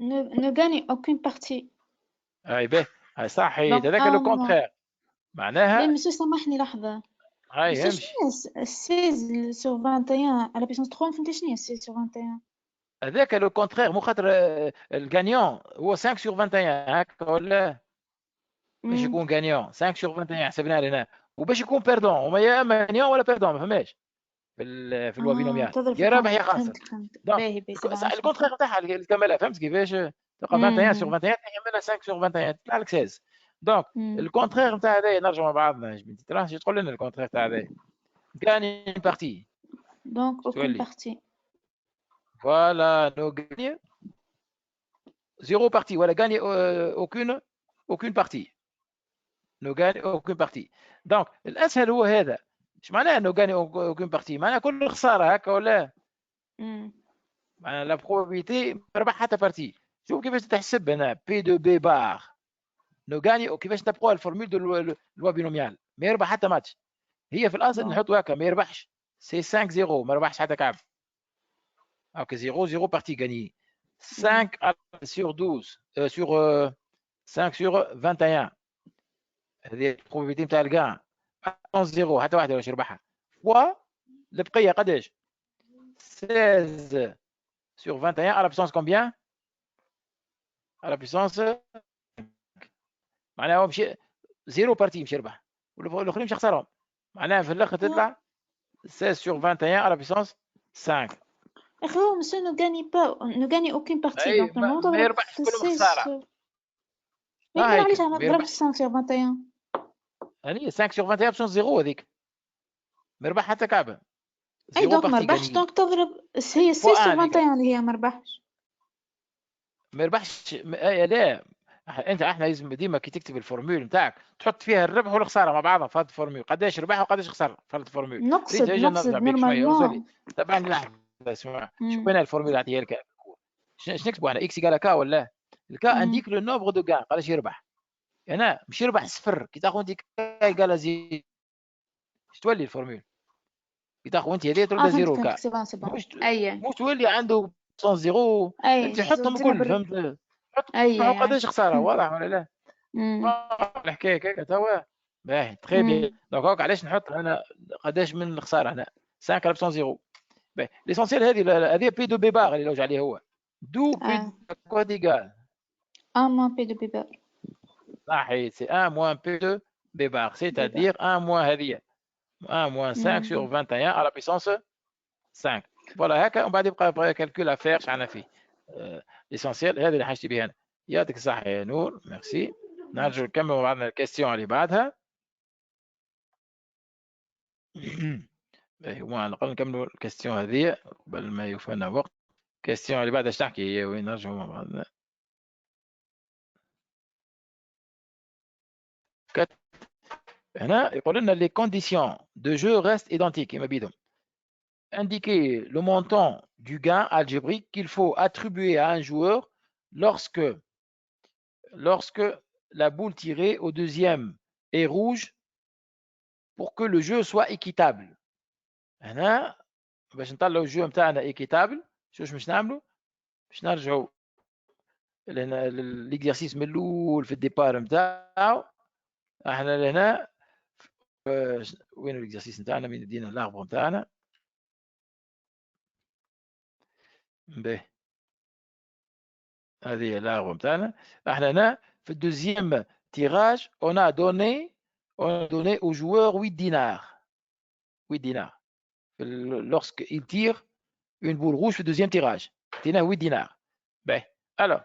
ne gagne aucune partie. هاي به هاي صحيح هذاك لو كونترير معناها. لا مسيو سامحني لحظة. هاي امشي. شنو 16 sur 21 على بيسونس 3 فهمت شنو هي 16 sur 21؟ هذاك لو كونترير مو خاطر الغانيون هو 5 sur 21 هكا ولا باش يكون غانيون 5 sur 21 حسبناها لهنا وباش يكون بيردون هما يا اما غانيون ولا بيردون ما فهماش في الوا بينوميال يا رابح يا خاسر. الكونترير تاعها الكمالة فهمت كيفاش؟ تلقى 21 sur 21 تعملها 5 sur 21 تطلع لك 16. دونك الكونترير نتاع هذايا نرجعوا مع بعضنا يا بنتي تراه تقول لنا الكونترير تاع هذايا غاني اون بارتي دونك اوكين بارتي. فوالا نو غاني زيرو بارتي ولا غاني اوكين بارتي. نو غاني اوكين بارتي. دونك الاسهل هو هذا. ايش معناه نو غاني اوكين بارتي؟ معناها كل خساره هكا ولا معناها لا بروبابيليتي ما ربح حتى بارتي. شوف كيفاش تحسب هنا بي دو بي بار نو غاني كيفاش نطبقوا الفورمول دو لوا بينوميال ما يربح حتى ماتش. هي في الاصل نحطوا هكا ما يربحش سي 5 0 ما ربحش حتى كعب. اوكي 0 0 بارتي غاني 5 sur 12 sur 5 sur 21 هذه البروبابيليتي نتاع الكاع 0 حتى واحد واش يربحها فوا البقيه قداش 16 sur 21 à la puissance combien à la puissance معناها هو مشي 0 بارتي مش يربح والاخرين مش يخسرهم معناها في الاخر تطلع 16 sur 21 à la puissance 5. اخي هو مسيو نو غاني اوكين بارتي دونك ما يربحش كلهم خساره. علاش انا ضربت 5 sur 21 هذه 5 sur 21 بشون 0 هذيك ما ربح حتى كعبه. اي دونك ما ربحش دونك تضرب هي 6 sur 21 اللي هي ما ربحش. ما يربحش لا احنا لازم ديما كي تكتب الفورمول نتاعك تحط فيها الربح والخساره مع بعضها في هذا الفورمول قداش ربح وقداش خسر في هذا الفورمول. نقصد نورمالمون طبعا لحظه اسمع شوف انا الفورمول عطيها لك شنو نكتبوا احنا اكس ايكال كا ولا الكا انديك لو نومبر دو كان قالش يربح هنا مش يربح صفر كي تاخذ انت كا ايكال زيرو اش تولي الفورمول كي تاخذ انت هذه تولي زيرو كا مش تولي عنده زيرو انت حطهم الكل فهمت حط قداش خساره واضح ولا لا الحكايه كيك توا باهي تري بيان دونك هاك علاش نحط انا قداش من الخساره هنا 5 زيرو باهي ليسونسيال هذه بي دو بي بار اللي لوج عليه هو دو بي كود ايكال 1 moins P de B bar. صحيح سي 1 moins P de B bar c'est-à-dire 1 moins هذه 1 moins 5 sur 21 à la puissance 5 فوالا هكا ومن بعد يبقى كالكول افير شعنا فيه ليسونسيال هذه اللي حاجتي بها انا يعطيك الصحه يا نور ميرسي نرجع نكمل مع بعضنا الكيستيون اللي بعدها باهي على الاقل نكملوا الكيستيون هذه قبل ما يوفانا وقت الكيستيون اللي بعدها اش تحكي هي وين نرجعوا مع بعضنا هنا يقول لنا les conditions de jeu restent identiques كما بيدهم indiquer le montant du gain algébrique qu'il faut attribuer à un joueur lorsque la boule tirée au deuxième est rouge pour que le jeu soit équitable. هنا باش نطلعوا الجو نتاعنا équitable شوش باش نعملوا باش نرجعوا للاكزرسيس من الاول في الديبار نتاعو احنا لهنا وين الاكزرسيس نتاعنا من دينا الاربر نتاعنا به هذه الاربر نتاعنا احنا هنا في الدوزيام تيراج on a donné au joueur 8 dinars lorsqu'il tire une boule rouge في الدوزيام تيراج عطيناه 8 دينار باهي الو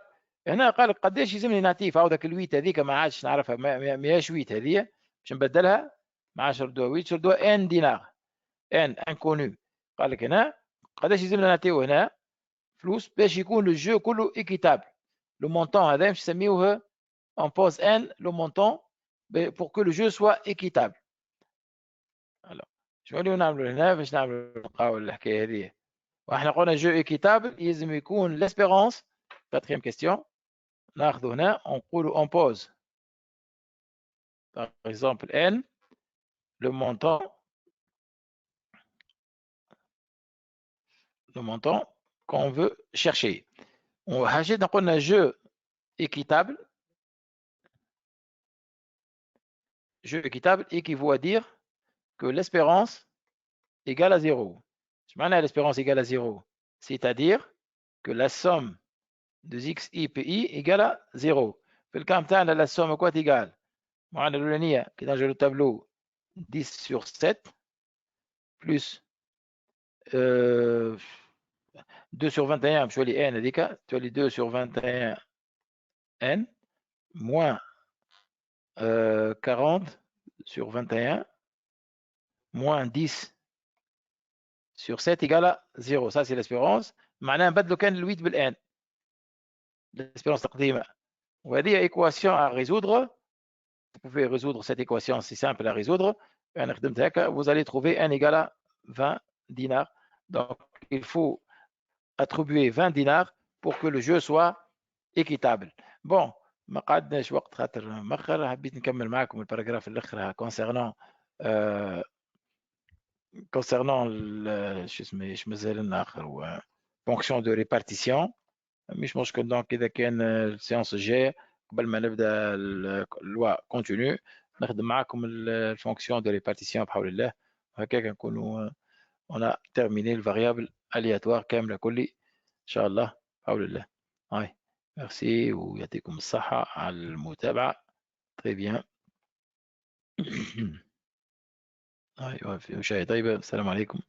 هنا قال لك قداش يلزمني نعطيه في هذاك الويت هذيك ما عادش نعرفها ماهيش ويت هذه باش نبدلها مع شردوها ويت شردوها ان دينار ان انكونو قال لك هنا قداش يلزمنا نعطيوه هنا فلوس باش يكون لو جو كله ايكيتابل لو مونطون هذا باش نسميوه اون بوز ان لو مونطون بور كو لو جو سوا ايكيتابل الو شنو اللي نعملوا هنا باش نعملوا نلقاو الحكايه هذه واحنا قلنا جو ايكيتابل يلزم يكون لاسبيرونس quatrième question ناخذ هنا نقولوا اون بوز par exemple n le montant qu'on veut chercher حاجتنا قلنا jeu équitable équivaut à dire que l'espérance égale à 0. Je m'en ai l'espérance égale à 0, c'est-à-dire que la somme de xi pi égale à 0. في الكام تاعنا la somme quoi égale معنا الأولانية كي نرجعوا للتابلو 10 sur 7 plus 2 sur 21 باش تولي n هذيك تولي 2 sur 21 n moins 40 sur 21 moins 10 sur 7 égale à 0. Ça c'est l'espérance. معناها نبدلو كان ال 8 بالان l'espérance القديمة وهذه équation à résoudre. Vous pouvez résoudre cette équation, c'est simple à résoudre. Vous allez trouver n égale à 20 dinars. Donc, il faut attribuer 20 dinars pour que le jeu soit équitable. Bon, ما قعدناش وقت خاطر مخر حبيت نكمل معكم الباراجراف الاخر concernant شو اسمه ايش مازال لنا اخر fonction de répartition مش مشكل. دونك اذا كان السيونس الجايه قبل ما نبدا اللوا كونتينيو نخدم معكم الفونكسيون دو ريبارتيسيون بحول الله وهكاك نكونوا on a terminé le variable aléatoire كامله كلي ان شاء الله بحول الله. هاي ميرسي ويعطيكم الصحه على المتابعه. تري بيان. هاي وشاي طيبه. السلام عليكم.